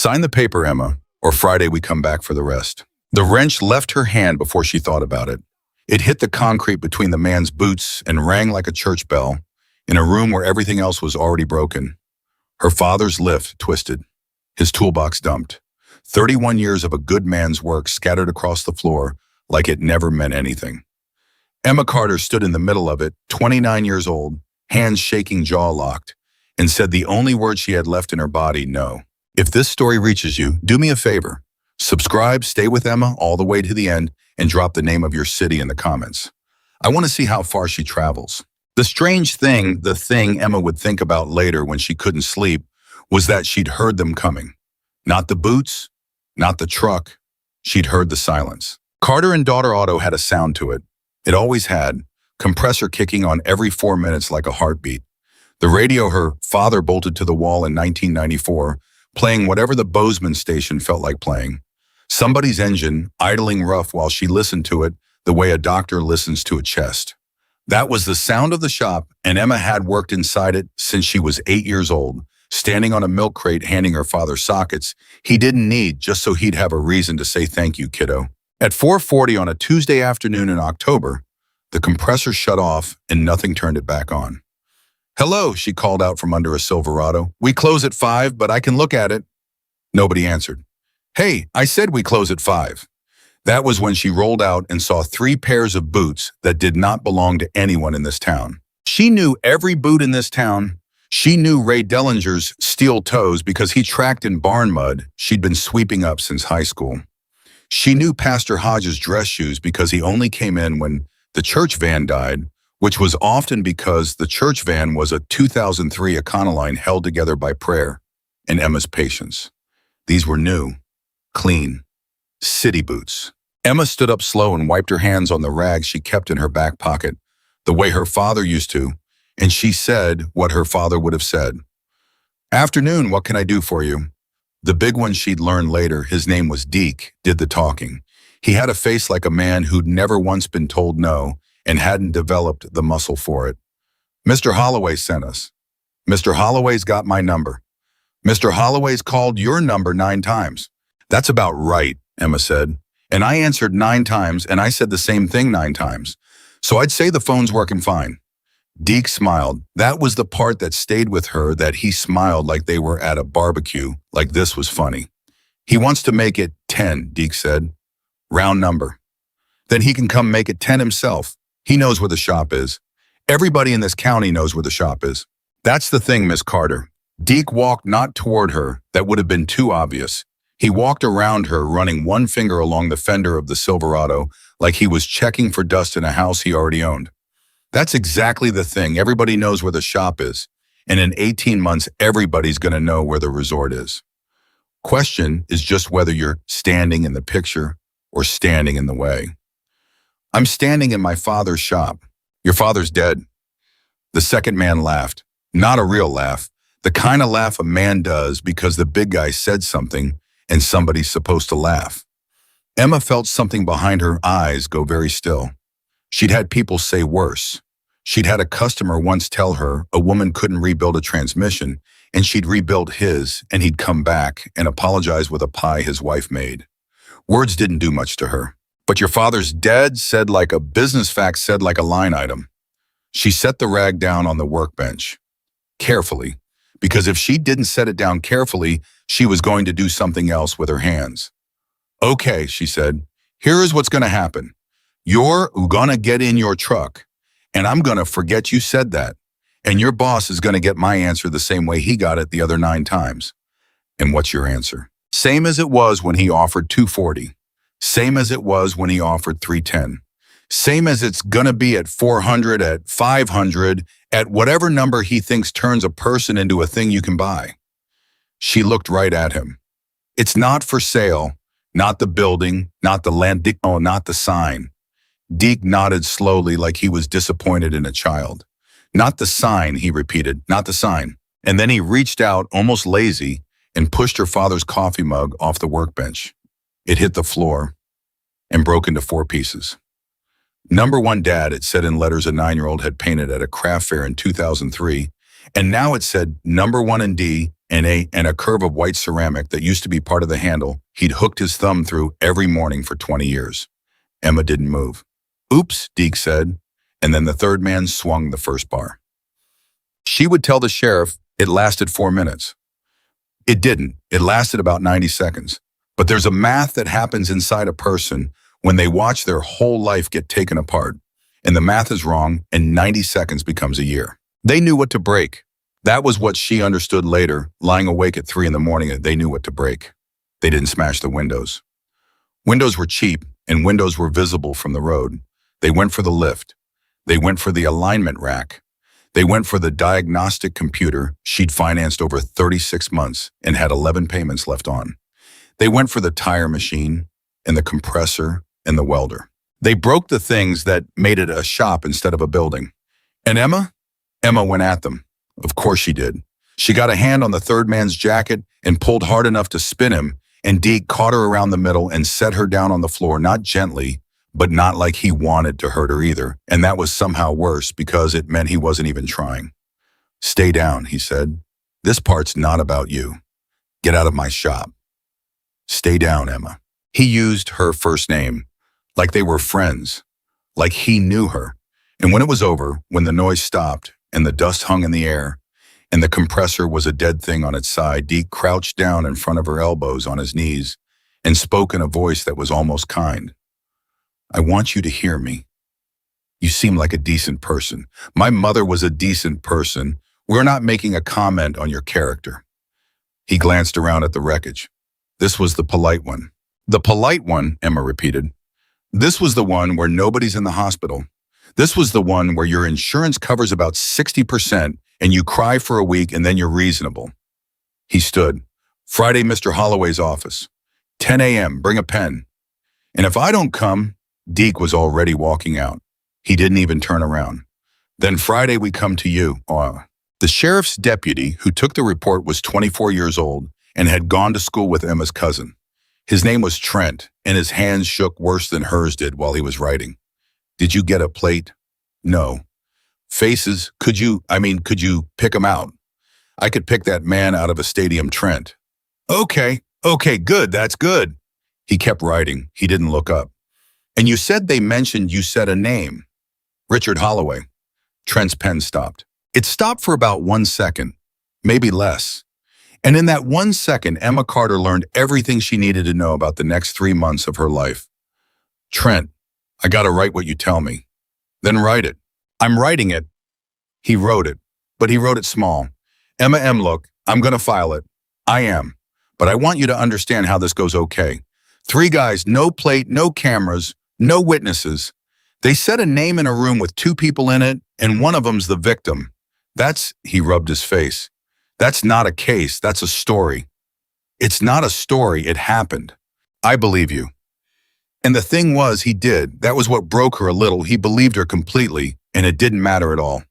Sign the paper, Emma, or Friday we come back for the rest. The wrench left her hand before she thought about it. It hit the concrete between the man's boots and rang like a church bell in a room where everything else was already broken. Her father's lift twisted, his toolbox dumped. 31 years of a good man's work scattered across the floor like it never meant anything. Emma Carter stood in the middle of it, 29 years old, hands shaking, jaw locked, and said the only word she had left in her body, no. If this story reaches you, do me a favor. Subscribe, stay with Emma all the way to the end, and drop the name of your city in the comments. I want to see how far she travels. The strange thing, the thing Emma would think about later when she couldn't sleep, was that she'd heard them coming. Not the boots, not the truck. She'd heard the silence. Carter and Daughter Auto had a sound to it. It always had, compressor kicking on every 4 minutes like a heartbeat. The radio her father bolted to the wall in 1994, playing whatever the Bozeman station felt like playing. Somebody's engine, idling rough while she listened to it the way a doctor listens to a chest. That was the sound of the shop, and Emma had worked inside it since she was 8 years old, standing on a milk crate handing her father sockets he didn't need just so he'd have a reason to say thank you, kiddo. At 4:40 on a Tuesday afternoon in October, the compressor shut off and nothing turned it back on. "Hello," she called out from under a Silverado. "We close at 5, but I can look at it." Nobody answered. "Hey, I said we close at 5. That was when she rolled out and saw 3 pairs of boots that did not belong to anyone in this town. She knew every boot in this town. She knew Ray Dellinger's steel toes because he tracked in barn mud she'd been sweeping up since high school. She knew Pastor Hodges' dress shoes because he only came in when the church van died, which was often because the church van was a 2003 Econoline held together by prayer and Emma's patience. These were new, clean, city boots. Emma stood up slow and wiped her hands on the rags she kept in her back pocket, the way her father used to, and she said what her father would have said. "Afternoon, what can I do for you?" The big one she'd learned later, his name was Deke, did the talking. He had a face like a man who'd never once been told no and hadn't developed the muscle for it. "Mr. Holloway sent us. Mr. Holloway's got my number. Mr. Holloway's called your number 9 times. "That's about right," Emma said. "And I answered 9 times, and I said the same thing 9 times. So I'd say the phone's working fine." Deke smiled. That was the part that stayed with her, that he smiled like they were at a barbecue, like this was funny. "He wants to make it 10, Deke said. "Round number." "Then he can come make it 10 himself. He knows where the shop is. Everybody in this county knows where the shop is." "That's the thing, Miss Carter." Deke walked not toward her, that would have been too obvious. He walked around her, running one finger along the fender of the Silverado like he was checking for dust in a house he already owned. "That's exactly the thing. Everybody knows where the shop is. And in 18 months, everybody's going to know where the resort is. Question is just whether you're standing in the picture or standing in the way." "I'm standing in my father's shop." "Your father's dead." The second man laughed. Not a real laugh. The kind of laugh a man does because the big guy said something and somebody's supposed to laugh. Emma felt something behind her eyes go very still. She'd had people say worse. She'd had a customer once tell her a woman couldn't rebuild a transmission, and she'd rebuilt his, and he'd come back and apologize with a pie his wife made. Words didn't do much to her. "But your father's dead," said like a business fact, said like a line item. She set the rag down on the workbench. Carefully. Because if she didn't set it down carefully, she was going to do something else with her hands. "Okay," she said, "here is what's going to happen. You're gonna get in your truck, and I'm gonna forget you said that, and your boss is gonna get my answer the same way he got it the other 9 times. And what's your answer? Same as it was when he offered 240. Same as it was when he offered 310. Same as it's gonna be at 400, at 500, at whatever number he thinks turns a person into a thing you can buy." She looked right at him. "It's not for sale, not the building, not the land, not the sign." Deke nodded slowly like he was disappointed in a child. "Not the sign," he repeated, "not the sign." And then he reached out, almost lazy, and pushed her father's coffee mug off the workbench. It hit the floor and broke into 4 pieces. "Number 1 Dad," it said in letters a 9-year-old had painted at a craft fair in 2003, and now it said "Number 1 and D," and a curve of white ceramic that used to be part of the handle he'd hooked his thumb through every morning for 20 years. Emma didn't move. Oops, Deke said, and then the third man swung the first bar. She would tell the sheriff it lasted 4 minutes. It didn't. It lasted about 90 seconds. But there's a math that happens inside a person when they watch their whole life get taken apart. And the math is wrong, and 90 seconds becomes a year. They knew what to break. That was what she understood later, lying awake at 3 in the morning, that they knew what to break. They didn't smash the windows. Windows were cheap, and windows were visible from the road. They went for the lift. They went for the alignment rack. They went for the diagnostic computer she'd financed over 36 months and had 11 payments left on. They went for the tire machine and the compressor and the welder. They broke the things that made it a shop instead of a building. And Emma? Emma went at them. Of course she did. She got a hand on the third man's jacket and pulled hard enough to spin him, and Deke caught her around the middle and set her down on the floor, not gently, but not like he wanted to hurt her either. And that was somehow worse because it meant he wasn't even trying. Stay down, he said. This part's not about you. Get out of my shop. Stay down, Emma. He used her first name, like they were friends, like he knew her. And when it was over, when the noise stopped and the dust hung in the air and the compressor was a dead thing on its side, Deke crouched down in front of her elbows on his knees and spoke in a voice that was almost kind. I want you to hear me. You seem like a decent person. My mother was a decent person. We're not making a comment on your character. He glanced around at the wreckage. This was the polite one. The polite one, Emma repeated. This was the one where nobody's in the hospital. This was the one where your insurance covers about 60% and you cry for a week and then you're reasonable. He stood. Friday, Mr. Holloway's office. 10 a.m., bring a pen. And if I don't come, Deke was already walking out. He didn't even turn around. Then Friday we come to you. The sheriff's deputy who took the report was 24 years old and had gone to school with Emma's cousin. His name was Trent, and his hands shook worse than hers did while he was writing. Did you get a plate? No. Faces, could you pick them out? I could pick that man out of a stadium, Trent. Okay, good, that's good. He kept writing. He didn't look up. And you said you said a name. Richard Holloway. Trent's pen stopped. It stopped for about 1 second, maybe less. And in that 1 second, Emma Carter learned everything she needed to know about the next 3 months of her life. Trent, I gotta write what you tell me. Then write it. I'm writing it. He wrote it, but he wrote it small. Emma M. Look, I'm gonna file it. I am. But I want you to understand how this goes okay. 3 guys, no plate, no cameras, no witnesses. They said a name in a room with 2 people in it, and one of them's the victim. He rubbed his face. That's not a case, that's a story. It's not a story, it happened. I believe you. And the thing was, he did. That was what broke her a little. He believed her completely, and it didn't matter at all.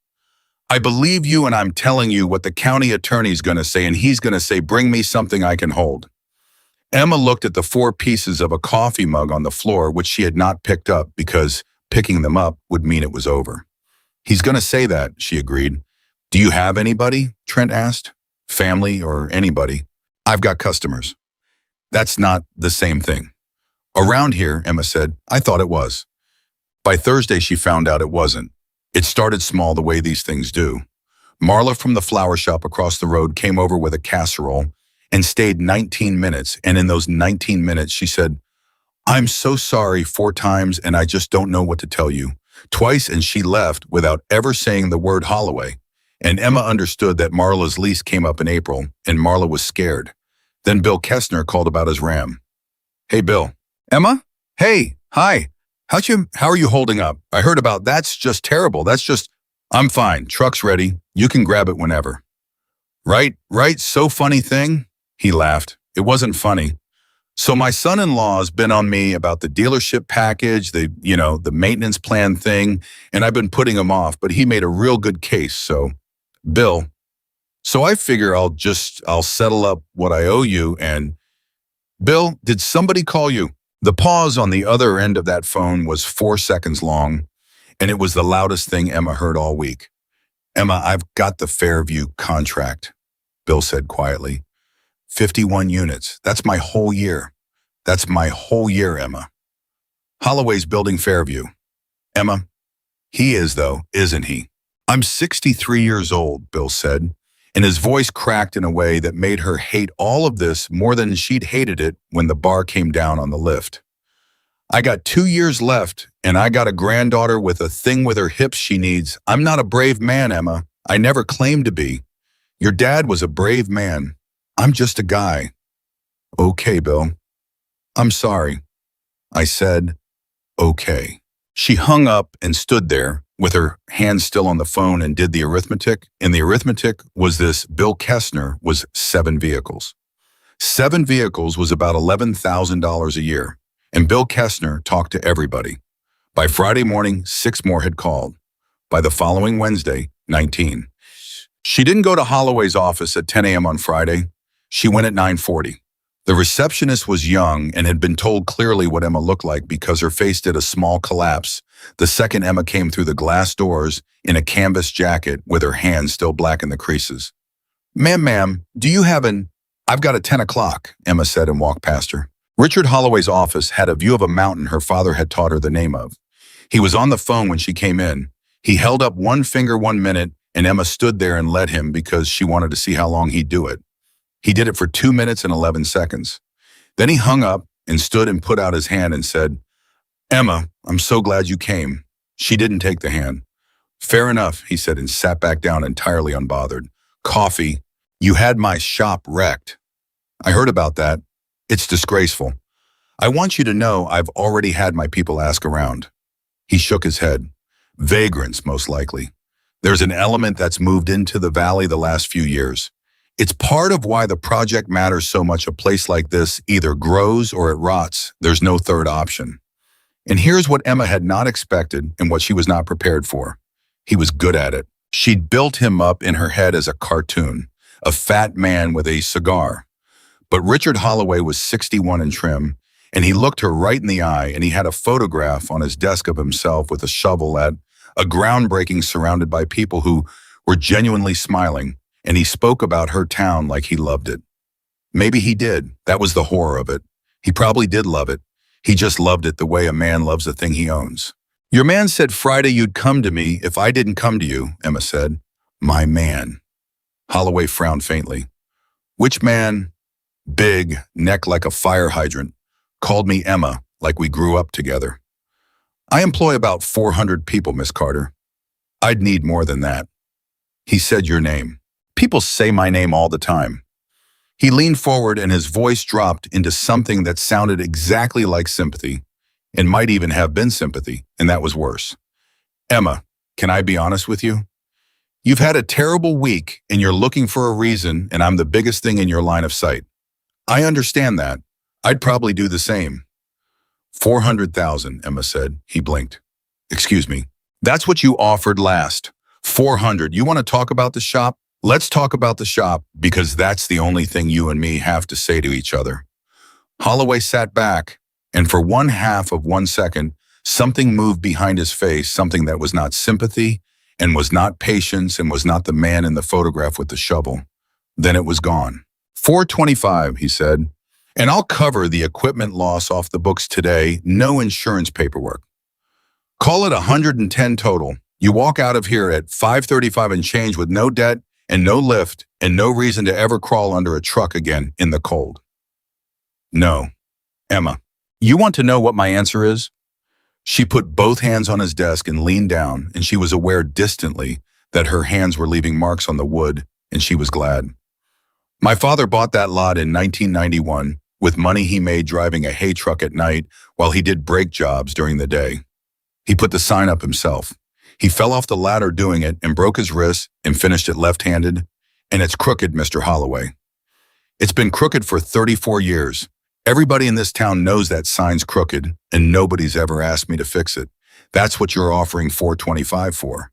I believe you, and I'm telling you what the county attorney's gonna say, and he's gonna say, bring me something I can hold. Emma looked at the 4 pieces of a coffee mug on the floor, which she had not picked up because picking them up would mean it was over. He's gonna say that, she agreed. Do you have anybody? Trent asked. Family or anybody? I've got customers. That's not the same thing. Around here, Emma said, I thought it was. By Thursday, she found out it wasn't. It started small the way these things do. Marla from the flower shop across the road came over with a casserole and stayed 19 minutes. And in those 19 minutes, she said, I'm so sorry 4 times and I just don't know what to tell you. Twice, and she left without ever saying the word Holloway. And Emma understood that Marla's lease came up in April, and Marla was scared. Then Bill Kestner called about his Ram. Hey, Bill. Emma? Hey, hi. How are you holding up? I heard about that's just terrible. I'm fine. Truck's ready. You can grab it whenever. Right, so funny thing? He laughed. It wasn't funny. So my son-in-law's been on me about the dealership package, the maintenance plan thing, and I've been putting him off, but he made a real good case, so... Bill, so I figure I'll settle up what I owe you and... Bill, did somebody call you? The pause on the other end of that phone was 4 seconds long, and it was the loudest thing Emma heard all week. Emma, I've got the Fairview contract. Bill said quietly. 51 units. That's my whole year. That's my whole year, Emma. Holloway's building Fairview. Emma, he is though, isn't he? I'm 63 years old, Bill said, and his voice cracked in a way that made her hate all of this more than she'd hated it when the bar came down on the lift. I got 2 years left, and I got a granddaughter with a thing with her hips she needs. I'm not a brave man, Emma. I never claimed to be. Your dad was a brave man. I'm just a guy. Okay, Bill. I'm sorry. I said, okay. She hung up and stood there with her hand still on the phone and did the arithmetic. And the arithmetic was this: Bill Kessner was 7 vehicles. 7 vehicles was about $11,000 a year. And Bill Kessner talked to everybody. By Friday morning, 6 more had called. By the following Wednesday, 19. She didn't go to Holloway's office at 10 a.m. on Friday. She went at 9:40. The receptionist was young and had been told clearly what Emma looked like because her face did a small collapse the second Emma came through the glass doors in a canvas jacket with her hands still black in the creases. Ma'am, do you have an... I've got a 10 o'clock, Emma said and walked past her. Richard Holloway's office had a view of a mountain her father had taught her the name of. He was on the phone when she came in. He held up one finger 1 minute, and Emma stood there and let him because she wanted to see how long he'd do it. He did it for 2 minutes and 11 seconds. Then he hung up and stood and put out his hand and said, Emma, I'm so glad you came. She didn't take the hand. Fair enough, he said and sat back down entirely unbothered. Coffee. You had my shop wrecked. I heard about that. It's disgraceful. I want you to know I've already had my people ask around. He shook his head. Vagrants, most likely. There's an element that's moved into the valley the last few years. It's part of why the project matters so much. A place like this either grows or it rots. There's no third option. And here's what Emma had not expected and what she was not prepared for. He was good at it. She'd built him up in her head as a cartoon, a fat man with a cigar. But Richard Holloway was 61 and trim, and he looked her right in the eye, and he had a photograph on his desk of himself with a shovel at a groundbreaking surrounded by people who were genuinely smiling, and he spoke about her town like he loved it. Maybe he did. That was the horror of it. He probably did love it. He just loved it the way a man loves a thing he owns. Your man said Friday you'd come to me if I didn't come to you, Emma said. My man. Holloway frowned faintly. Which man? Big, neck like a fire hydrant, called me Emma like we grew up together. I employ about 400 people, Miss Carter. I'd need more than that. He said your name. People say my name all the time. He leaned forward and his voice dropped into something that sounded exactly like sympathy, and might even have been sympathy, and that was worse. Emma, can I be honest with you? You've had a terrible week and you're looking for a reason, and I'm the biggest thing in your line of sight. I understand that. I'd probably do the same. 400,000, Emma said. He blinked. Excuse me. That's what you offered last. 400. You want to talk about the shop? Let's talk about the shop, because that's the only thing you and me have to say to each other. Holloway sat back, and for 1/2 of 1 second, something moved behind his face, something that was not sympathy, and was not patience, and was not the man in the photograph with the shovel. Then it was gone. 425, he said, and I'll cover the equipment loss off the books today, no insurance paperwork. Call it 110 total. You walk out of here at 535 and change with no debt and no lift and no reason to ever crawl under a truck again in the cold. No. Emma, you want to know what my answer is? She put both hands on his desk and leaned down, and she was aware distantly that her hands were leaving marks on the wood, and she was glad. My father bought that lot in 1991 with money he made driving a hay truck at night while he did brake jobs during the day. He put the sign up himself. He fell off the ladder doing it and broke his wrist and finished it left-handed, and it's crooked, Mr. Holloway. It's been crooked for 34 years. Everybody in this town knows that sign's crooked, and nobody's ever asked me to fix it. That's what you're offering 425 for.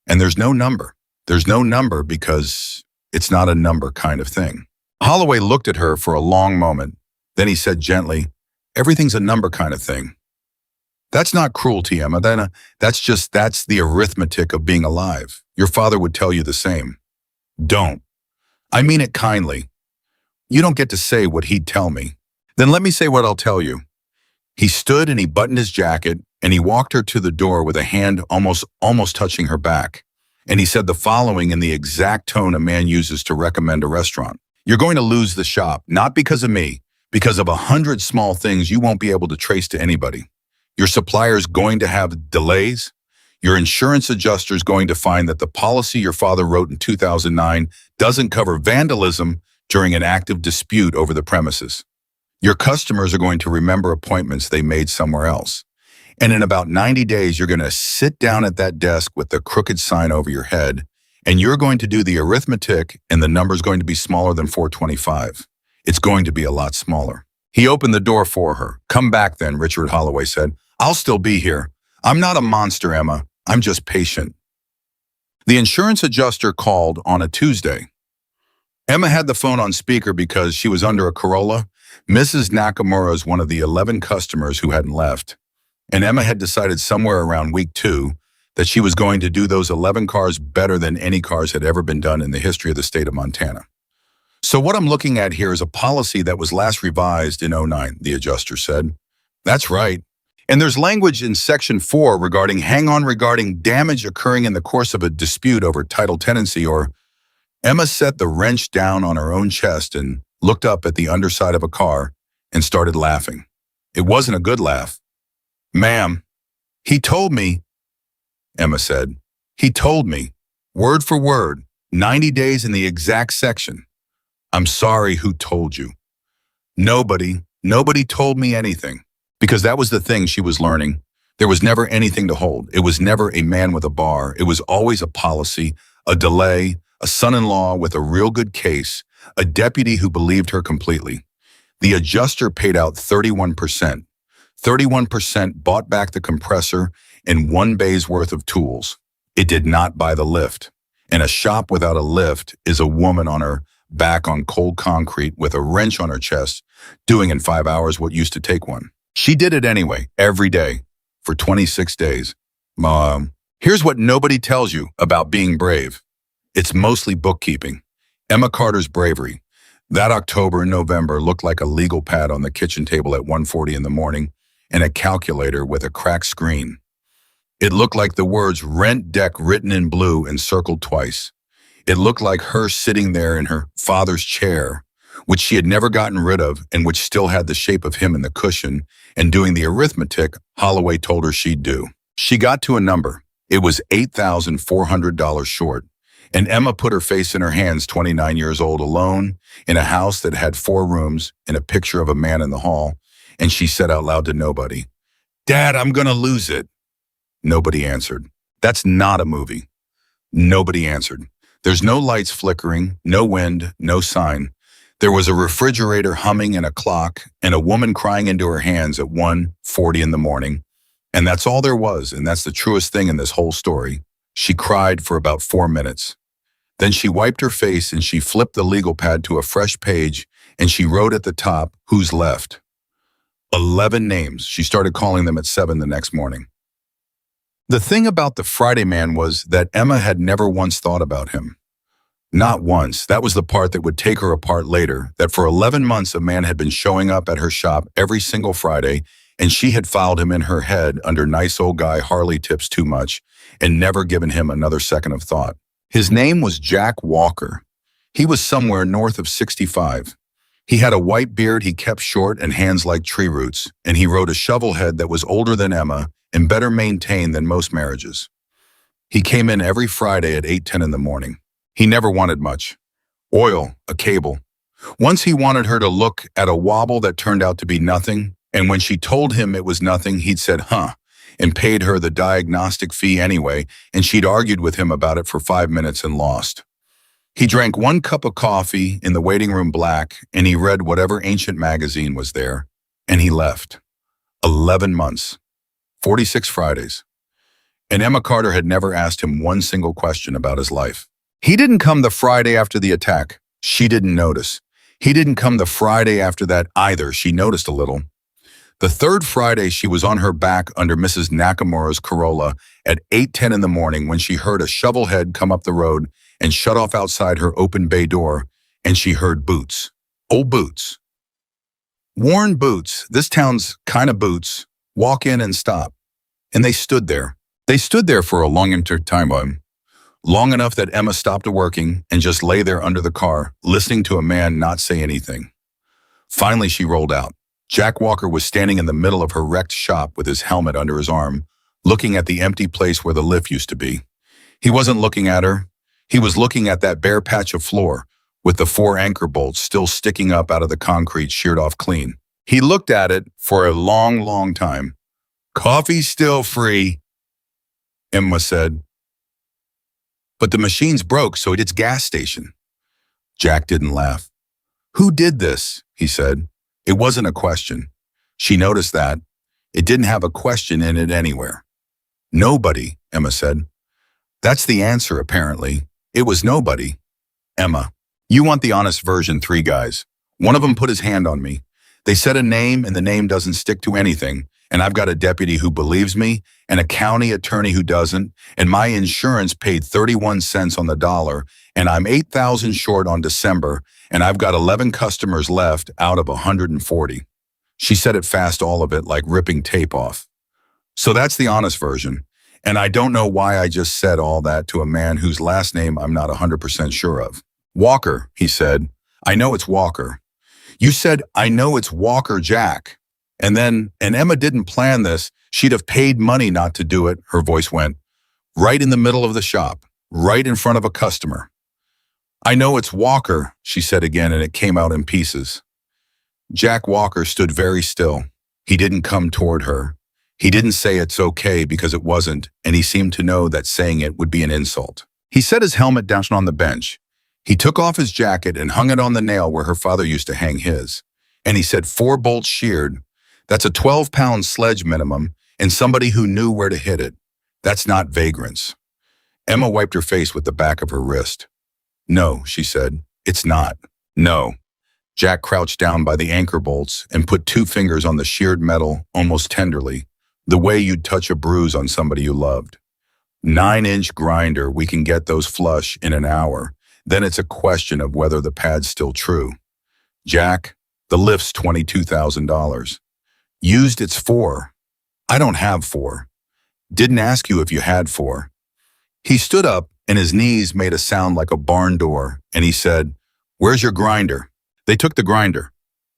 And there's no number. There's no number because it's not a number kind of thing. Holloway looked at her for a long moment. Then he said gently, everything's a number kind of thing. That's not cruelty, Emma. That's the arithmetic of being alive. Your father would tell you the same. Don't. I mean it kindly. You don't get to say what he'd tell me. Then let me say what I'll tell you. He stood and he buttoned his jacket and he walked her to the door with a hand almost touching her back. And he said the following in the exact tone a man uses to recommend a restaurant. You're going to lose the shop, not because of me, because of 100 small things you won't be able to trace to anybody. Your supplier's going to have delays. Your insurance adjuster's going to find that the policy your father wrote in 2009 doesn't cover vandalism during an active dispute over the premises. Your customers are going to remember appointments they made somewhere else. And in about 90 days, you're going to sit down at that desk with the crooked sign over your head, and you're going to do the arithmetic, and the number's going to be smaller than 425. It's going to be a lot smaller. He opened the door for her. Come back then, Richard Holloway said. I'll still be here. I'm not a monster, Emma. I'm just patient. The insurance adjuster called on a Tuesday. Emma had the phone on speaker because she was under a Corolla. Mrs. Nakamura is one of the 11 customers who hadn't left. And Emma had decided somewhere around week 2 that she was going to do those 11 cars better than any cars had ever been done in the history of the state of Montana. So what I'm looking at here is a policy that was last revised in '09, the adjuster said. That's right. And there's language in Section 4 regarding damage occurring in the course of a dispute over title tenancy or Emma set the wrench down on her own chest and looked up at the underside of a car and started laughing. It wasn't a good laugh. Ma'am, he told me, Emma said. He told me, word for word, 90 days in the exact section. I'm sorry, who told you? Nobody told me anything. Because that was the thing she was learning. There was never anything to hold. It was never a man with a bar. It was always a policy, a delay, a son-in-law with a real good case, a deputy who believed her completely. The adjuster paid out 31%. 31% bought back the compressor and 1 bay's worth of tools. It did not buy the lift. And a shop without a lift is a woman on her back on cold concrete with a wrench on her chest, doing in 5 hours what used to take one. She did it anyway, every day, for 26 days. Here's what nobody tells you about being brave. It's mostly bookkeeping. Emma Carter's bravery. That October and November looked like a legal pad on the kitchen table at 1:40 in the morning and a calculator with a cracked screen. It looked like the words rent deck written in blue and circled twice. It looked like her sitting there in her father's chair, which she had never gotten rid of and which still had the shape of him in the cushion, and doing the arithmetic Holloway told her she'd do. She got to a number. It was $8,400 short. And Emma put her face in her hands, 29 years old, alone, in a house that had 4 rooms and a picture of a man in the hall, and she said out loud to nobody, Dad, I'm gonna lose it. Nobody answered. That's not a movie. Nobody answered. There's no lights flickering, no wind, no sign. There was a refrigerator humming and a clock, and a woman crying into her hands at 1:40 in the morning. And that's all there was, and that's the truest thing in this whole story. She cried for about 4 minutes. Then she wiped her face and she flipped the legal pad to a fresh page and she wrote at the top, who's left? 11 names. She started calling them at 7 the next morning. The thing about the Friday man was that Emma had never once thought about him. Not once. That was the part that would take her apart later, that for 11 months a man had been showing up at her shop every single Friday and she had filed him in her head under nice old guy Harley tips too much and never given him another second of thought. His name was Jack Walker. He was somewhere north of 65. He had a white beard he kept short and hands like tree roots, and he rode a shovel head that was older than Emma and better maintained than most marriages. He came in every Friday at 8:10 in the morning. He never wanted much. Oil, a cable. Once he wanted her to look at a wobble that turned out to be nothing, and when she told him it was nothing, he'd said, huh, and paid her the diagnostic fee anyway, and she'd argued with him about it for 5 minutes and lost. He drank 1 cup of coffee in the waiting room black, and he read whatever ancient magazine was there, and he left. 11 months. 46 Fridays. And Emma Carter had never asked him one single question about his life. He didn't come the Friday after the attack. She didn't notice. He didn't come the Friday after that either. She noticed a little. The 3rd Friday, she was on her back under Mrs. Nakamura's Corolla at 8:10 in the morning when she heard a shovel head come up the road and shut off outside her open bay door, and she heard boots. Old boots. Worn boots, this town's kind of boots, walk in and stop. And they stood there. They stood there for a long time, long enough that Emma stopped working and just lay there under the car, listening to a man not say anything. Finally, she rolled out. Jack Walker was standing in the middle of her wrecked shop with his helmet under his arm, looking at the empty place where the lift used to be. He wasn't looking at her. He was looking at that bare patch of floor with the 4 anchor bolts still sticking up out of the concrete sheared off clean. He looked at it for a long time. "Coffee's still free," Emma said. "But the machine's broke, so it's gas station." Jack didn't laugh. "Who did this?" he said. It wasn't a question. She noticed that. It didn't have a question in it anywhere. "Nobody," Emma said. "That's the answer, apparently. It was nobody." "Emma, you want the honest version, 3 guys. One of them put his hand on me. They said a name, and the name doesn't stick to anything, and I've got a deputy who believes me, and a county attorney who doesn't, and my insurance paid 31 cents on the dollar, and I'm 8,000 short on December, and I've got 11 customers left out of 140. She said it fast, all of it like ripping tape off. "So that's the honest version. And I don't know why I just said all that to a man whose last name I'm not 100% sure of. Walker," he said. "I know it's Walker." "You said, 'I know it's Walker, Jack.' And Emma didn't plan this. She'd have paid money not to do it," her voice went. "Right in the middle of the shop, right in front of a customer." "I know it's Walker," she said again, and it came out in pieces. Jack Walker stood very still. He didn't come toward her. He didn't say it's okay because it wasn't, and he seemed to know that saying it would be an insult. He set his helmet down on the bench. He took off his jacket and hung it on the nail where her father used to hang his. And he said, 4 bolts sheared. That's a 12-pound sledge minimum, and somebody who knew where to hit it. That's not vagrants." Emma wiped her face with the back of her wrist. "No," she said. "It's not. No." Jack crouched down by the anchor bolts and put 2 fingers on the sheared metal almost tenderly, the way you'd touch a bruise on somebody you loved. 9-inch grinder, we can get those flush in an hour. Then it's a question of whether the pad's still true. Jack, the lift's $22,000. Used, it's 4. I don't have 4. Didn't ask you if you had 4. He stood up and his knees made a sound like a barn door, and he said, "Where's your grinder?" "They took the grinder."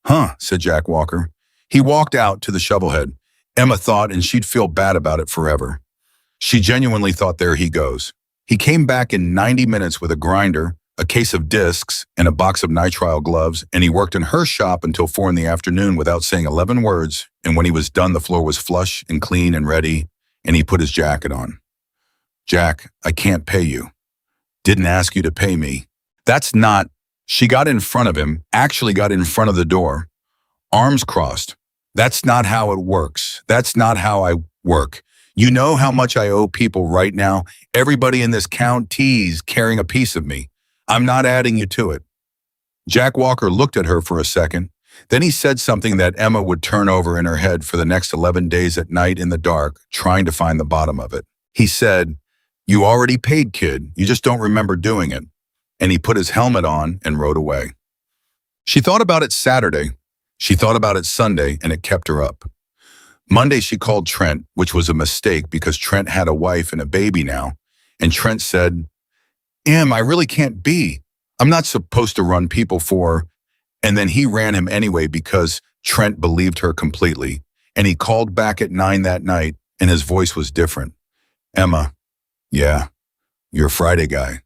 "Huh," said Jack Walker. He walked out to the shovelhead. Emma thought, and she'd feel bad about it forever. She genuinely thought, there he goes. He came back in 90 minutes with a grinder, a case of discs, and a box of nitrile gloves, and he worked in her shop until 4 in the afternoon without saying 11 words, and when he was done, the floor was flush and clean and ready, and he put his jacket on. "Jack, I can't pay you. Didn't ask you to pay me. That's not..." She got in front of him, actually got in front of the door, arms crossed. "That's not how it works. That's not how I work. You know how much I owe people right now? Everybody in this county's carrying a piece of me. I'm not adding you to it." Jack Walker looked at her for a second. Then he said something that Emma would turn over in her head for the next 11 days at night in the dark, trying to find the bottom of it. He said, "You already paid, kid. You just don't remember doing it." And he put his helmet on and rode away. She thought about it Saturday. She thought about it Sunday, and it kept her up. Monday, she called Trent, which was a mistake because Trent had a wife and a baby now. And Trent said, I really can't be. I'm not supposed to run people for..." And then he ran him anyway because Trent believed her completely. And he called back at 9 that night, and his voice was different. "Emma, yeah, you're a Friday guy.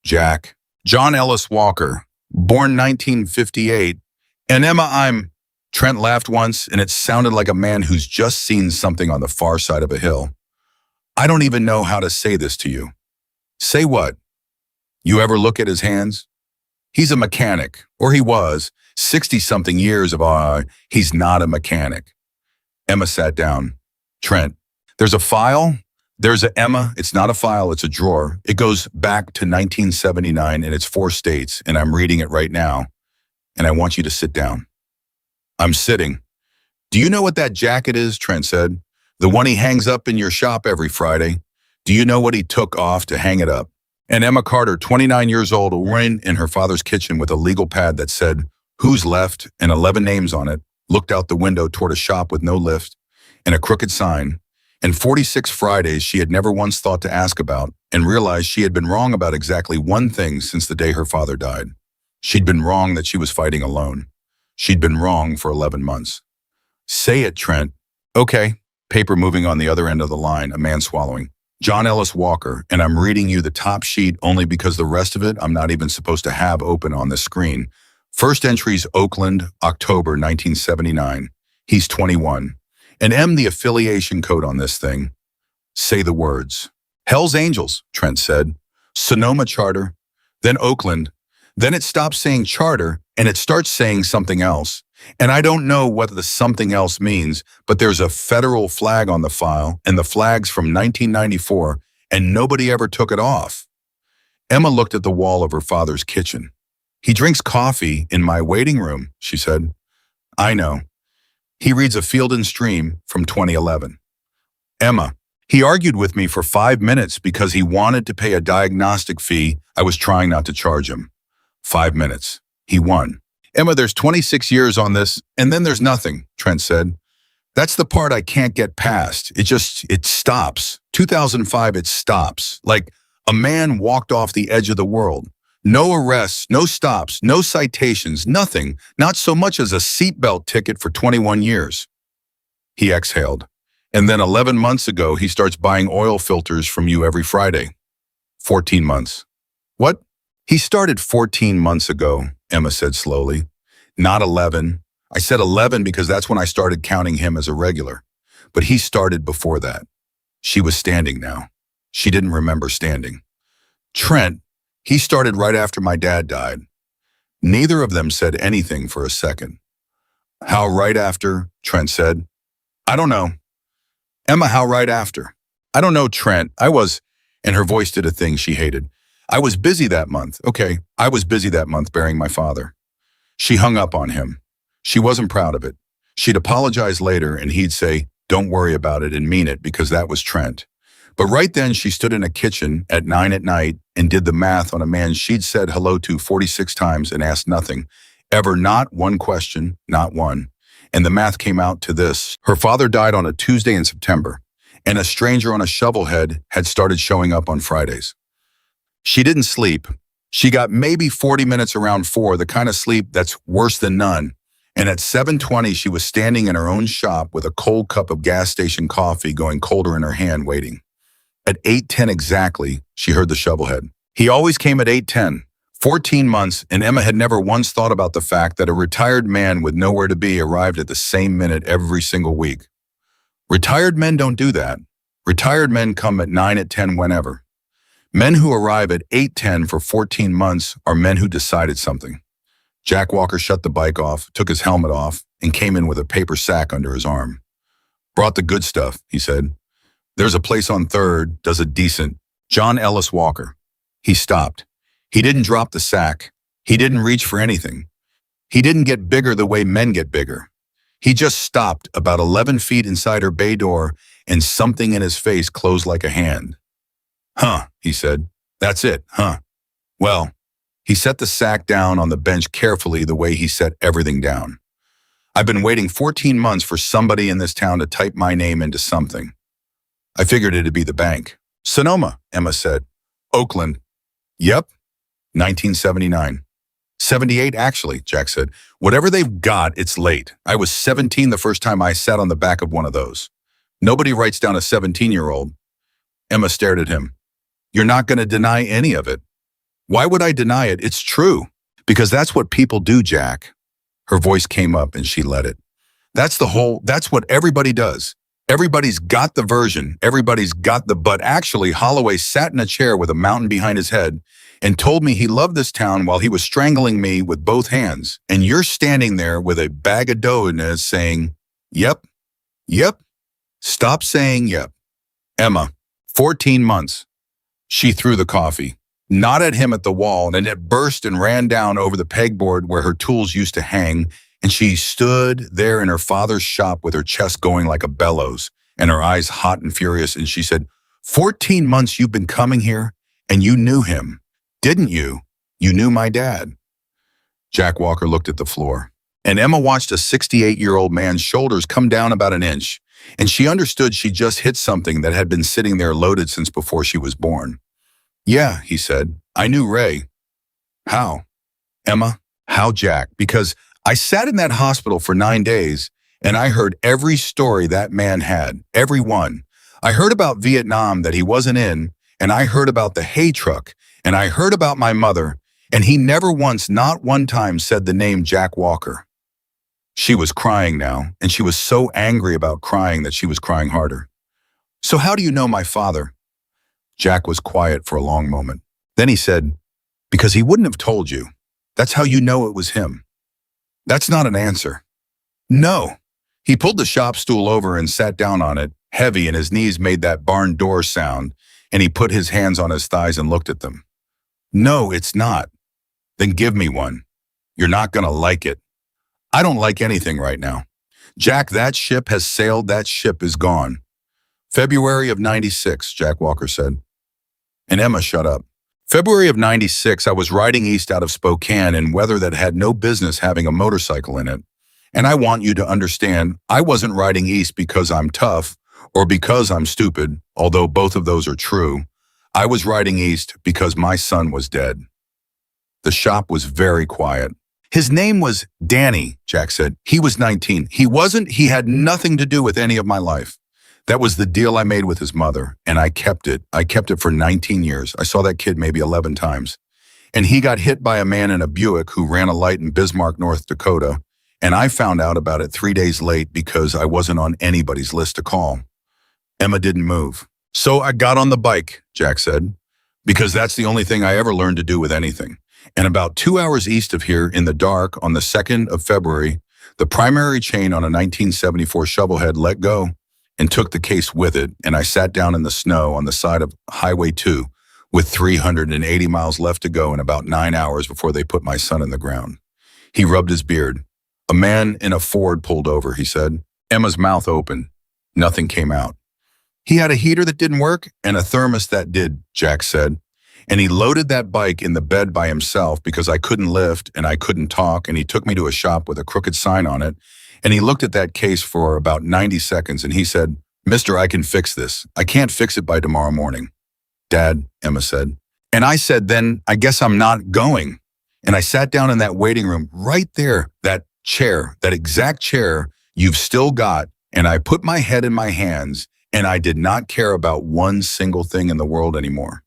Jack, John Ellis Walker, born 1958. And Emma, I'm..." Trent laughed once, and it sounded like a man who's just seen something on the far side of a hill. "I don't even know how to say this to you." "Say what?" "You ever look at his hands? He's a mechanic, or he was, 60-something years of he's not a mechanic." Emma sat down. "Trent, there's a file? Emma, it's not a file, it's a drawer. It goes back to 1979, and it's 4 states, and I'm reading it right now. And I want you to sit down." "I'm sitting." "Do you know what that jacket is?" Trent said. "The one he hangs up in your shop every Friday. Do you know what he took off to hang it up?" And Emma Carter, 29 years old, ran in her father's kitchen with a legal pad that said, "Who's left?" and 11 names on it, looked out the window toward a shop with no lift and a crooked sign, and 46 Fridays she had never once thought to ask about, and realized she had been wrong about exactly one thing since the day her father died. She'd been wrong that she was fighting alone. She'd been wrong for 11 months. "Say it, Trent." "Okay." Paper moving on the other end of the line, a man swallowing. "John Ellis Walker, and I'm reading you the top sheet only because the rest of it I'm not even supposed to have open on this screen. First entry's Oakland, October 1979. He's 21. And M, the affiliation code on this thing. Say the words." "Hell's Angels," Trent said. "Sonoma Charter. Then Oakland. Then it stops saying charter, and it starts saying something else. And I don't know what the something else means, but there's a federal flag on the file, and the flag's from 1994, and nobody ever took it off." Emma looked at the wall of her father's kitchen. "He drinks coffee in my waiting room," she said. "I know. He reads a Field and Stream from 2011. "Emma, he argued with me for 5 minutes because he wanted to pay a diagnostic fee I was trying not to charge him. 5 minutes. He won." "Emma, there's 26 years on this, and then there's nothing," Trent said. "That's the part I can't get past. It stops. 2005, it stops. Like a man walked off the edge of the world. No arrests, no stops, no citations, nothing. Not so much as a seatbelt ticket for 21 years. He exhaled. "And then 11 months ago, he starts buying oil filters from you every Friday. 14 months. "What?" "He started 14 months ago," Emma said slowly. "Not 11. I said 11 because that's when I started counting him as a regular. But he started before that." She was standing now. She didn't remember standing. "Trent, he started right after my dad died." Neither of them said anything for a second. "How right after?" Trent said. "I don't know." "Emma, how right after?" "I don't know, Trent. I was," and her voice did a thing she hated. "I was busy that month. Okay, I was busy that month burying my father." She hung up on him. She wasn't proud of it. She'd apologize later and he'd say, "Don't worry about it," and mean it because that was Trent. But right then she stood in a kitchen at 9 at night and did the math on a man she'd said hello to 46 times and asked nothing. Ever, not one question, not one. And the math came out to this. Her father died on a Tuesday in September, and a stranger on a shovelhead had started showing up on Fridays. She didn't sleep. She got maybe 40 minutes around 4, the kind of sleep that's worse than none. And at 7:20, she was standing in her own shop with a cold cup of gas station coffee going colder in her hand, waiting. At 8:10 exactly, she heard the shovelhead. He always came at 8:10. 14 months, and Emma had never once thought about the fact that a retired man with nowhere to be arrived at the same minute every single week. Retired men don't do that. Retired men come at 9 at 10 whenever. Men who arrive at 8:10 for 14 months are men who decided something. Jack Walker shut the bike off, took his helmet off, and came in with a paper sack under his arm. "Brought the good stuff," he said. "There's a place on 3rd, does a decent." John Ellis Walker. He stopped. He didn't drop the sack. He didn't reach for anything. He didn't get bigger the way men get bigger. He just stopped about 11 feet inside her bay door, and something in his face closed like a hand. "Huh," he said. "That's it, huh? Well," he set the sack down on the bench carefully the way he set everything down. "I've been waiting 14 months for somebody in this town to type my name into something. I figured it'd be the bank." "Sonoma," Emma said. "Oakland." "Yep. 1979. 78 actually," Jack said. "Whatever they've got, it's late. I was 17 the first time I sat on the back of one of those. Nobody writes down a 17-year-old. Emma stared at him. "You're not going to deny any of it." "Why would I deny it? It's true." "Because that's what people do, Jack." Her voice came up and she let it. That's what everybody does. Everybody's got the version. Everybody's got the, but actually Holloway sat in a chair with a mountain behind his head and told me he loved this town while he was strangling me with both hands. And you're standing there with a bag of dough in it saying, "Yep, yep." Stop saying yep. "Emma, 14 months. She threw the coffee, not at him at the wall, and it burst and ran down over the pegboard where her tools used to hang, and she stood there in her father's shop with her chest going like a bellows and her eyes hot and furious, and she said, 14 months you've been coming here, And you knew him, didn't you? You knew my dad." Jack Walker looked at the floor, and Emma watched a 68-year-old man's shoulders come down about an inch, and she understood she just hit something that had been sitting there loaded since before she was born. "Yeah," he said, "I knew Ray." "How?" "Emma, how, Jack? Because I sat in that hospital for 9 days, and I heard every story that man had, every one. I heard about Vietnam that he wasn't in, and I heard about the hay truck, and I heard about my mother, and he never once, not one time, said the name Jack Walker." She was crying now, and she was so angry about crying that she was crying harder. "So how do you know my father?" Jack was quiet for a long moment. Then he said, "Because he wouldn't have told you. That's how you know it was him." "That's not an answer." "No." He pulled the shop stool over and sat down on it, heavy, and his knees made that barn door sound, and he put his hands on his thighs and looked at them. "No, it's not." "Then give me one. You're not going to like it." "I don't like anything right now." "Jack, that ship has sailed. That ship is gone." "February of '96, Jack Walker said. And Emma shut up. "February of '96, I was riding east out of Spokane in weather that had no business having a motorcycle in it. And I want you to understand, I wasn't riding east because I'm tough or because I'm stupid, although both of those are true. I was riding east because my son was dead." The shop was very quiet. "His name was Danny," Jack said. "He was 19. He had nothing to do with any of my life. That was the deal I made with his mother, and I kept it. I kept it for 19 years. I saw that kid maybe 11 times. And he got hit by a man in a Buick who ran a light in Bismarck, North Dakota, and I found out about it 3 days late because I wasn't on anybody's list to call." Emma didn't move. "So I got on the bike," Jack said, "because that's the only thing I ever learned to do with anything. And about 2 hours east of here, in the dark, on the 2nd of February, the primary chain on a 1974 shovelhead let go and took the case with it, and I sat down in the snow on the side of Highway 2 with 380 miles left to go and about 9 hours before they put my son in the ground." He rubbed his beard. "A man in a Ford pulled over," he said. Emma's mouth opened. Nothing came out. "He had a heater that didn't work and a thermos that did," Jack said. "And he loaded that bike in the bed by himself because I couldn't lift and I couldn't talk, and he took me to a shop with a crooked sign on it, and he looked at that case for about 90 seconds and he said, 'Mister, I can fix this. I can't fix it by tomorrow morning.'" "Dad," Emma said. "And I said, then I guess I'm not going." And I sat down in that waiting room right there, that chair, that exact chair you've still got, and I put my head in my hands, and I did not care about one single thing in the world anymore.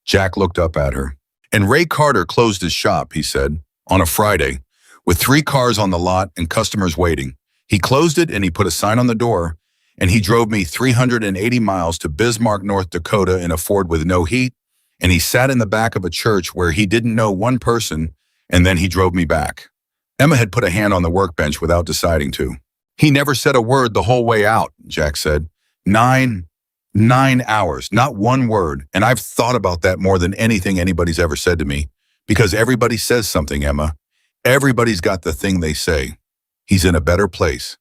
Jack looked up at her. "And Ray Carter closed his shop," he said, "on a Friday, with 3 cars on the lot and customers waiting. He closed it and he put a sign on the door, and he drove me 380 miles to Bismarck, North Dakota in a Ford with no heat, and he sat in the back of a church where he didn't know one person, and then he drove me back." Emma had put a hand on the workbench without deciding to. "He never said a word the whole way out," Jack said. Nine hours, not one word, and I've thought about that more than anything anybody's ever said to me, because everybody says something, Emma. Everybody's got the thing they say. He's in a better place.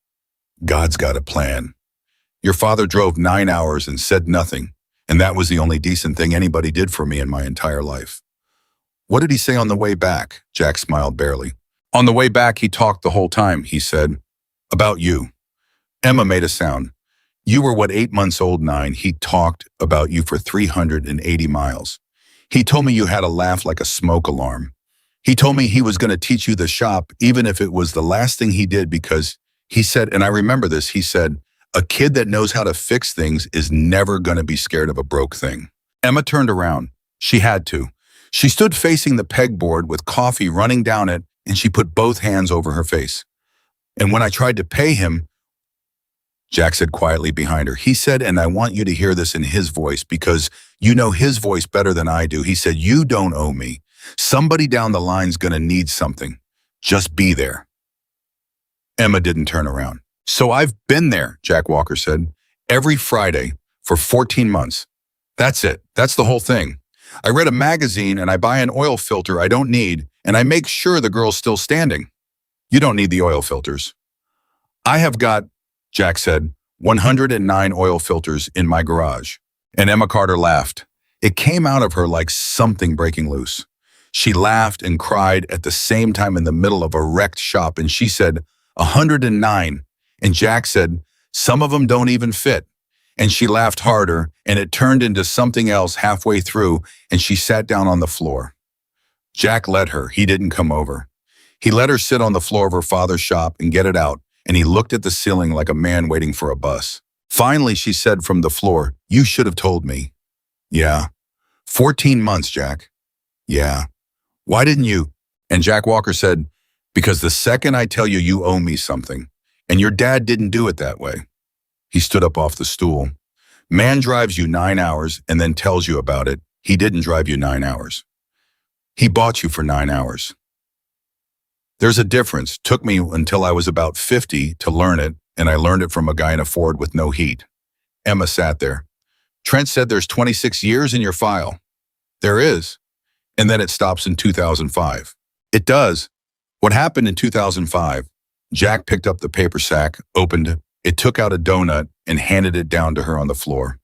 God's got a plan. Your father drove 9 hours and said nothing, and that was the only decent thing anybody did for me in my entire life." "What did he say on the way back?" Jack smiled barely. "On the way back, he talked the whole time," he said. "About you." Emma made a sound. "You were, what, 8 months old, 9. He talked about you for 380 miles. He told me you had a laugh like a smoke alarm. He told me he was going to teach you the shop, even if it was the last thing he did, because he said, and I remember this, he said, a kid that knows how to fix things is never going to be scared of a broke thing." Emma turned around. She had to. She stood facing the pegboard with coffee running down it, and she put both hands over her face. "And when I tried to pay him," Jack said quietly behind her, he said, and I want you to hear this in his voice because you know his voice better than I do. He said, "You don't owe me. Somebody down the line's going to need something. Just be there." Emma didn't turn around. "So I've been there," Jack Walker said, "every Friday for 14 months. That's it. That's the whole thing. I read a magazine and I buy an oil filter I don't need, and I make sure the girl's still standing." "You don't need the oil filters." "I have got," Jack said, 109 oil filters in my garage." And Emma Carter laughed. It came out of her like something breaking loose. She laughed and cried at the same time in the middle of a wrecked shop, and she said, 109. And Jack said, some of them don't even fit. And she laughed harder, and it turned into something else halfway through, and she sat down on the floor. Jack let her. He didn't come over. He let her sit on the floor of her father's shop and get it out, and he looked at the ceiling like a man waiting for a bus. Finally, she said from the floor, you should have told me. Yeah. 14 months, Jack. Yeah. Why didn't you? And Jack Walker said, because the second I tell you you owe me something, and your dad didn't do it that way. He stood up off the stool. Man drives you 9 hours and then tells you about it. He didn't drive you 9 hours. He bought you for 9 hours. There's a difference. Took me until I was about 50 to learn it, and I learned it from a guy in a Ford with no heat. Emma sat there. Trent said there's 26 years in your file. There is. And then it stops in 2005. It does. What happened in 2005? Jack picked up the paper sack, opened it. It took out a donut and handed it down to her on the floor.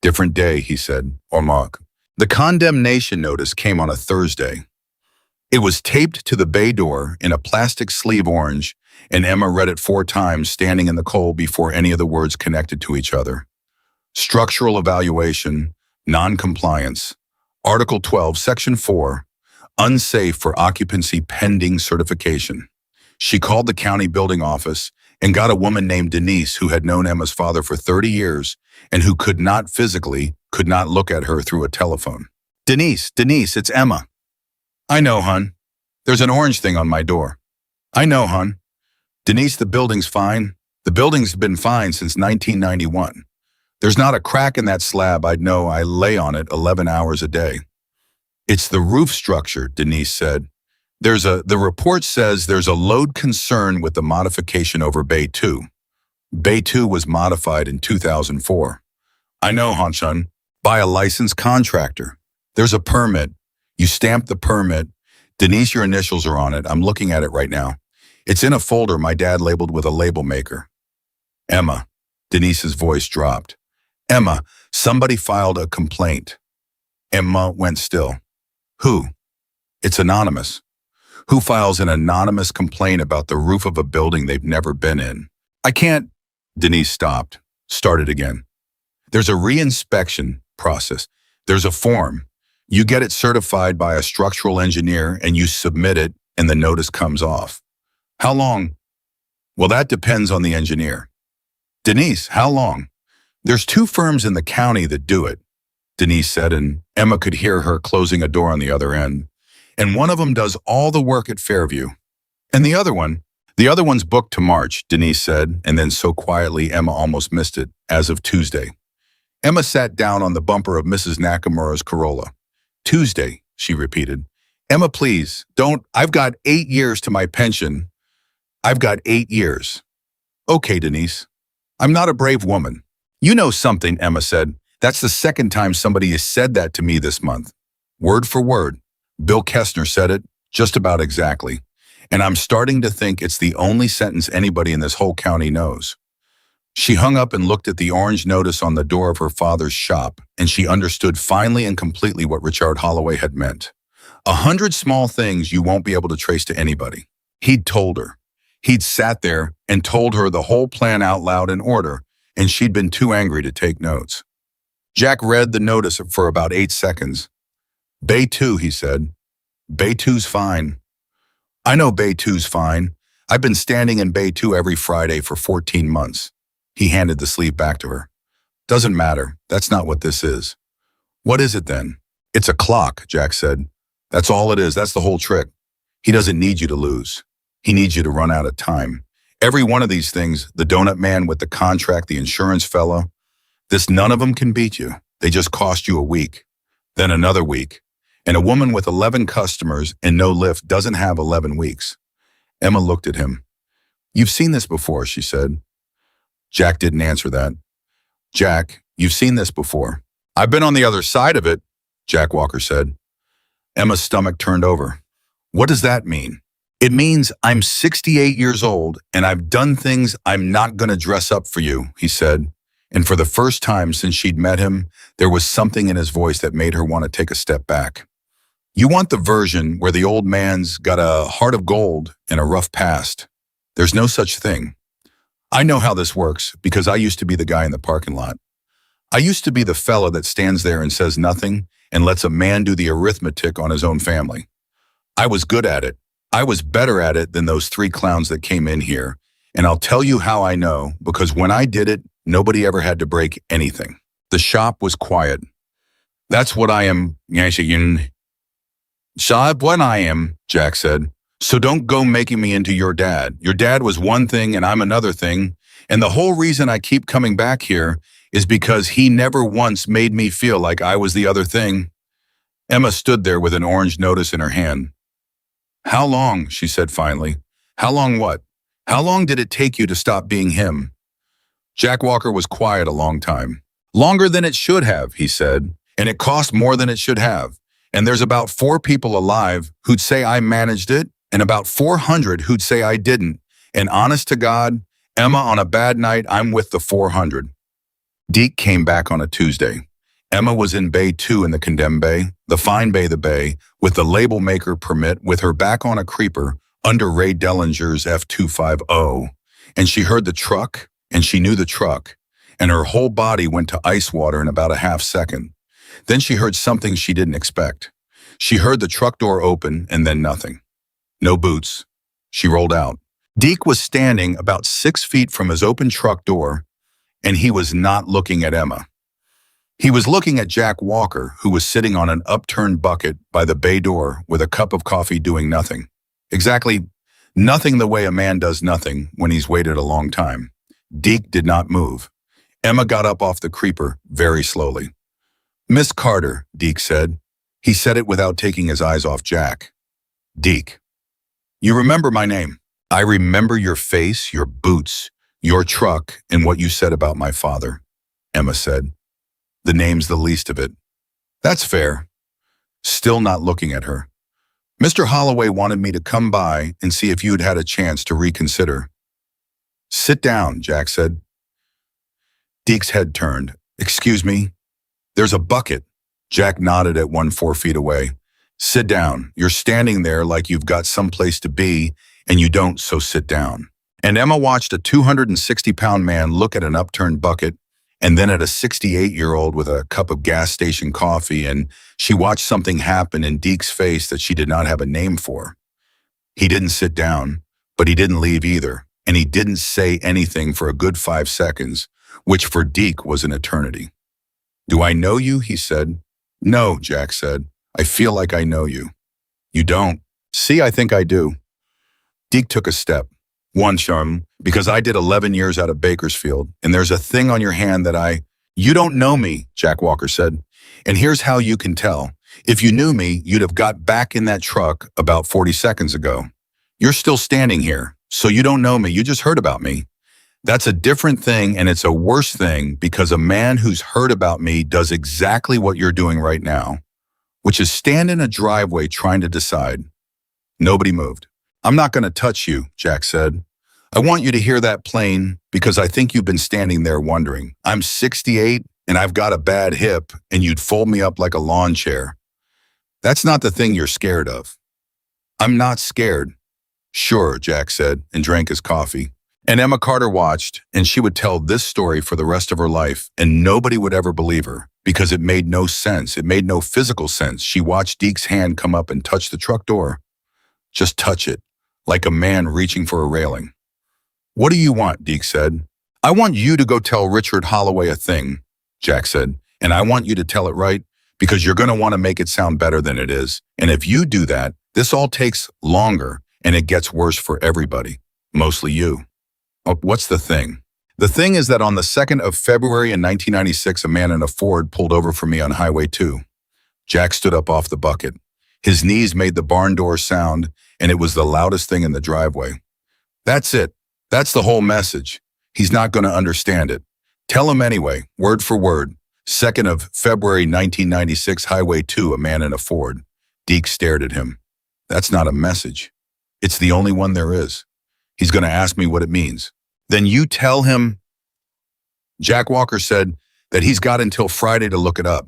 Different day, he said, or Mark. The condemnation notice came on a Thursday. It was taped to the bay door in a plastic sleeve orange, and Emma read it 4 times standing in the cold before any of the words connected to each other. Structural evaluation, non-compliance. Article 12, Section 4, unsafe for occupancy pending certification. She called the county building office and got a woman named Denise who had known Emma's father for 30 years and who could not look at her through a telephone. Denise, it's Emma. I know, hun. There's an orange thing on my door. I know, hun. Denise, the building's fine. The building's been fine since 1991. There's not a crack in that slab I'd know. I lay on it 11 hours a day. It's the roof structure, Denise said. The report says there's a load concern with the modification over Bay 2. Bay 2 was modified in 2004. I know, Hanshun. By a licensed contractor. There's a permit. You stamp the permit. Denise, your initials are on it. I'm looking at it right now. It's in a folder my dad labeled with a label maker. Emma. Denise's voice dropped. Emma, somebody filed a complaint. Emma went still. Who? It's anonymous. Who files an anonymous complaint about the roof of a building they've never been in? I can't. Denise stopped. Started again. There's a reinspection process. There's a form. You get it certified by a structural engineer and you submit it and the notice comes off. How long? Well, that depends on the engineer. Denise, how long? There's 2 firms in the county that do it, Denise said, and Emma could hear her closing a door on the other end. And one of them does all the work at Fairview. And the other one's booked to March, Denise said, and then so quietly Emma almost missed it, as of Tuesday. Emma sat down on the bumper of Mrs. Nakamura's Corolla. Tuesday, she repeated. Emma, please, don't. I've got 8 years to my pension. I've got 8 years. Okay, Denise. I'm not a brave woman. You know something, Emma said. That's the second time somebody has said that to me this month. Word for word. Bill Kessner said it, just about exactly. And I'm starting to think it's the only sentence anybody in this whole county knows. She hung up and looked at the orange notice on the door of her father's shop, and she understood finally and completely what Richard Holloway had meant. 100 small things you won't be able to trace to anybody. He'd told her. He'd sat there and told her the whole plan out loud in order, and she'd been too angry to take notes. Jack read the notice for about 8 seconds. Bay 2, he said. Bay 2's fine. I know Bay 2's fine. I've been standing in Bay 2 every Friday for 14 months. He handed the sleeve back to her. Doesn't matter. That's not what this is. What is it then? It's a clock, Jack said. That's all it is. That's the whole trick. He doesn't need you to lose. He needs you to run out of time. Every one of these things, the donut man with the contract, the insurance fellow, none of them can beat you. They just cost you a week, then another week. And a woman with 11 customers and no lift doesn't have 11 weeks. Emma looked at him. You've seen this before, she said. Jack didn't answer that. Jack, you've seen this before. I've been on the other side of it, Jack Walker said. Emma's stomach turned over. What does that mean? It means I'm 68 years old and I've done things I'm not going to dress up for you, he said. And for the first time since she'd met him, there was something in his voice that made her want to take a step back. You want the version where the old man's got a heart of gold and a rough past. There's no such thing. I know how this works because I used to be the guy in the parking lot. I used to be the fella that stands there and says nothing and lets a man do the arithmetic on his own family. I was good at it. I was better at it than those three clowns that came in here. And I'll tell you how I know, because when I did it, nobody ever had to break anything. The shop was quiet. That's what I am, Shop what I am, Jack said. So don't go making me into your dad. Your dad was one thing and I'm another thing. And the whole reason I keep coming back here is because he never once made me feel like I was the other thing. Emma stood there with an orange notice in her hand. How long, she said finally. How long what? How long did it take you to stop being him? Jack Walker was quiet a long time. Longer than it should have, he said, and it cost more than it should have. And there's about 4 people alive who'd say I managed it, and about 400 who'd say I didn't. And honest to God, Emma, on a bad night, I'm with the 400. Deke came back on a Tuesday. Emma was in Bay 2 in the condemned bay, the fine bay, the bay, with the label maker permit, with her back on a creeper under Ray Dellinger's F250. And she heard the truck, and she knew the truck, and her whole body went to ice water in about a half second. Then she heard something she didn't expect. She heard the truck door open and then nothing. No boots. She rolled out. Deke was standing about 6 feet from his open truck door, and he was not looking at Emma. He was looking at Jack Walker, who was sitting on an upturned bucket by the bay door with a cup of coffee doing nothing. Exactly nothing the way a man does nothing when he's waited a long time. Deke did not move. Emma got up off the creeper very slowly. Miss Carter, Deke said. He said it without taking his eyes off Jack. Deke. You remember my name. I remember your face, your boots, your truck, and what you said about my father, Emma said. The name's the least of it. That's fair. Still not looking at her. Mr. Holloway wanted me to come by and see if you'd had a chance to reconsider. Sit down, Jack said. Deke's head turned. Excuse me? There's a bucket. Jack nodded at 4 feet away. Sit down. You're standing there like you've got someplace to be, and you don't, so sit down. And Emma watched a 260-pound man look at an upturned bucket and then at a 68-year-old with a cup of gas station coffee, and she watched something happen in Deke's face that she did not have a name for. He didn't sit down, but he didn't leave either, and he didn't say anything for a good 5 seconds, which for Deke was an eternity. Do I know you? He said. No, Jack said. I feel like I know you. You don't. See, I think I do. Deke took a step. One, Charm, because I did 11 years out of Bakersfield, and there's a thing on your hand that You don't know me, Jack Walker said. And here's how you can tell. If you knew me, you'd have got back in that truck about 40 seconds ago. You're still standing here, so you don't know me. You just heard about me. That's a different thing, and it's a worse thing because a man who's heard about me does exactly what you're doing right now, which is stand in a driveway trying to decide. Nobody moved. I'm not going to touch you, Jack said. I want you to hear that plain because I think you've been standing there wondering. I'm 68 and I've got a bad hip and you'd fold me up like a lawn chair. That's not the thing you're scared of. I'm not scared. Sure, Jack said and drank his coffee. And Emma Carter watched, and she would tell this story for the rest of her life, and nobody would ever believe her because it made no sense. It made no physical sense. She watched Deke's hand come up and touch the truck door. Just touch it, like a man reaching for a railing. What do you want? Deke said. I want you to go tell Richard Holloway a thing, Jack said, and I want you to tell it right because you're going to want to make it sound better than it is. And if you do that, this all takes longer and it gets worse for everybody, mostly you. Oh, what's the thing? The thing is that on the 2nd of February in 1996, a man in a Ford pulled over for me on Highway 2. Jack stood up off the bucket. His knees made the barn door sound, and it was the loudest thing in the driveway. That's it. That's the whole message. He's not going to understand it. Tell him anyway, word for word. 2nd of February 1996, Highway 2, a man in a Ford. Deke stared at him. That's not a message. It's the only one there is. He's going to ask me what it means. Then you tell him. Jack Walker said that he's got until Friday to look it up.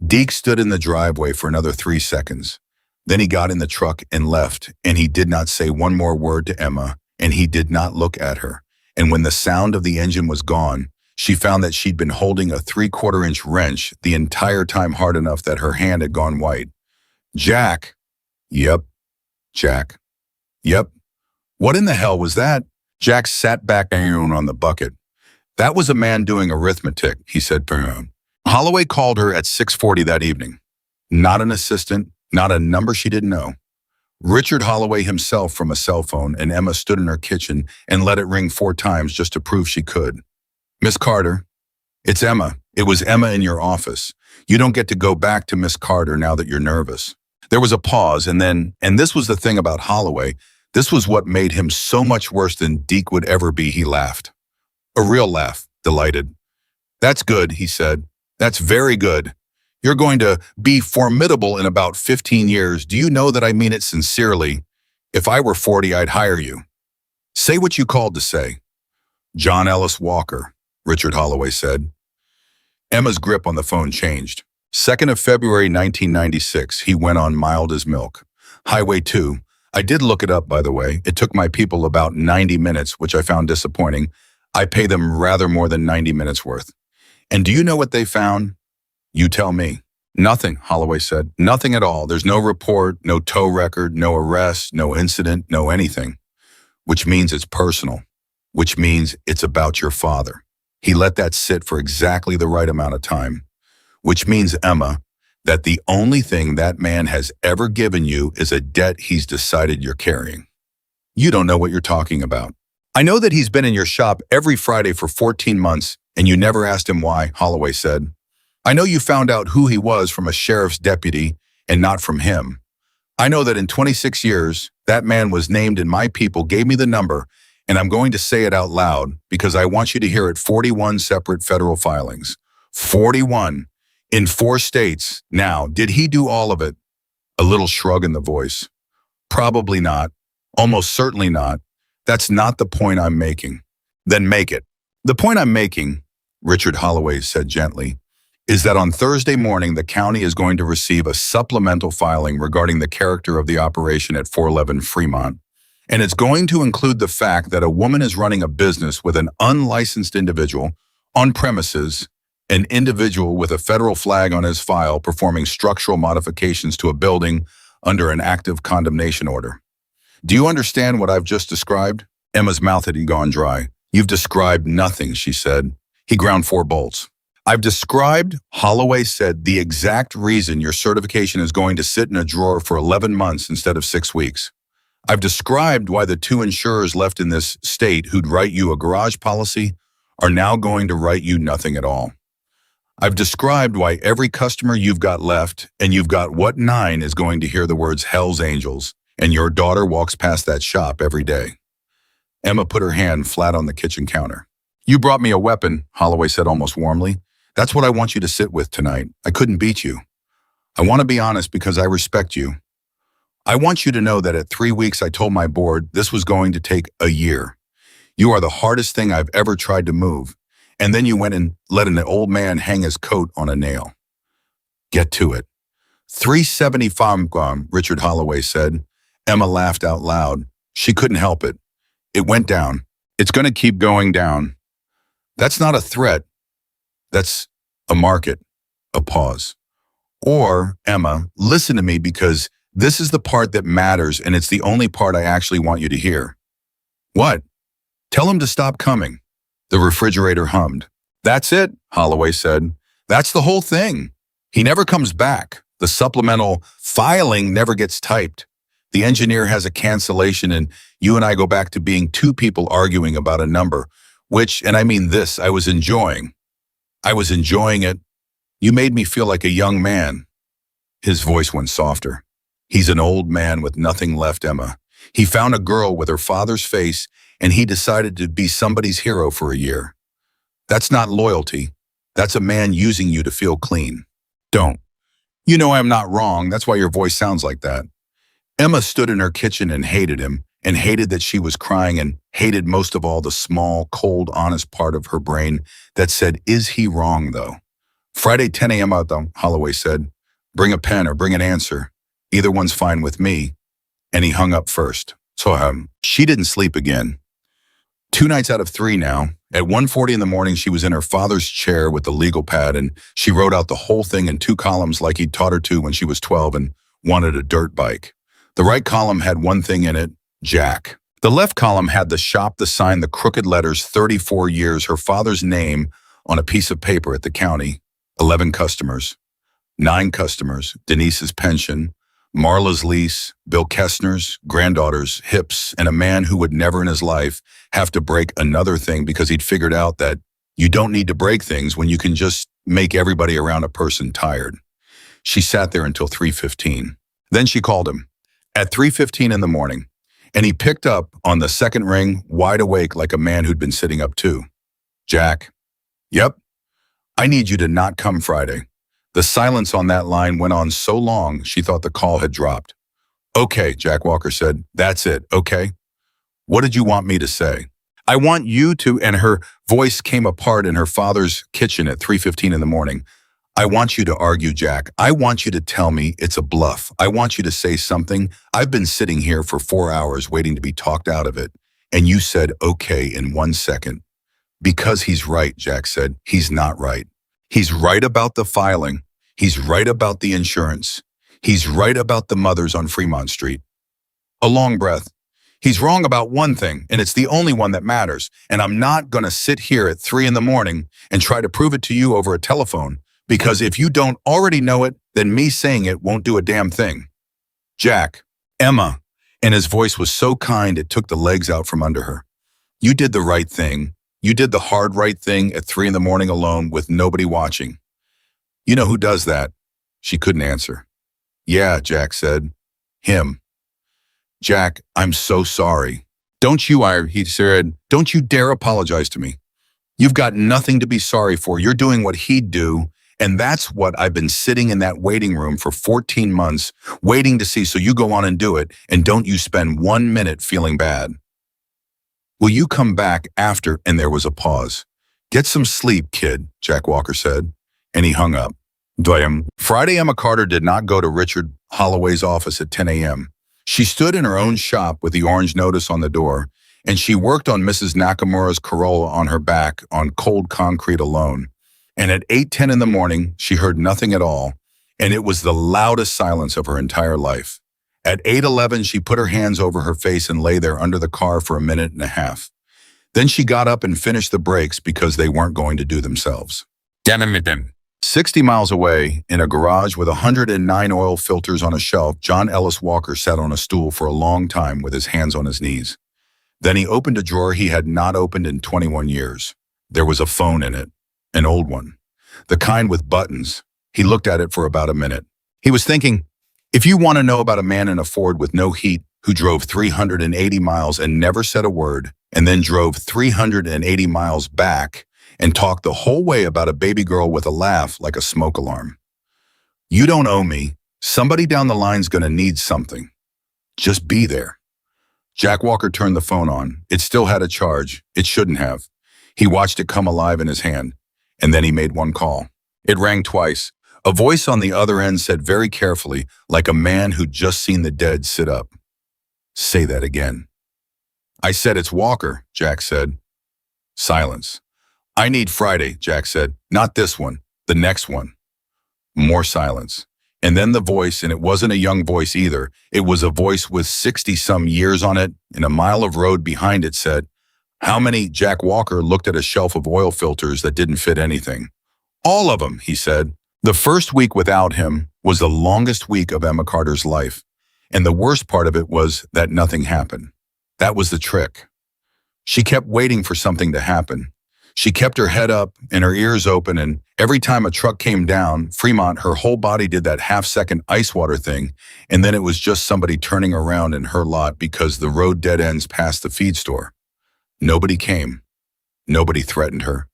Deke stood in the driveway for another 3 seconds. Then he got in the truck and left, and he did not say one more word to Emma, and he did not look at her. And when the sound of the engine was gone, she found that she'd been holding a 3/4-inch wrench the entire time, hard enough that her hand had gone white. Jack. Yep. Jack. Yep. What in the hell was that? Jack sat back down on the bucket. That was a man doing arithmetic, he said. Boom. Holloway called her at 6:40 that evening. Not an assistant, not a number she didn't know. Richard Holloway himself from a cell phone, and Emma stood in her kitchen and let it ring 4 times just to prove she could. Miss Carter, it's Emma. It was Emma in your office. You don't get to go back to Miss Carter now that you're nervous. There was a pause, and this was the thing about Holloway, this was what made him so much worse than Deke would ever be. He laughed. A real laugh, delighted. That's good, he said. That's very good. You're going to be formidable in about 15 years. Do you know that I mean it sincerely? If I were 40, I'd hire you. Say what you called to say. John Ellis Walker, Richard Holloway said. Emma's grip on the phone changed. 2nd of February, 1996, he went on mild as milk. Highway 2. I did look it up, by the way. It took my people about 90 minutes, which I found disappointing. I pay them rather more than 90 minutes worth. And do you know what they found? You tell me. Nothing, Holloway said. Nothing at all. There's no report, no tow record, no arrest, no incident, no anything. Which means it's personal. Which means it's about your father. He let that sit for exactly the right amount of time. Which means, Emma, that the only thing that man has ever given you is a debt he's decided you're carrying. You don't know what you're talking about. I know that he's been in your shop every Friday for 14 months, and you never asked him why, Holloway said. I know you found out who he was from a sheriff's deputy and not from him. I know that in 26 years, that man was named and my people gave me the number, and I'm going to say it out loud because I want you to hear it. 41 separate federal filings. 41 in 4 states. Now, did he do all of it? A little shrug in the voice. Probably not. Almost certainly not. That's not the point I'm making. Then make it. The point I'm making, Richard Holloway said gently, is that on Thursday morning, the county is going to receive a supplemental filing regarding the character of the operation at 411 Fremont. And it's going to include the fact that a woman is running a business with an unlicensed individual on premises, an individual with a federal flag on his file performing structural modifications to a building under an active condemnation order. Do you understand what I've just described? Emma's mouth had gone dry. You've described nothing, she said. He ground 4 bolts. I've described, Holloway said, the exact reason your certification is going to sit in a drawer for 11 months instead of 6 weeks. I've described why the 2 insurers left in this state who'd write you a garage policy are now going to write you nothing at all. I've described why every customer you've got left, and you've got what 9 is going to hear the words Hell's Angels, and your daughter walks past that shop every day. Emma put her hand flat on the kitchen counter. You brought me a weapon, Holloway said almost warmly. That's what I want you to sit with tonight. I couldn't beat you. I want to be honest because I respect you. I want you to know that at 3 weeks I told my board this was going to take a year. You are the hardest thing I've ever tried to move. And then you went and let an old man hang his coat on a nail. Get to it. 375, Richard Holloway said. Emma laughed out loud. She couldn't help it. It went down. It's going to keep going down. That's not a threat. That's a market. A pause. Or, Emma, listen to me because this is the part that matters and it's the only part I actually want you to hear. What? Tell him to stop coming. The refrigerator hummed. That's it, Holloway said. That's the whole thing. He never comes back. The supplemental filing never gets typed. The engineer has a cancellation and you and I go back to being 2 people arguing about a number, which, and I mean this, I was enjoying. I was enjoying it. You made me feel like a young man. His voice went softer. He's an old man with nothing left, Emma. He found a girl with her father's face and he decided to be somebody's hero for a year. That's not loyalty. That's a man using you to feel clean. Don't. You know I'm not wrong. That's why your voice sounds like that. Emma stood in her kitchen and hated him, and hated that she was crying and hated most of all the small, cold, honest part of her brain that said, is he wrong though? Friday 10 a.m. Holloway said, bring a pen or bring an answer. Either one's fine with me. And he hung up first. So she didn't sleep again. 2 nights out of 3 now. At 1:40 in the morning, she was in her father's chair with the legal pad, and she wrote out the whole thing in 2 columns like he'd taught her to when she was 12 and wanted a dirt bike. The right column had one thing in it, Jack. The left column had the shop that signed the crooked letters 34 years, her father's name on a piece of paper at the county, 11 customers, 9 customers, Denise's pension, Marla's lease, Bill Kestner's granddaughter's hips, and a man who would never in his life have to break another thing because he'd figured out that you don't need to break things when you can just make everybody around a person tired. She sat there until 3:15. Then she called him at 3:15 in the morning, and he picked up on the second ring, wide awake like a man who'd been sitting up too. Jack. Yep. I need you to not come Friday. The silence on that line went on so long, she thought the call had dropped. Okay, Jack Walker said, that's it, okay? What did you want me to say? I want you to, and her voice came apart in her father's kitchen at 3:15 in the morning. I want you to argue, Jack. I want you to tell me it's a bluff. I want you to say something. I've been sitting here for 4 hours waiting to be talked out of it. And you said, okay, in 1 second. Because he's right, Jack said. He's not right. He's right about the filing. He's right about the insurance. He's right about the mothers on Fremont Street. A long breath. He's wrong about one thing, and it's the only one that matters. And I'm not going to sit here at 3 in the morning and try to prove it to you over a telephone, because if you don't already know it, then me saying it won't do a damn thing. Jack, Emma, and his voice was so kind it took the legs out from under her. You did the right thing. You did the hard right thing at 3 in the morning alone with nobody watching. You know who does that? She couldn't answer. Yeah, Jack said. Him. Jack, I'm so sorry. He said, don't you dare apologize to me. You've got nothing to be sorry for. You're doing what he'd do, and that's what I've been sitting in that waiting room for 14 months, waiting to see, so you go on and do it, and don't you spend 1 minute feeling bad. Will you come back after? And there was a pause. Get some sleep, kid, Jack Walker said, and he hung up. Friday, Emma Carter did not go to Richard Holloway's office at 10 a.m. She stood in her own shop with the orange notice on the door, and she worked on Mrs. Nakamura's Corolla on her back on cold concrete alone. And at 8:10 in the morning, she heard nothing at all, and it was the loudest silence of her entire life. At 8:11, she put her hands over her face and lay there under the car for a minute and a half. Then she got up and finished the brakes because they weren't going to do themselves. 60 miles away, in a garage with 109 oil filters on a shelf, John Ellis Walker sat on a stool for a long time with his hands on his knees. Then he opened a drawer he had not opened in 21 years. There was a phone in it, an old one, the kind with buttons. He looked at it for about a minute. He was thinking, if you want to know about a man in a Ford with no heat who drove 380 miles and never said a word, and then drove 380 miles back and talked the whole way about a baby girl with a laugh like a smoke alarm. You don't owe me. Somebody down the line's going to need something. Just be there. Jack Walker turned the phone on. It still had a charge. It shouldn't have. He watched it come alive in his hand, and then he made one call. It rang twice. A voice on the other end said very carefully, like a man who'd just seen the dead sit up, "Say that again." I said, "It's Walker," Jack said. Silence. "I need Friday," Jack said. "Not this one, the next one." More silence. And then the voice, and it wasn't a young voice either. It was a voice with 60-some years on it, and a mile of road behind it said, "How many?" Jack Walker looked at a shelf of oil filters that didn't fit anything. "All of them," he said. The first week without him was the longest week of Emma Carter's life, and the worst part of it was that nothing happened. That was the trick. She kept waiting for something to happen. She kept her head up and her ears open, and every time a truck came down Fremont, her whole body did that half-second ice water thing, and then it was just somebody turning around in her lot because the road dead ends past the feed store. Nobody came. Nobody threatened her.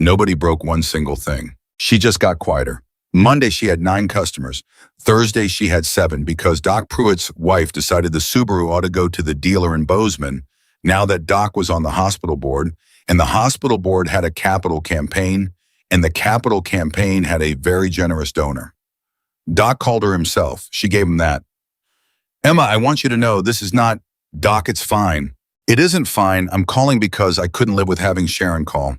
Nobody broke one single thing. She just got quieter. Monday, she had 9 customers. Thursday, she had 7 because Doc Pruitt's wife decided the Subaru ought to go to the dealer in Bozeman now that Doc was on the hospital board, and the hospital board had a capital campaign, and the capital campaign had a very generous donor. Doc called her himself. She gave him that. Emma, I want you to know this is not, Doc, it's fine. It isn't fine. I'm calling because I couldn't live with having Sharon call.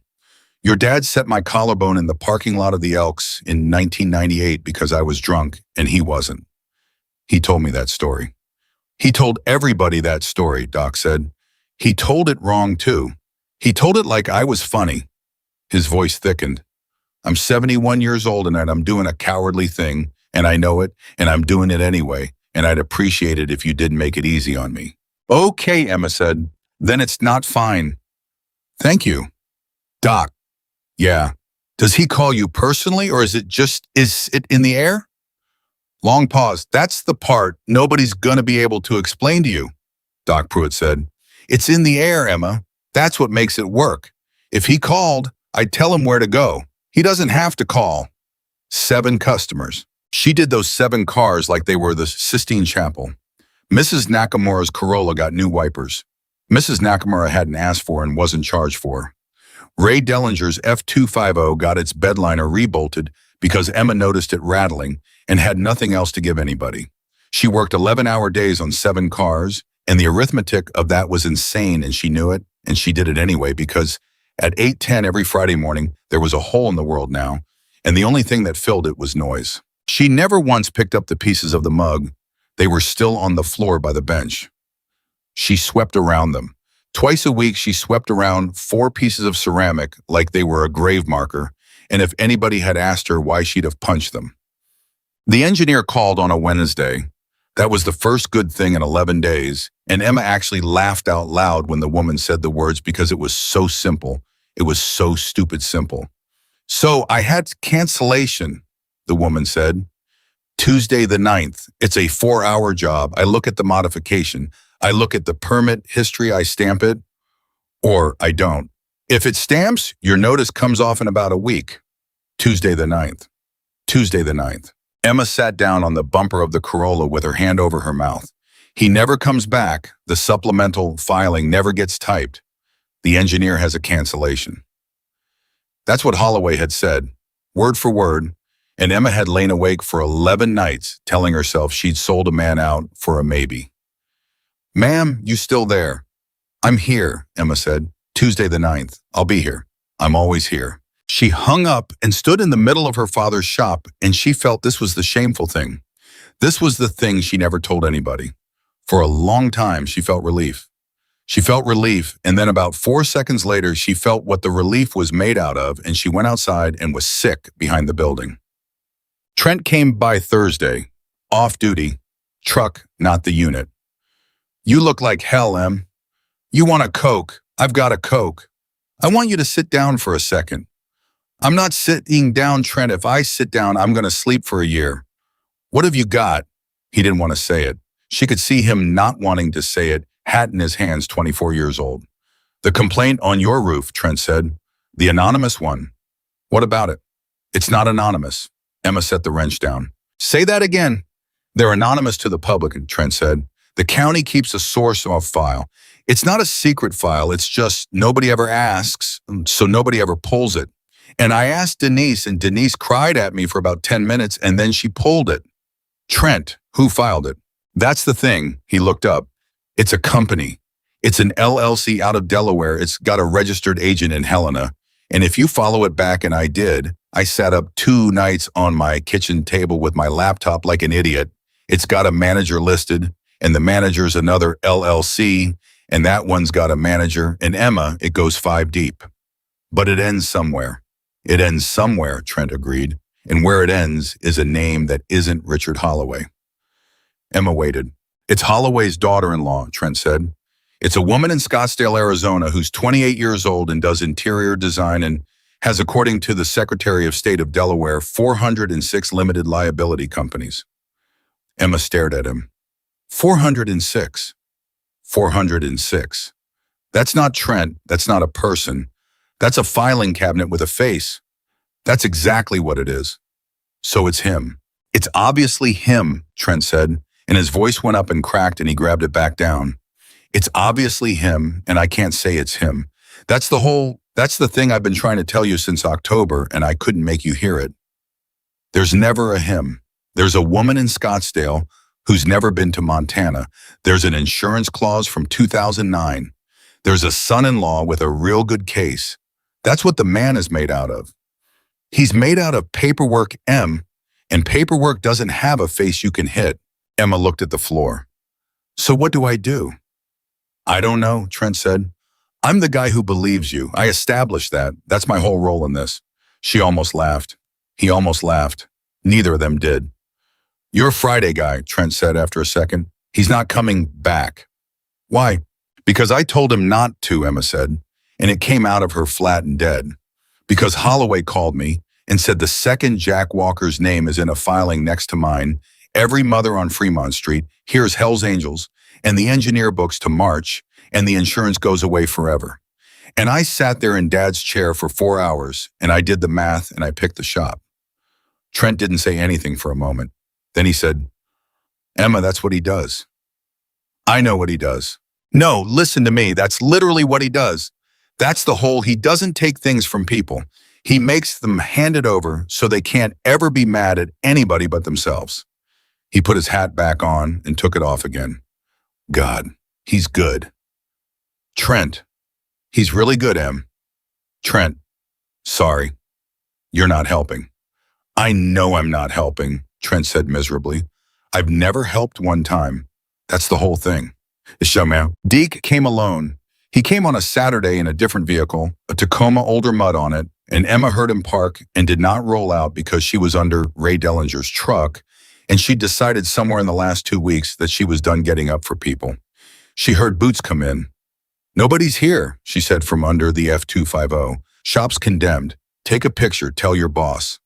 Your dad set my collarbone in the parking lot of the Elks in 1998 because I was drunk and he wasn't. He told me that story. He told everybody that story, Doc said. He told it wrong too. He told it like I was funny. His voice thickened. I'm 71 years old and I'm doing a cowardly thing, and I know it, and I'm doing it anyway, and I'd appreciate it if you didn't make it easy on me. Okay, Emma said. Then it's not fine. Thank you. Doc. Yeah. Does he call you personally, or is it in the air? Long pause. That's the part nobody's gonna be able to explain to you, Doc Pruitt said. It's in the air, Emma. That's what makes it work. If he called, I'd tell him where to go. He doesn't have to call. 7 customers. She did those 7 cars like they were the Sistine Chapel. Mrs. Nakamura's Corolla got new wipers. Mrs. Nakamura hadn't asked for and wasn't charged for. Ray Dellinger's F250 got its bedliner rebolted because Emma noticed it rattling and had nothing else to give anybody. She worked 11-hour days on 7 cars, and the arithmetic of that was insane, and she knew it, and she did it anyway because at 8:10 every Friday morning, there was a hole in the world now, and the only thing that filled it was noise. She never once picked up the pieces of the mug. They were still on the floor by the bench. She swept around them. Twice a week, she swept around 4 pieces of ceramic like they were a grave marker, and if anybody had asked her why, she'd have punched them. The engineer called on a Wednesday. That was the first good thing in 11 days, and Emma actually laughed out loud when the woman said the words because it was so simple. It was so stupid simple. So I had cancellation, the woman said. Tuesday the 9th. It's a 4-hour job. I look at the modification. I look at the permit history, I stamp it, or I don't. If it stamps, your notice comes off in about a week. Tuesday the 9th. Tuesday the 9th. Emma sat down on the bumper of the Corolla with her hand over her mouth. He never comes back. The supplemental filing never gets typed. The engineer has a cancellation. That's what Holloway had said, word for word, and Emma had lain awake for 11 nights telling herself she'd sold a man out for a maybe. Ma'am, you still there? I'm here, Emma said. Tuesday the 9th. I'll be here. I'm always here. She hung up and stood in the middle of her father's shop, and she felt this was the shameful thing. This was the thing she never told anybody. For a long time, she felt relief. She felt relief, and then about 4 seconds later, she felt what the relief was made out of, and she went outside and was sick behind the building. Trent came by Thursday. Off duty. Truck, not the unit. You look like hell, Em. You want a Coke? I've got a Coke. I want you to sit down for a second. I'm not sitting down, Trent. If I sit down, I'm going to sleep for a year. What have you got? He didn't want to say it. She could see him not wanting to say it, hat in his hands, 24 years old. The complaint on your roof, Trent said. The anonymous one. What about it? It's not anonymous. Emma set the wrench down. Say that again. They're anonymous to the public, Trent said. The county keeps a source off file. It's not a secret file. It's just nobody ever asks, so nobody ever pulls it. And I asked Denise, and Denise cried at me for about 10 minutes, and then she pulled it. Trent, who filed it? That's the thing. He looked up. It's a company. It's an LLC out of Delaware. It's got a registered agent in Helena. And if you follow it back, and I did, I sat up 2 nights on my kitchen table with my laptop like an idiot. It's got a manager listed, and the manager's another LLC, and that one's got a manager. And Emma, it goes 5 deep. But it ends somewhere. It ends somewhere, Trent agreed. And where it ends is a name that isn't Richard Holloway. Emma waited. It's Holloway's daughter-in-law, Trent said. It's a woman in Scottsdale, Arizona, who's 28 years old and does interior design and has, according to the Secretary of State of Delaware, 406 limited liability companies. Emma stared at him. 406. 406. That's not Trent. That's not a person. That's a filing cabinet with a face. That's exactly what it is. So it's him. It's obviously him, Trent said, and his voice went up and cracked and he grabbed it back down. It's obviously him, and I can't say it's him. That's the thing I've been trying to tell you since October, and I couldn't make you hear it. There's never a him. There's a woman in Scottsdale who's never been to Montana. There's an insurance clause from 2009. There's a son-in-law with a real good case. That's what the man is made out of. He's made out of paperwork, M, and paperwork doesn't have a face you can hit. Emma looked at the floor. So what do I do? I don't know, Trent said. I'm the guy who believes you. I established that. That's my whole role in this. She almost laughed. He almost laughed. Neither of them did. You're a Friday guy, Trent said after a second. He's not coming back. Why? Because I told him not to, Emma said, and it came out of her flat and dead. Because Holloway called me and said the second Jack Walker's name is in a filing next to mine, every mother on Fremont Street hears Hell's Angels and the engineer books to March and the insurance goes away forever. And I sat there in Dad's chair for 4 hours and I did the math and I picked the shop. Trent didn't say anything for a moment. Then he said, Emma, that's what he does. I know what he does. No, listen to me. That's literally what he does. That's the whole, he doesn't take things from people. He makes them hand it over so they can't ever be mad at anybody but themselves. He put his hat back on and took it off again. God, he's good. Trent, he's really good, Em. Trent, sorry, you're not helping. I know I'm not helping, Trent said miserably. I've never helped one time. That's the whole thing. Deke came alone. He came on a Saturday in a different vehicle, a Tacoma older mud on it, and Emma heard him park and did not roll out because she was under Ray Dellinger's truck, and she decided somewhere in the last 2 weeks that she was done getting up for people. She heard Boots come in. Nobody's here, she said from under the F250. Shop's condemned. Take a picture, tell your boss.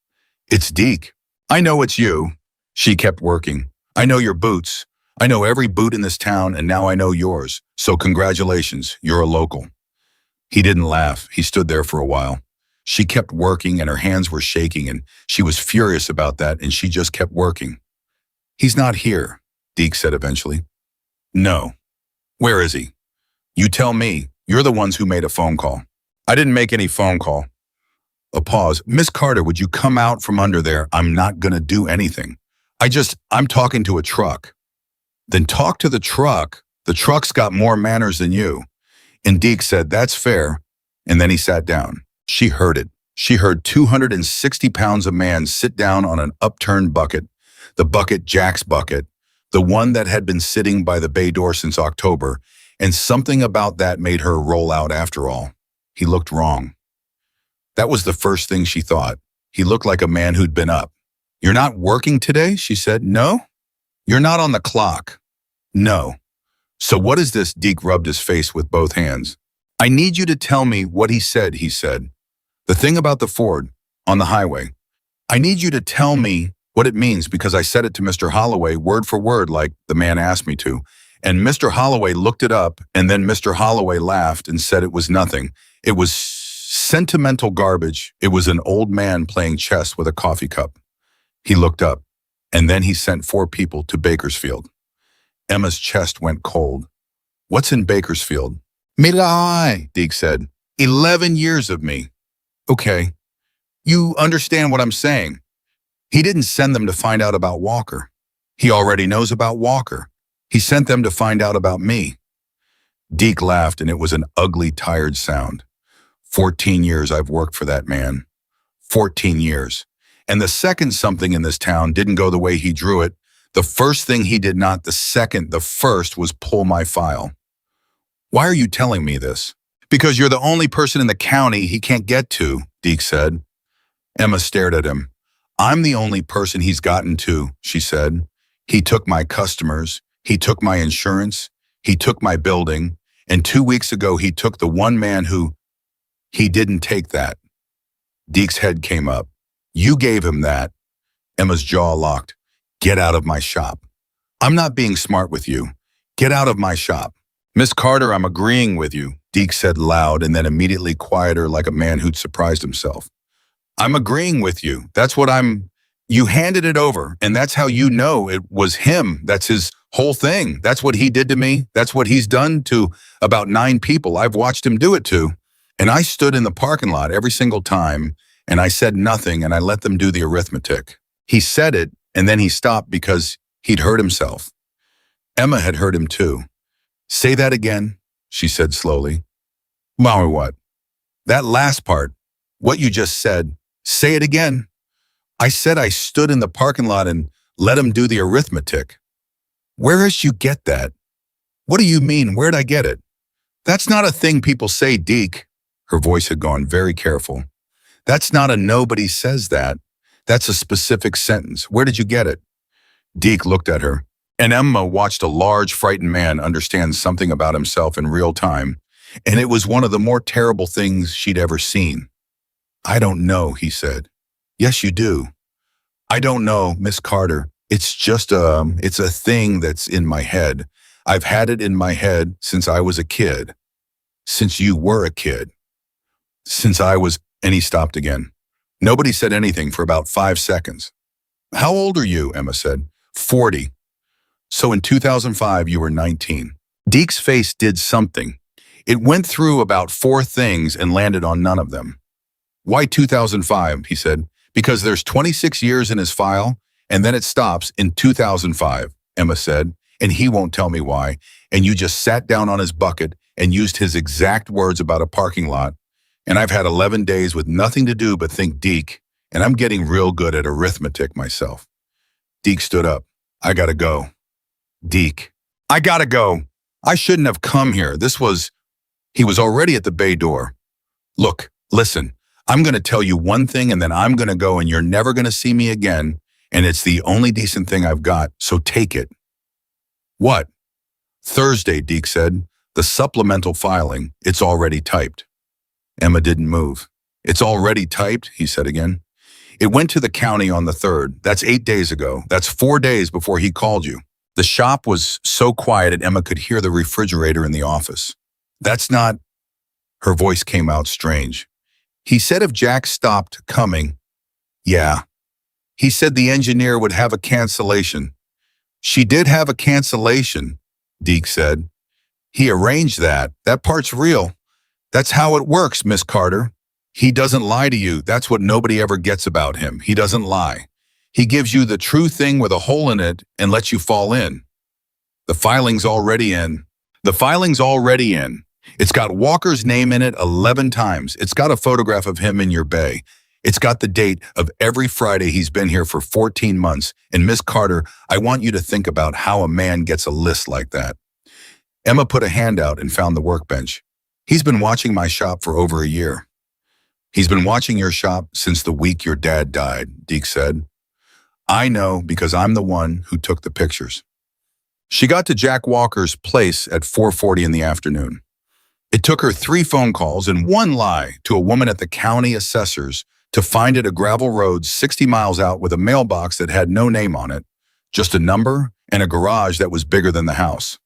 It's Deke. I know it's you. She kept working. I know your Boots. I know every boot in this town, and now I know yours. So congratulations, you're a local. He didn't laugh. He stood there for a while. She kept working, and her hands were shaking, and she was furious about that, and she just kept working. He's not here, Deke said eventually. No. Where is he? You tell me. You're the ones who made a phone call. I didn't make any phone call. A pause. Miss Carter, would you come out from under there? I'm not gonna do anything. I'm talking to a truck. Then talk to the truck. The truck's got more manners than you. And Deke said, that's fair. And then he sat down. She heard it. She heard 260 pounds of man sit down on an upturned bucket, the bucket Jack's bucket, the one that had been sitting by the bay door since October, and something about that made her roll out after all. He looked wrong. That was the first thing she thought. He looked like a man who'd been up. You're not working today? She said. No. You're not on the clock. No. So what is this? Deke rubbed his face with both hands. I need you to tell me what he said, he said. The thing about the Ford on the highway. I need you to tell me what it means because I said it to Mr. Holloway word for word like the man asked me to. And Mr. Holloway looked it up and then Mr. Holloway laughed and said it was nothing. It was sentimental garbage. It was an old man playing chess with a coffee cup. He looked up and then he sent 4 people to Bakersfield. Emma's chest went cold. What's in Bakersfield? Milai, Deke said. 11 years of me. Okay. You understand what I'm saying. He didn't send them to find out about Walker. He already knows about Walker. He sent them to find out about me. Deke laughed and it was an ugly, tired sound. 14 years I've worked for that man. 14 years. And the second something in this town didn't go the way he drew it, the first thing he did not, the first was pull my file. Why are you telling me this? Because you're the only person in the county he can't get to, Deke said. Emma stared at him. I'm the only person he's gotten to, she said. He took my customers, he took my insurance, he took my building, and 2 weeks ago he took the one man who, he didn't take that. Deke's head came up. You gave him that. Emma's jaw locked. Get out of my shop. I'm not being smart with you. Get out of my shop. Miss Carter, I'm agreeing with you, Deke said loud and then immediately quieter like a man who'd surprised himself. I'm agreeing with you. That's what I'm... You handed it over, and that's how you know it was him. That's his whole thing. That's what he did to me. That's what he's done to about 9 people I've watched him do it to. And I stood in the parking lot every single time, and I said nothing, and I let them do the arithmetic. He said it, and then he stopped because he'd hurt himself. Emma had hurt him too. Say that again, she said slowly. Well, what? That last part, what you just said, say it again. I said I stood in the parking lot and let him do the arithmetic. Where did you get that? What do you mean, where'd I get it? That's not a thing people say, Deke. Her voice had gone very careful. That's not a nobody says that. That's a specific sentence. Where did you get it? Deke looked at her, and Emma watched a large, frightened man understand something about himself in real time, and it was one of the more terrible things she'd ever seen. I don't know, he said. Yes, you do. I don't know, Miss Carter. It's a thing that's in my head. I've had it in my head since I was a kid. Since you were a kid. And he stopped again. Nobody said anything for about 5 seconds. How old are you? Emma said. 40. So in 2005, you were 19. Deke's face did something. It went through about 4 things and landed on none of them. Why 2005? He said. Because there's 26 years in his file, and then it stops in 2005, Emma said, and he won't tell me why, and you just sat down on his bucket and used his exact words about a parking lot, and I've had 11 days with nothing to do but think Deke, and I'm getting real good at arithmetic myself. Deke stood up. I gotta go. Deke. I gotta go. I shouldn't have come here. He was already at the bay door. Look, listen. I'm going to tell you one thing and then I'm going to go and you're never going to see me again, and it's the only decent thing I've got, so take it. What? Thursday, Deke said. The supplemental filing, it's already typed. Emma didn't move. It's already typed, he said again. It went to the county on the 3rd. That's 8 days ago. That's 4 days before he called you. The shop was so quiet that Emma could hear the refrigerator in the office. That's not... Her voice came out strange. He said if Jack stopped coming, yeah. He said the engineer would have a cancellation. She did have a cancellation, Deke said. He arranged that. That part's real. That's how it works, Miss Carter. He doesn't lie to you. That's what nobody ever gets about him. He doesn't lie. He gives you the true thing with a hole in it and lets you fall in. The filing's already in. It's got Walker's name in it 11 times. It's got a photograph of him in your bay. It's got the date of every Friday he's been here for 14 months. And Miss Carter, I want you to think about how a man gets a list like that. Emma put a hand out and found the workbench. He's been watching my shop for over a year. He's been watching your shop since the week your dad died, Deke said. I know because I'm the one who took the pictures. She got to Jack Walker's place at 4:40 in the afternoon. It took her 3 phone calls and 1 lie to a woman at the county assessors to find it a gravel road 60 miles out with a mailbox that had no name on it, just a number and a garage that was bigger than the house.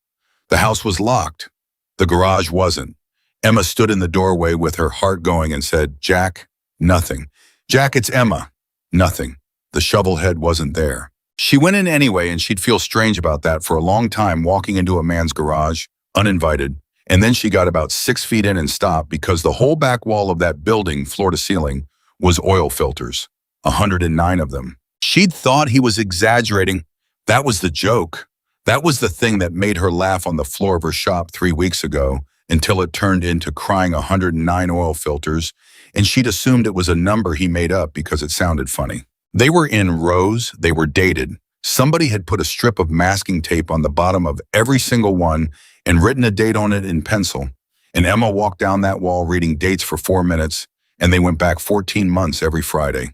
The house was locked. The garage wasn't. Emma stood in the doorway with her heart going and said, Jack, nothing. Jack, it's Emma. Nothing. The shovel head wasn't there. She went in anyway, and she'd feel strange about that for a long time, walking into a man's garage, uninvited. And then she got about 6 feet in and stopped because the whole back wall of that building, floor to ceiling, was oil filters, 109 of them. She'd thought he was exaggerating. That was the joke. That was the thing that made her laugh on the floor of her shop 3 weeks ago until it turned into crying 109 oil filters, and she'd assumed it was a number he made up because it sounded funny. They were in rows. They were dated. Somebody had put a strip of masking tape on the bottom of every single one and written a date on it in pencil. And Emma walked down that wall reading dates for 4 minutes, and they went back 14 months every Friday.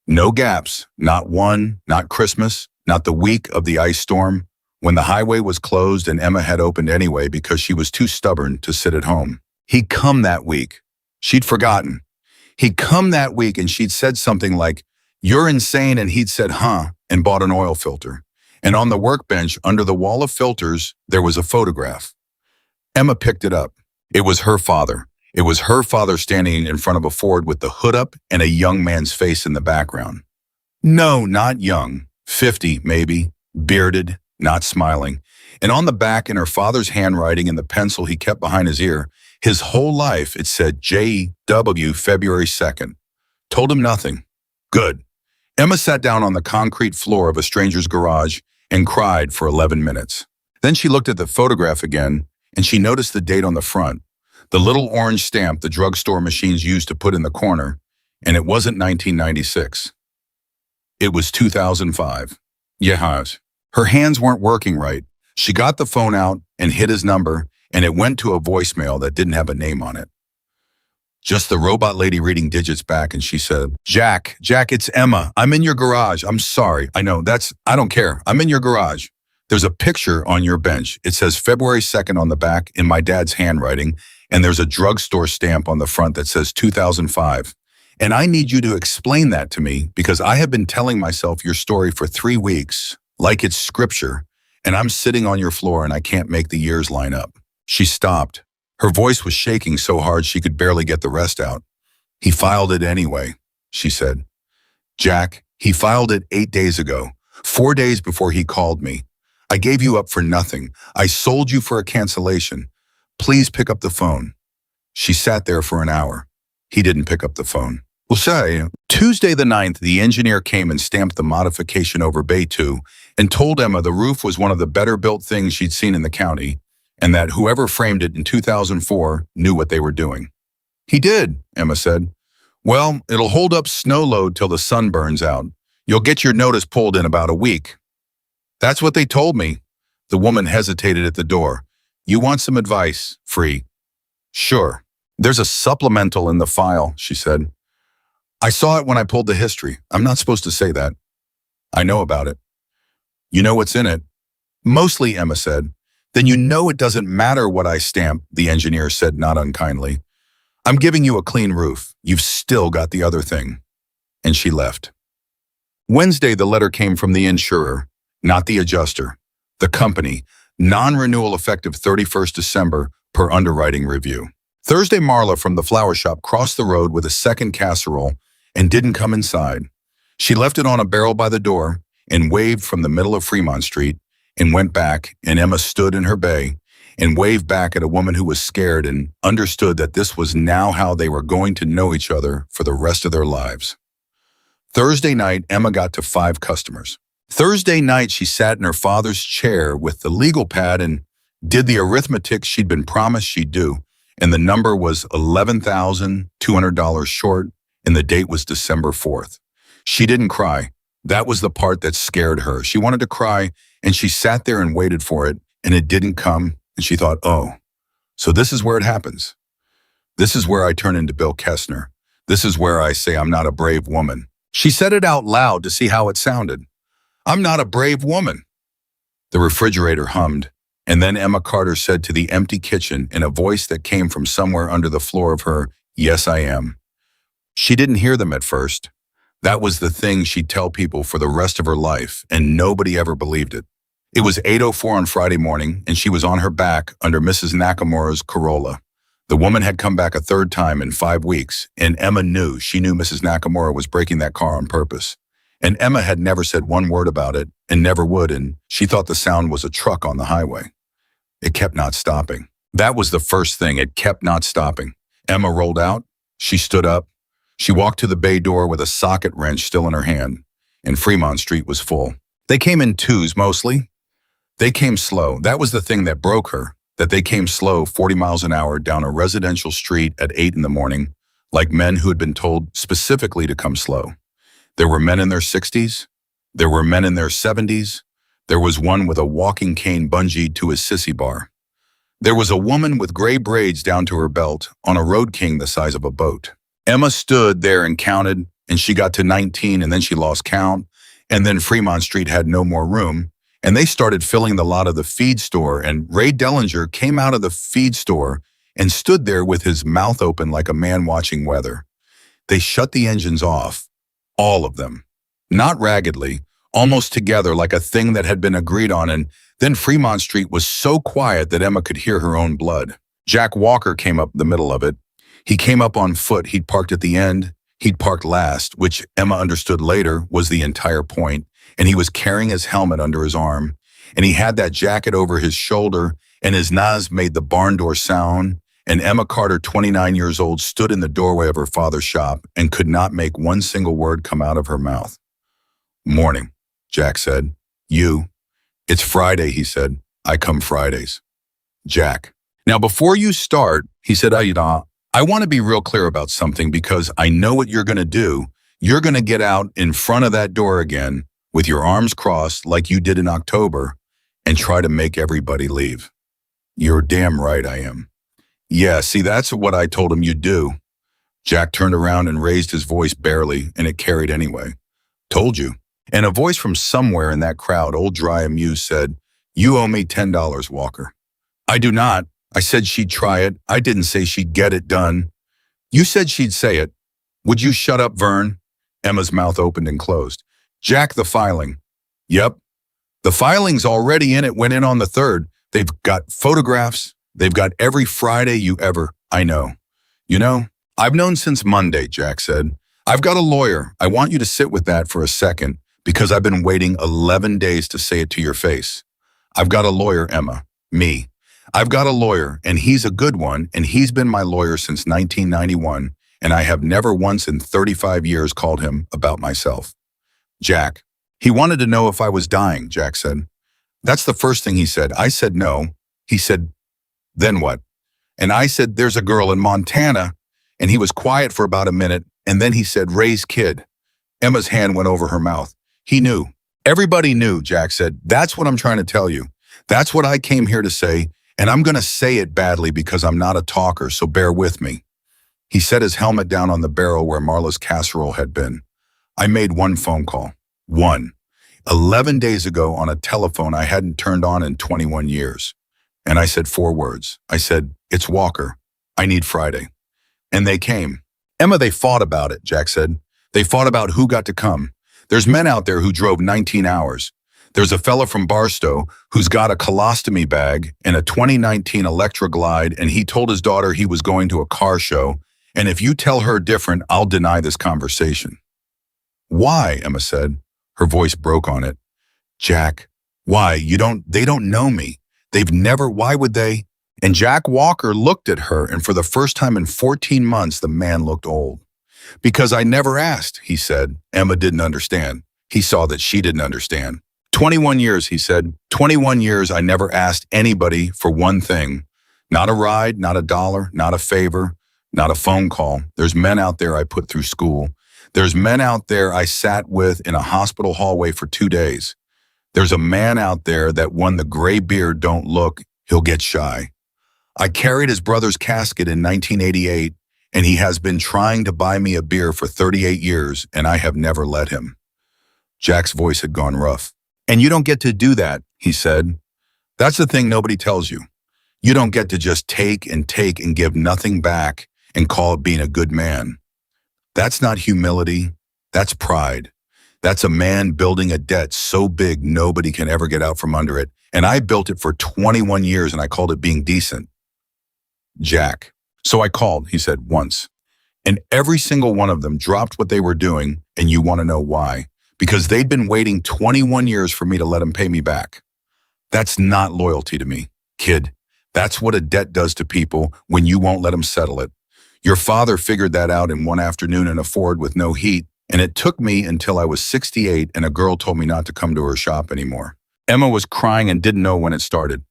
No gaps, not one, not Christmas, not the week of the ice storm, when the highway was closed and Emma had opened anyway because she was too stubborn to sit at home. He'd come that week. She'd forgotten. He'd come that week and she'd said something like, "You're insane," and he'd said, "Huh," and bought an oil filter. And on the workbench, under the wall of filters, there was a photograph. Emma picked it up. It was her father. It was her father standing in front of a Ford with the hood up and a young man's face in the background. No, not young. 50, maybe. Bearded, not smiling. And on the back, in her father's handwriting and the pencil he kept behind his ear, his whole life, it said J.W. February 2nd. Told him nothing. Good. Emma sat down on the concrete floor of a stranger's garage and cried for 11 minutes. Then she looked at the photograph again, and she noticed the date on the front, the little orange stamp the drugstore machines used to put in the corner, and it wasn't 1996. It was 2005. Yes. Her hands weren't working right. She got the phone out and hit his number, and it went to a voicemail that didn't have a name on it. Just the robot lady reading digits back, and she said, Jack, it's Emma. I'm in your garage. I'm sorry. I don't care. I'm in your garage. There's a picture on your bench. It says February 2nd on the back in my dad's handwriting, and there's a drugstore stamp on the front that says 2005. And I need you to explain that to me because I have been telling myself your story for 3 weeks, like it's scripture, and I'm sitting on your floor and I can't make the years line up. She stopped. Her voice was shaking so hard she could barely get the rest out. He filed it anyway, she said. Jack, he filed it 8 days ago, 4 days before he called me. I gave you up for nothing. I sold you for a cancellation. Please pick up the phone. She sat there for an hour. He didn't pick up the phone. Well, say, Tuesday the 9th, the engineer came and stamped the modification over Bay 2 and told Emma the roof was one of the better built things she'd seen in the county and that whoever framed it in 2004 knew what they were doing. He did, Emma said. Well, it'll hold up snow load till the sun burns out. You'll get your notice pulled in about a week. That's what they told me. The woman hesitated at the door. You want some advice, Free? Sure. There's a supplemental in the file, she said. I saw it when I pulled the history. I'm not supposed to say that. I know about it. You know what's in it? Mostly, Emma said. Then you know it doesn't matter what I stamp, the engineer said not unkindly. I'm giving you a clean roof. You've still got the other thing. And she left. Wednesday, the letter came from the insurer, not the adjuster. The company, non-renewal effective 31st December per underwriting review. Thursday, Marla from the flower shop crossed the road with a second casserole and didn't come inside. She left it on a barrel by the door and waved from the middle of Fremont Street and went back, and Emma stood in her bay and waved back at a woman who was scared and understood that this was now how they were going to know each other for the rest of their lives. Thursday night, Emma got to 5 customers. Thursday night, she sat in her father's chair with the legal pad and did the arithmetic she'd been promised she'd do, and the number was $11,200 short, and the date was December 4th. She didn't cry. That was the part that scared her. She wanted to cry, and she sat there and waited for it, and it didn't come, and she thought, oh, so this is where it happens. This is where I turn into Bill Kessner. This is where I say I'm not a brave woman. She said it out loud to see how it sounded. I'm not a brave woman. The refrigerator hummed, and then Emma Carter said to the empty kitchen in a voice that came from somewhere under the floor of her, yes, I am. She didn't hear them at first. That was the thing she'd tell people for the rest of her life, and nobody ever believed it. It was 8:04 on Friday morning, and she was on her back under Mrs. Nakamura's Corolla. The woman had come back a third time in 5 weeks, and Emma knew Mrs. Nakamura was breaking that car on purpose. And Emma had never said one word about it, and never would, and she thought the sound was a truck on the highway. It kept not stopping. That was the first thing. It kept not stopping. Emma rolled out. She stood up. She walked to the bay door with a socket wrench still in her hand, and Fremont Street was full. They came in twos mostly. They came slow. That was the thing that broke her, that they came slow 40 miles an hour down a residential street at 8 in the morning, like men who had been told specifically to come slow. There were men in their 60s. There were men in their 70s. There was one with a walking cane bungeed to his sissy bar. There was a woman with gray braids down to her belt on a Road King the size of a boat. Emma stood there and counted, and she got to 19, and then she lost count, and then Fremont Street had no more room, and they started filling the lot of the feed store, and Ray Dellinger came out of the feed store and stood there with his mouth open like a man watching weather. They shut the engines off, all of them, not raggedly, almost together like a thing that had been agreed on, and then Fremont Street was so quiet that Emma could hear her own blood. Jack Walker came up the middle of it. He came up on foot. He'd parked at the end. He'd parked last, which Emma understood later was the entire point, and he was carrying his helmet under his arm, and he had that jacket over his shoulder, and his naz made the barn door sound, and Emma Carter, 29 years old, stood in the doorway of her father's shop and could not make one single word come out of her mouth. "Morning," Jack said. "You?" "It's Friday," he said. "I come Fridays." Jack. "Now before you start," he said, I want to be real clear about something because I know what you're going to do. You're going to get out in front of that door again with your arms crossed like you did in October and try to make everybody leave." "You're damn right I am." "Yeah, see, that's what I told him you'd do." Jack turned around and raised his voice barely, and it carried anyway. "Told you." And a voice from somewhere in that crowd, old dry amused, said, "You owe me $10, Walker." "I do not. I said she'd try it. I didn't say she'd get it done." "You said she'd say it." "Would you shut up, Vern?" Emma's mouth opened and closed. "Jack, the filing." "Yep. The filing's already in. It went in on the 3rd. They've got photographs. They've got every Friday you ever. I know." "You know, I've known since Monday," Jack said. "I've got a lawyer. I want you to sit with that for a second because I've been waiting 11 days to say it to your face. I've got a lawyer, Emma. Me. I've got a lawyer, and he's a good one, and he's been my lawyer since 1991, and I have never once in 35 years called him about myself." Jack. "He wanted to know if I was dying," Jack said. "That's the first thing he said. I said no." He said, "Then what?" And I said, "There's a girl in Montana." And he was quiet for about a minute, and then he said, "Ray's kid." Emma's hand went over her mouth. "He knew." "Everybody knew," Jack said. "That's what I'm trying to tell you. That's what I came here to say, and I'm going to say it badly because I'm not a talker, so bear with me." He set his helmet down on the barrel where Marla's casserole had been. "I made one phone call. One. 11 days ago on a telephone I hadn't turned on in 21 years. And I said 4 words. I said, 'It's Walker. I need Friday.' And they came." "Emma, they fought about it," Jack said. "They fought about who got to come. There's men out there who drove 19 hours. There's a fella from Barstow who's got a colostomy bag and a 2019 Electra Glide, and he told his daughter he was going to a car show, and if you tell her different, I'll deny this conversation." "Why?" Emma said. Her voice broke on it. "Jack, why? They don't know me. They've never, why would they?" And Jack Walker looked at her, and for the first time in 14 months, the man looked old. "Because I never asked," he said. Emma didn't understand. He saw that she didn't understand. 21 years, he said. 21 years I never asked anybody for one thing. Not a ride, not a dollar, not a favor, not a phone call. There's men out there I put through school. There's men out there I sat with in a hospital hallway for 2 days. There's a man out there that when the gray beard don't look, he'll get shy. I carried his brother's casket in 1988, and he has been trying to buy me a beer for 38 years, and I have never let him." Jack's voice had gone rough. "And you don't get to do that," he said. "That's the thing nobody tells you. You don't get to just take and give nothing back and call it being a good man. That's not humility. That's pride. That's a man building a debt so big nobody can ever get out from under it. And I built it for 21 years and I called it being decent." Jack. "So I called," he said, "once. And every single one of them dropped what they were doing, and you want to know why? Because they'd been waiting 21 years for me to let them pay me back. That's not loyalty to me, kid. That's what a debt does to people when you won't let them settle it. Your father figured that out in one afternoon in a Ford with no heat, and it took me until I was 68 and a girl told me not to come to her shop anymore." Emma was crying and didn't know when it started.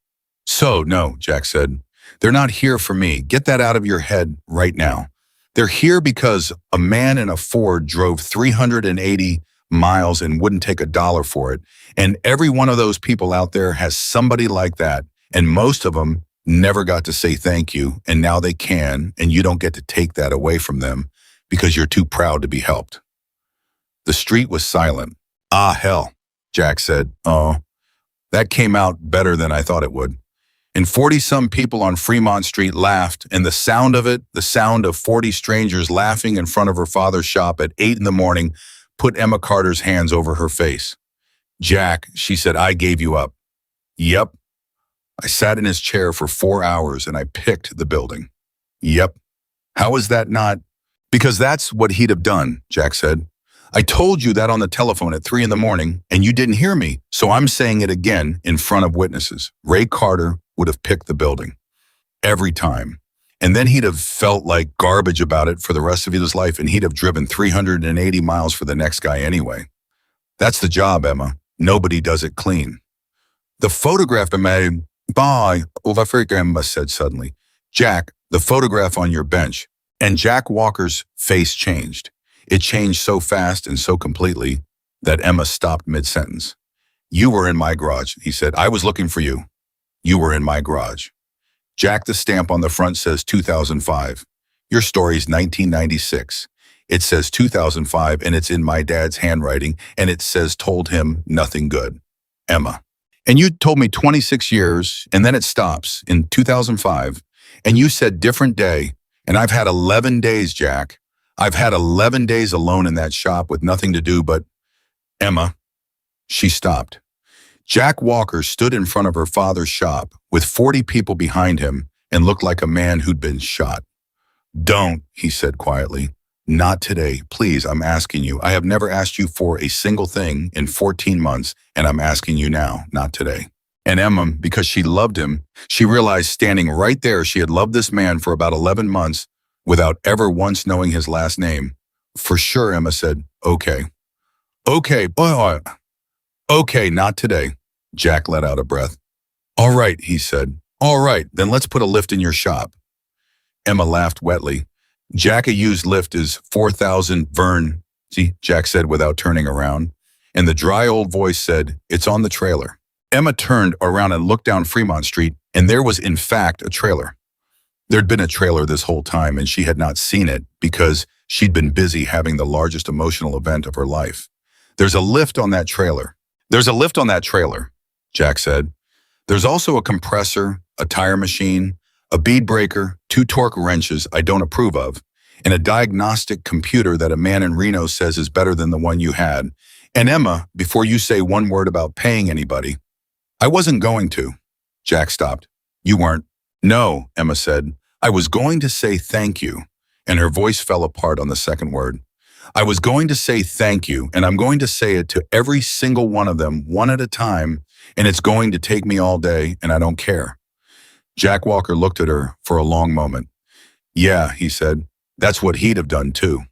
"So, no," Jack said. "They're not here for me. Get that out of your head right now. They're here because a man in a Ford drove 380 miles and wouldn't take $1 for it. And every one of those people out there has somebody like that. And most of them never got to say thank you. And now they can. And you don't get to take that away from them because you're too proud to be helped." The street was silent. "Ah, hell," Jack said. "Oh, that came out better than I thought it would." And 40-some people on Fremont Street laughed, and the sound of it, the sound of 40 strangers laughing in front of her father's shop at 8 in the morning, put Emma Carter's hands over her face. "Jack," she said, "I gave you up." "Yep." "I sat in his chair for 4 hours and I picked the building." "Yep." "How is that not?" Because that's what he'd have done, Jack said. I told you that on the telephone at 3 in the morning, and you didn't hear me, so I'm saying it again in front of witnesses. Ray Carter would have picked the building. Every time. And then he'd have felt like garbage about it for the rest of his life, and he'd have driven 380 miles for the next guy anyway. That's the job, Emma. Nobody does it clean. The photograph I made, bye, Emma said suddenly. Jack, the photograph on your bench. And Jack Walker's face changed. It changed so fast and so completely that Emma stopped mid-sentence. You were in my garage, he said. I was looking for you. You were in my garage. Jack, the stamp on the front says 2005. Your story's 1996. It says 2005 and it's in my dad's handwriting and it says told him nothing good. Emma. And you told me 26 years and then it stops in 2005 and you said different day and I've had 11 days, Jack. I've had 11 days alone in that shop with nothing to do but… Emma. She stopped. Jack Walker stood in front of her father's shop with 40 people behind him and looked like a man who'd been shot. Don't, he said quietly. Not today. Please, I'm asking you. I have never asked you for a single thing in 14 months, and I'm asking you now, not today. And Emma, because she loved him, she realized standing right there she had loved this man for about 11 months without ever once knowing his last name. For sure, Emma said, okay. Okay, boy. Okay, not today. Jack let out a breath. All right, he said. All right, then let's put a lift in your shop. Emma laughed wetly. Jack, a used lift is 4,000 Vern, see, Jack said without turning around. And the dry old voice said, it's on the trailer. Emma turned around and looked down Fremont Street, and there was in fact a trailer. There'd been a trailer this whole time, and she had not seen it because she'd been busy having the largest emotional event of her life. There's a lift on that trailer. There's a lift on that trailer, Jack said. There's also a compressor, a tire machine, a bead breaker, 2 torque wrenches I don't approve of, and a diagnostic computer that a man in Reno says is better than the one you had. And Emma, before you say one word about paying anybody, I wasn't going to. Jack stopped. You weren't. No, Emma said. I was going to say thank you, and her voice fell apart on the second word. I was going to say thank you, and I'm going to say it to every single one of them, one at a time, and it's going to take me all day, and I don't care. Jack Walker looked at her for a long moment. Yeah, he said, that's what he'd have done too.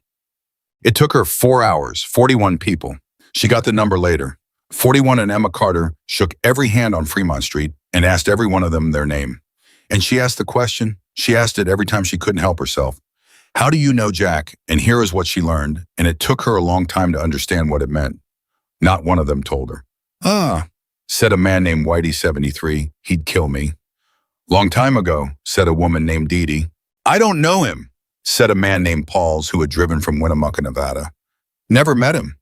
It took her 4 hours, 41 people. She got the number later. 41 and Emma Carter shook every hand on Fremont Street and asked every one of them their name. And she asked the question, she asked it every time she couldn't help herself. How do you know Jack? And here is what she learned, and it took her a long time to understand what it meant. Not one of them told her. Ah, said a man named Whitey 73, he'd kill me. Long time ago, said a woman named Dee Dee. I don't know him, said a man named Pauls who had driven from Winnemucca, Nevada. Never met him.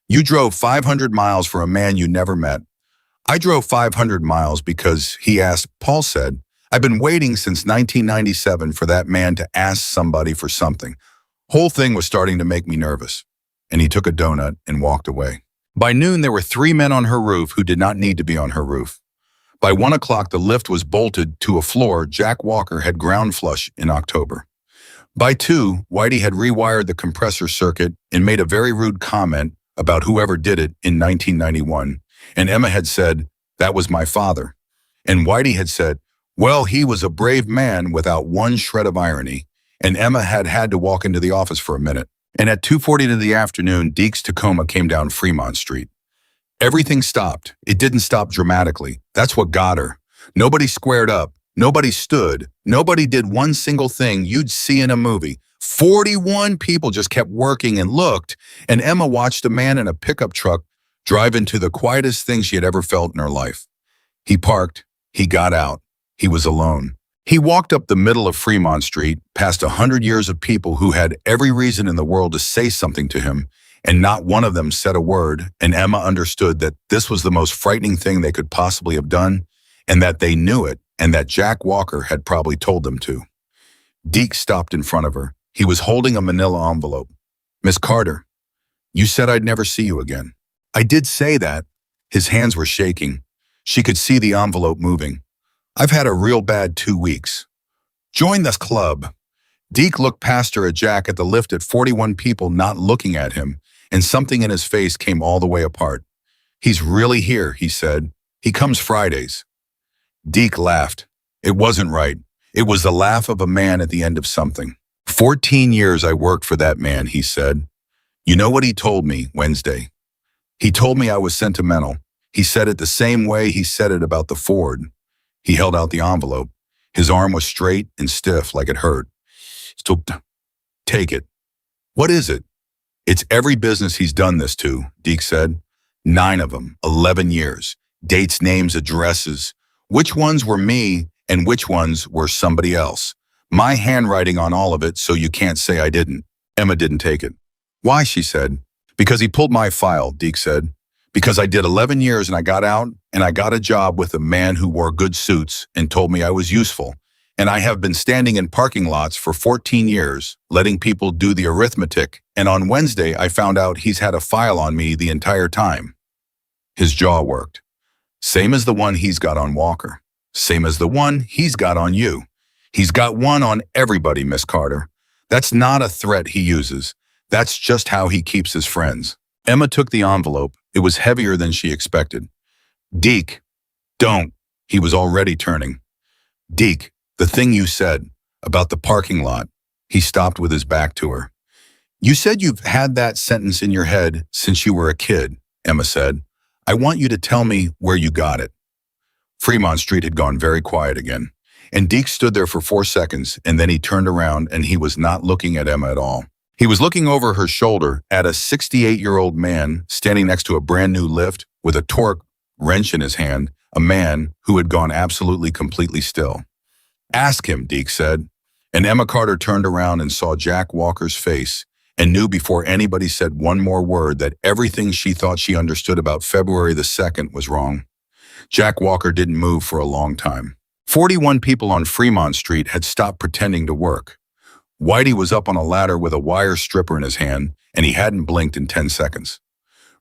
You drove 500 miles for a man you never met. I drove 500 miles because he asked, Paul said, I've been waiting since 1997 for that man to ask somebody for something. Whole thing was starting to make me nervous. And he took a donut and walked away. By noon, there were 3 men on her roof who did not need to be on her roof. By 1 o'clock, the lift was bolted to a floor Jack Walker had ground flush in October. By 2, Whitey had rewired the compressor circuit and made a very rude comment about whoever did it in 1991. And Emma had said, that was my father. And Whitey had said, well, he was a brave man without one shred of irony. And Emma had had to walk into the office for a minute. And at 2:40 in the afternoon, Deeks Tacoma came down Fremont Street. Everything stopped. It didn't stop dramatically. That's what got her. Nobody squared up. Nobody stood. Nobody did one single thing you'd see in a movie. 41 people just kept working and looked, and Emma watched a man in a pickup truck drive into the quietest thing she had ever felt in her life. He parked. He got out. He was alone. He walked up the middle of Fremont Street, past 100 years of people who had every reason in the world to say something to him, and not one of them said a word, and Emma understood that this was the most frightening thing they could possibly have done, and that they knew it, and that Jack Walker had probably told them to. Deke stopped in front of her. He was holding a manila envelope. Miss Carter, you said I'd never see you again. I did say that. His hands were shaking. She could see the envelope moving. I've had a real bad 2 weeks. Join this club. Deke looked past her at Jack at the lift at 41 people not looking at him, and something in his face came all the way apart. He's really here, he said. He comes Fridays. Deke laughed. It wasn't right. It was the laugh of a man at the end of something. 14 years I worked for that man, he said. You know what he told me Wednesday? He told me I was sentimental. He said it the same way he said it about the Ford. He held out the envelope. His arm was straight and stiff like it hurt. So, take it. What is it? It's every business he's done this to, Deke said. 9 of them, 11 years. Dates, names, addresses. Which ones were me and which ones were somebody else. My handwriting on all of it, so you can't say I didn't. Emma didn't take it. Why, she said. Because he pulled my file, Deke said. Because I did 11 years and I got out and I got a job with a man who wore good suits and told me I was useful. And I have been standing in parking lots for 14 years, letting people do the arithmetic. And on Wednesday, I found out he's had a file on me the entire time. His jaw worked. Same as the one he's got on Walker. Same as the one he's got on you. He's got one on everybody, Miss Carter. That's not a threat he uses. That's just how he keeps his friends. Emma took the envelope. It was heavier than she expected. Deke, don't. He was already turning. Deke, the thing you said about the parking lot. He stopped with his back to her. You said you've had that sentence in your head since you were a kid, Emma said. I want you to tell me where you got it. Fremont Street had gone very quiet again, and Deke stood there for 4 seconds, and then he turned around and he was not looking at Emma at all. He was looking over her shoulder at a 68-year-old man standing next to a brand new lift with a torque wrench in his hand, a man who had gone absolutely completely still. Ask him, Deke said, and Emma Carter turned around and saw Jack Walker's face and knew before anybody said one more word that everything she thought she understood about February the 2nd was wrong. Jack Walker didn't move for a long time. 41 people on Fremont Street had stopped pretending to work. Whitey was up on a ladder with a wire stripper in his hand, and he hadn't blinked in 10 seconds.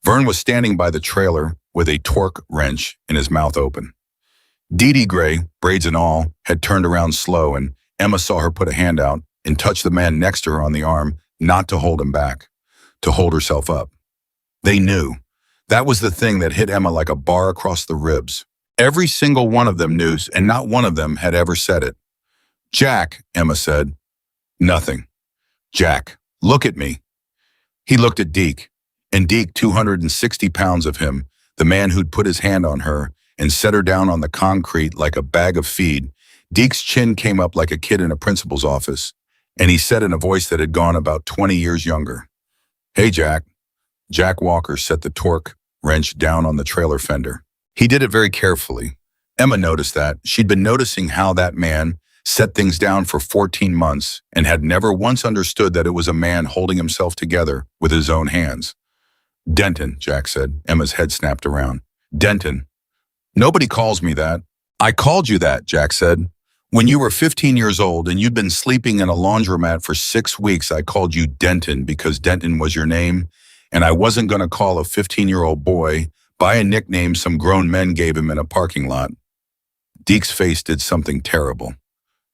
Vern was standing by the trailer with a torque wrench and his mouth open. Dee Dee Gray, braids and all, had turned around slow, and Emma saw her put a hand out and touch the man next to her on the arm, not to hold him back, to hold herself up. They knew. That was the thing that hit Emma like a bar across the ribs. Every single one of them knew, and not one of them had ever said it. Jack, Emma said. Nothing. Jack, look at me. He looked at Deke, and Deke, 260 pounds of him, the man who'd put his hand on her and set her down on the concrete like a bag of feed. Deke's chin came up like a kid in a principal's office, and he said in a voice that had gone about 20 years younger, Hey, Jack. Jack Walker set the torque wrench down on the trailer fender. He did it very carefully. Emma noticed that. She'd been noticing how that man set things down for 14 months and had never once understood that it was a man holding himself together with his own hands. Denton, Jack said. Emma's head snapped around. Denton. Nobody calls me that. I called you that, Jack said. When you were 15 years old and you'd been sleeping in a laundromat for 6 weeks, I called you Denton because Denton was your name, and I wasn't going to call a 15-year-old boy by a nickname some grown men gave him in a parking lot. Deke's face did something terrible.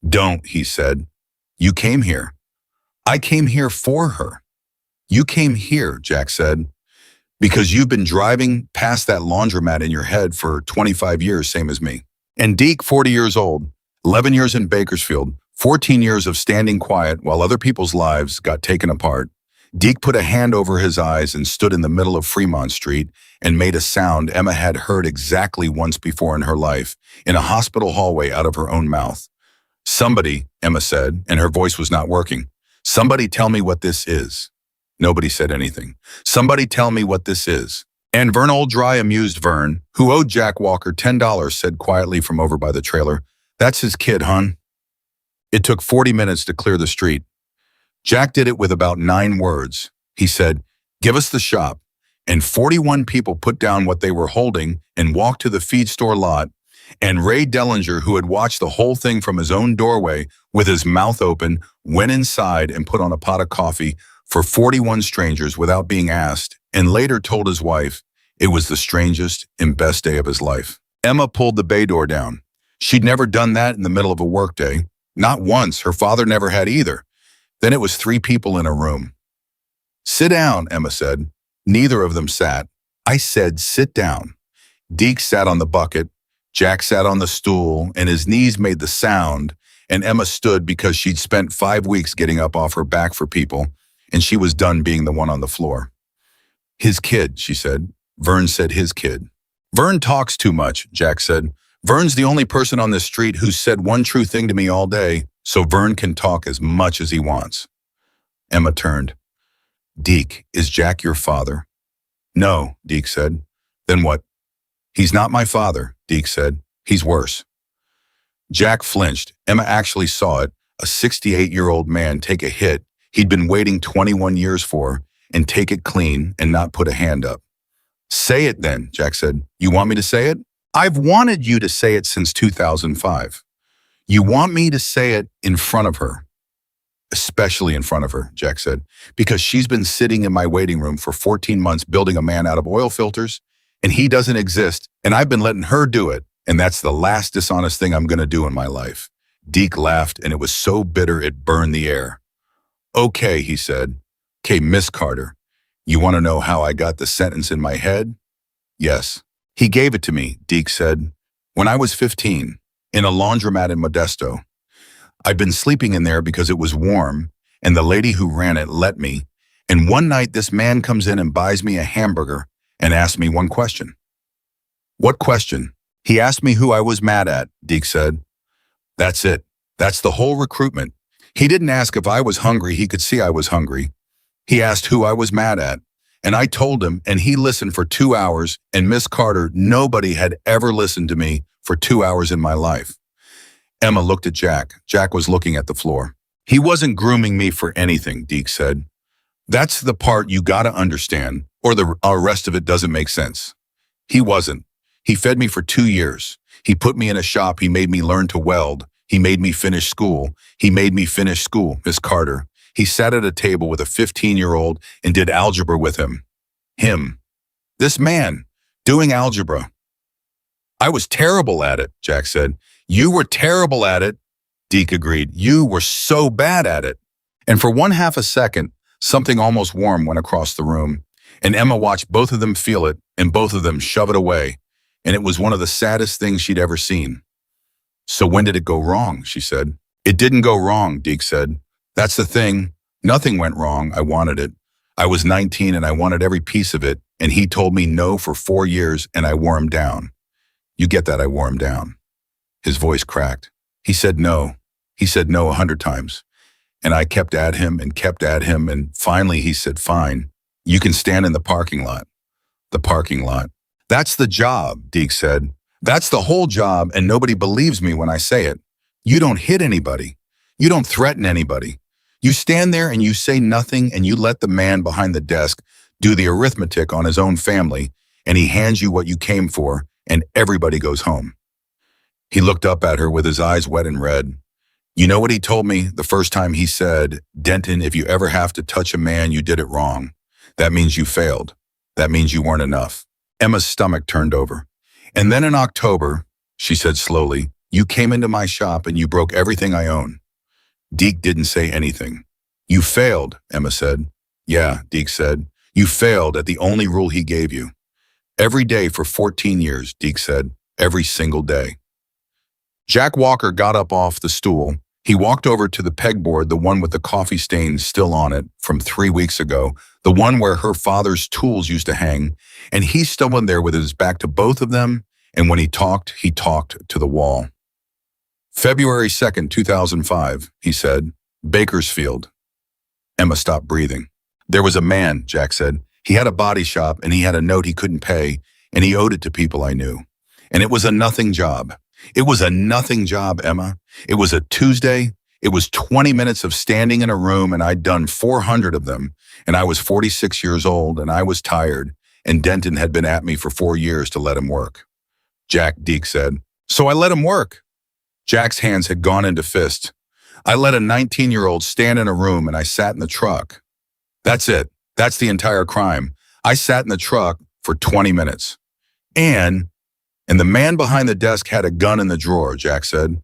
Don't, he said. You came here. I came here for her. You came here, Jack said, because you've been driving past that laundromat in your head for 25 years, same as me. And Deke, 40 years old, 11 years in Bakersfield, 14 years of standing quiet while other people's lives got taken apart. Deke put a hand over his eyes and stood in the middle of Fremont Street and made a sound Emma had heard exactly once before in her life, in a hospital hallway out of her own mouth. Somebody, Emma said, and her voice was not working. Somebody tell me what this is. Nobody said anything. Somebody tell me what this is. And Vern Oldry, amused Vern, who owed Jack Walker $10, said quietly from over by the trailer, That's his kid, hon. It took 40 minutes to clear the street. Jack did it with about 9 words. He said, Give us the shop. And 41 people put down what they were holding and walked to the feed store lot. And Ray Dellinger, who had watched the whole thing from his own doorway with his mouth open, went inside and put on a pot of coffee for 41 strangers without being asked, and later told his wife it was the strangest and best day of his life. Emma pulled the bay door down. She'd never done that in the middle of a workday. Not once. Her father never had either. Then it was three people in a room. Sit down, Emma said. Neither of them sat. I said, sit down. Deke sat on the bucket, Jack sat on the stool, and his knees made the sound, and Emma stood because she'd spent 5 weeks getting up off her back for people, and she was done being the one on the floor. His kid, she said. Vern said his kid. Vern talks too much, Jack said. Vern's the only person on this street who's said one true thing to me all day, so Vern can talk as much as he wants. Emma turned. Deke, is Jack your father? No, Deke said. Then what? He's not my father, Deke said. He's worse. Jack flinched. Emma actually saw it, a 68-year-old man take a hit he'd been waiting 21 years for and take it clean and not put a hand up. Say it then, Jack said. You want me to say it? I've wanted you to say it since 2005. You want me to say it in front of her. Especially in front of her, Jack said, because she's been sitting in my waiting room for 14 months building a man out of oil filters, and he doesn't exist, and I've been letting her do it, and that's the last dishonest thing I'm going to do in my life. Deke laughed, and it was so bitter it burned the air. Okay, he said. Okay, Miss Carter, you want to know how I got the sentence in my head? Yes. He gave it to me, Deke said, when I was 15, in a laundromat in Modesto. I'd been sleeping in there because it was warm, and the lady who ran it let me, and one night this man comes in and buys me a hamburger and asks me one question. What question? He asked me who I was mad at, Deke said. That's it. That's the whole recruitment. He didn't ask if I was hungry, he could see I was hungry. He asked who I was mad at, and I told him, and he listened for 2 hours, and Miss Carter, nobody had ever listened to me for 2 hours in my life. Emma looked at Jack. Jack was looking at the floor. He wasn't grooming me for anything, Deke said. That's the part you gotta understand, or the rest of it doesn't make sense. He wasn't. He fed me for 2 years. He put me in a shop. He made me learn to weld. He made me finish school. He made me finish school, Miss Carter. He sat at a table with a 15-year-old and did algebra with him. Him. This man, doing algebra. I was terrible at it, Jack said. You were terrible at it, Deke agreed. You were so bad at it. And for 1/2 a second, something almost warm went across the room, and Emma watched both of them feel it and both of them shove it away, and it was one of the saddest things she'd ever seen. So when did it go wrong, she said. It didn't go wrong, Deke said. That's the thing. Nothing went wrong. I wanted it. I was 19 and I wanted every piece of it, and he told me no for 4 years, and I wore him down. You get that, I wore him down. His voice cracked. He said no. He said no 100 times. And I kept at him, and finally he said, fine, you can stand in the parking lot. The parking lot. That's the job, Deke said. That's the whole job, and nobody believes me when I say it. You don't hit anybody. You don't threaten anybody. You stand there and you say nothing, and you let the man behind the desk do the arithmetic on his own family, and he hands you what you came for, and everybody goes home. He looked up at her with his eyes wet and red. You know what he told me the first time? He said, Denton, if you ever have to touch a man, you did it wrong. That means you failed. That means you weren't enough. Emma's stomach turned over. And then in October, she said slowly, you came into my shop and you broke everything I own. Deke didn't say anything. You failed, Emma said. Yeah, Deke said. You failed at the only rule he gave you. Every day for 14 years, Deke said. Every single day. Jack Walker got up off the stool. He walked over to the pegboard, the one with the coffee stains still on it from 3 weeks ago, the one where her father's tools used to hang, and he stood in there with his back to both of them, and when he talked to the wall. February 2nd, 2005, he said, Bakersfield. Emma stopped breathing. There was a man, Jack said. He had a body shop, and he had a note he couldn't pay, and he owed it to people I knew. And it was a nothing job. It was a nothing job, Emma. It was a Tuesday. It was 20 minutes of standing in a room, and I'd done 400 of them, and I was 46 years old, and I was tired, and Denton had been at me for 4 years to let him work. Jack, Deke said. So I let him work. Jack's hands had gone into fists. I let a 19-year-old stand in a room, and I sat in the truck. That's it. That's the entire crime. I sat in the truck for 20 minutes. And the man behind the desk had a gun in the drawer, Jack said.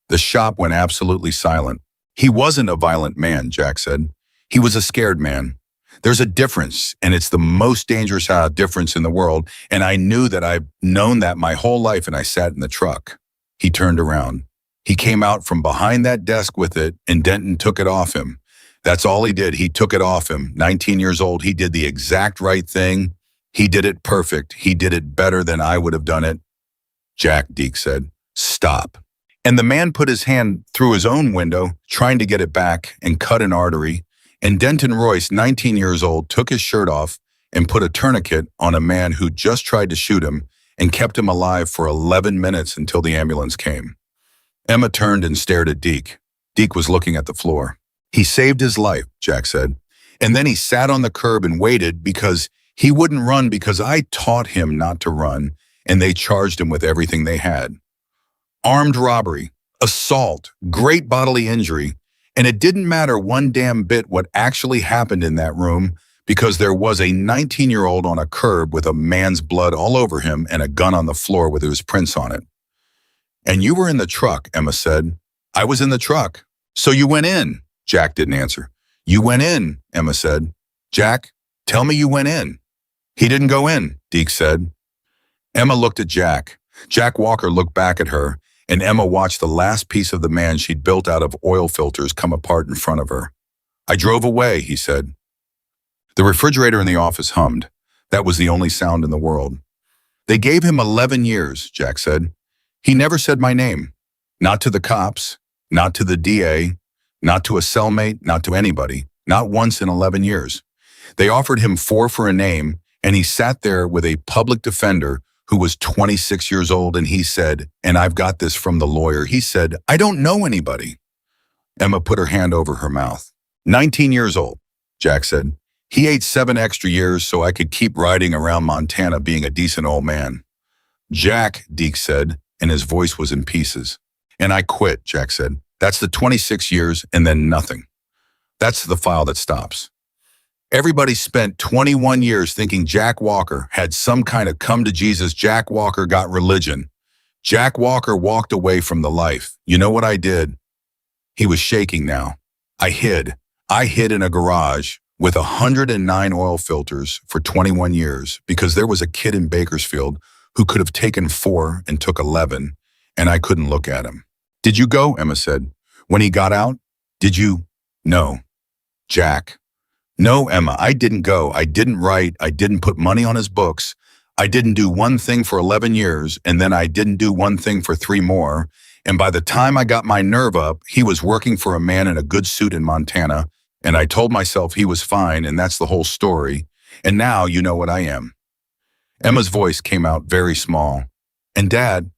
The shop went absolutely silent. He wasn't a violent man, Jack said. He was a scared man. There's a difference, and it's the most dangerous difference in the world, and I knew that. I've known that my whole life, and I sat in the truck. He turned around. He came out from behind that desk with it, and Denton took it off him. That's all he did. He took it off him. 19 years old, he did the exact right thing. He did it perfect. He did it better than I would have done it. Jack, Deke said, stop. And the man put his hand through his own window, trying to get it back, and cut an artery. And Denton Royce, 19 years old, took his shirt off and put a tourniquet on a man who just tried to shoot him and kept him alive for 11 minutes until the ambulance came. Emma turned and stared at Deke. Deke was looking at the floor. He saved his life, Jack said. And then he sat on the curb and waited because he wouldn't run because I taught him not to run, and they charged him with everything they had. Armed robbery, assault, great bodily injury, and it didn't matter one damn bit what actually happened in that room because there was a 19-year-old on a curb with a man's blood all over him and a gun on the floor with his prints on it. And you were in the truck, Emma said. I was in the truck. So you went in. Jack didn't answer. You went in, Emma said. Jack, tell me you went in. He didn't go in, Deke said. Emma looked at Jack. Jack Walker looked back at her, and Emma watched the last piece of the man she'd built out of oil filters come apart in front of her. I drove away, he said. The refrigerator in the office hummed. That was the only sound in the world. They gave him 11 years, Jack said. He never said my name. Not to the cops, not to the DA, not to a cellmate, not to anybody. Not once in 11 years. They offered him 4 for a name, and he sat there with a public defender who was 26 years old, and he said, and I've got this from the lawyer, he said, I don't know anybody. Emma put her hand over her mouth. 19 years old, Jack said. He ate 7 extra years so I could keep riding around Montana being a decent old man. Jack, Deke said, and his voice was in pieces. And I quit, Jack said. That's the 26 years and then nothing. That's the file that stops. Everybody spent 21 years thinking Jack Walker had some kind of come to Jesus. Jack Walker got religion. Jack Walker walked away from the life. You know what I did? He was shaking now. I hid. I hid in a garage with 109 oil filters for 21 years because there was a kid in Bakersfield who could have taken 4 and took 11, and I couldn't look at him. Did you go? Emma said. When he got out? Did you? No. Jack. No, Emma, I didn't go. I didn't write. I didn't put money on his books. I didn't do one thing for 11 years, and then I didn't do one thing for 3 more. And by the time I got my nerve up, he was working for a man in a good suit in Montana, and I told myself he was fine, and that's the whole story. And now you know what I am. Emma's voice came out very small. And Dad?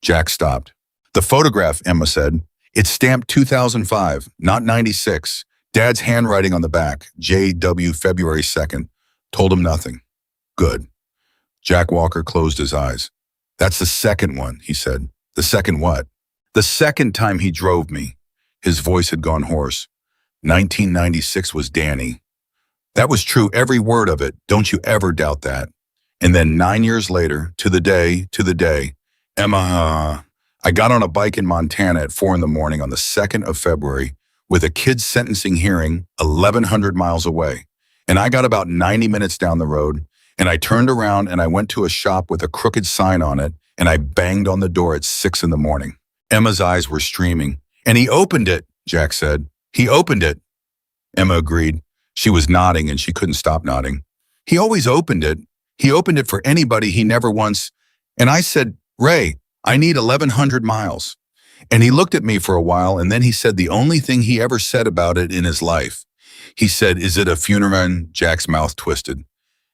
Jack stopped. The photograph, Emma said. It's stamped 2005, not 96. Dad's handwriting on the back, J.W. February 2nd, told him nothing. Good. Jack Walker closed his eyes. That's the second one, he said. The second what? The second time he drove me. His voice had gone hoarse. 1996 was Danny. That was true, every word of it. Don't you ever doubt that. And then 9 years later, to the day, Emma, I got on a bike in Montana at 4 in the morning on the 2nd of February with a kid's sentencing hearing 1,100 miles away. And I got about 90 minutes down the road, and I turned around and I went to a shop with a crooked sign on it, and I banged on the door at 6 in the morning. Emma's eyes were streaming. And he opened it, Jack said. He opened it. Emma agreed. She was nodding and she couldn't stop nodding. He always opened it. He opened it for anybody he never once. And I said, Ray, I need 1,100 miles. And he looked at me for a while, and then he said the only thing he ever said about it in his life. He said, is it a funeral? Jack's mouth twisted.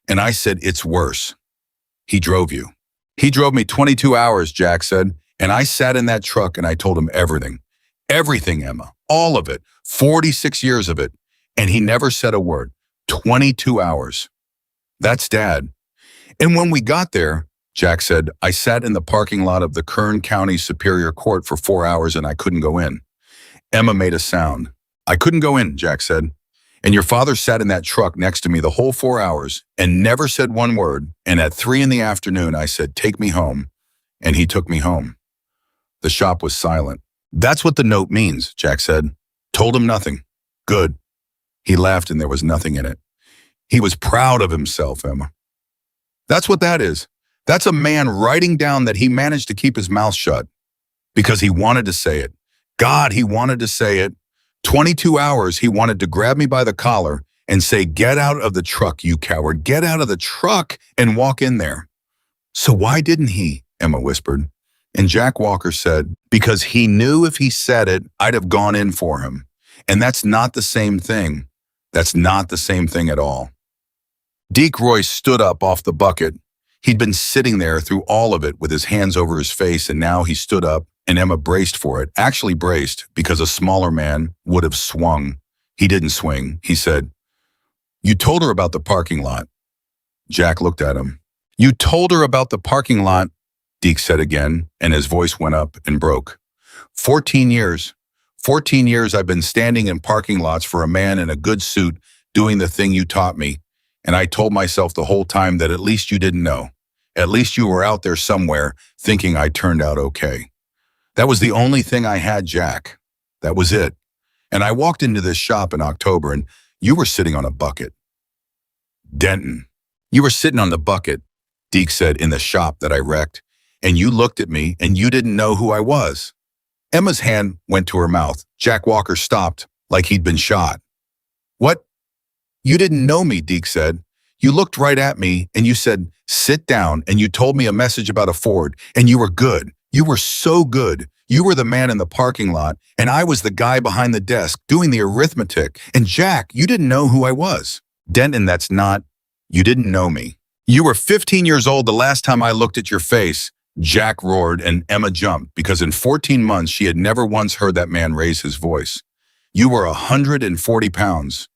And I said, it's worse. He drove you. He drove me 22 hours, Jack said, and I sat in that truck and I told him everything. Everything, Emma. All of it. 46 years of it. And he never said a word. 22 hours. That's Dad. And when we got there, Jack said, I sat in the parking lot of the Kern County Superior Court for 4 hours and I couldn't go in. Emma made a sound. I couldn't go in, Jack said. And your father sat in that truck next to me the whole 4 hours and never said one word. And at 3 in the afternoon, I said, take me home. And he took me home. The shop was silent. That's what the note means, Jack said. Told him nothing. Good. He laughed and there was nothing in it. He was proud of himself, Emma. That's what that is. That's a man writing down that he managed to keep his mouth shut because he wanted to say it. God, he wanted to say it. 22 hours he wanted to grab me by the collar and say, "Get out of the truck, you coward. Get out of the truck," and walk in there. So why didn't he? Emma whispered. And Jack Walker said, because he knew if he said it, I'd have gone in for him. And that's not the same thing. That's not the same thing at all. Deke Royce stood up off the bucket. He'd been sitting there through all of it with his hands over his face, and now he stood up, and Emma braced for it, actually braced, because a smaller man would have swung. He didn't swing. He said, "You told her about the parking lot." Jack looked at him. "You told her about the parking lot," Deke said again, and his voice went up and broke. 14 years. 14 years I've been standing in parking lots for a man in a good suit doing the thing you taught me, and I told myself the whole time that at least you didn't know. At least you were out there somewhere thinking I turned out okay. That was the only thing I had, Jack. That was it. And I walked into this shop in October, and you were sitting on a bucket. Denton, you were sitting on the bucket, Deke said, in the shop that I wrecked, and you looked at me and you didn't know who I was. Emma's hand went to her mouth. Jack Walker stopped like he'd been shot. What? You didn't know me, Deke said. You looked right at me and you said, "Sit down," and you told me a message about a Ford, and you were good. You were so good. You were the man in the parking lot, and I was the guy behind the desk doing the arithmetic. And Jack, you didn't know who I was. Denton, that's not, you didn't know me. You were 15 years old the last time I looked at your face. Jack roared, and Emma jumped, because in 14 months she had never once heard that man raise his voice. You were 140 pounds.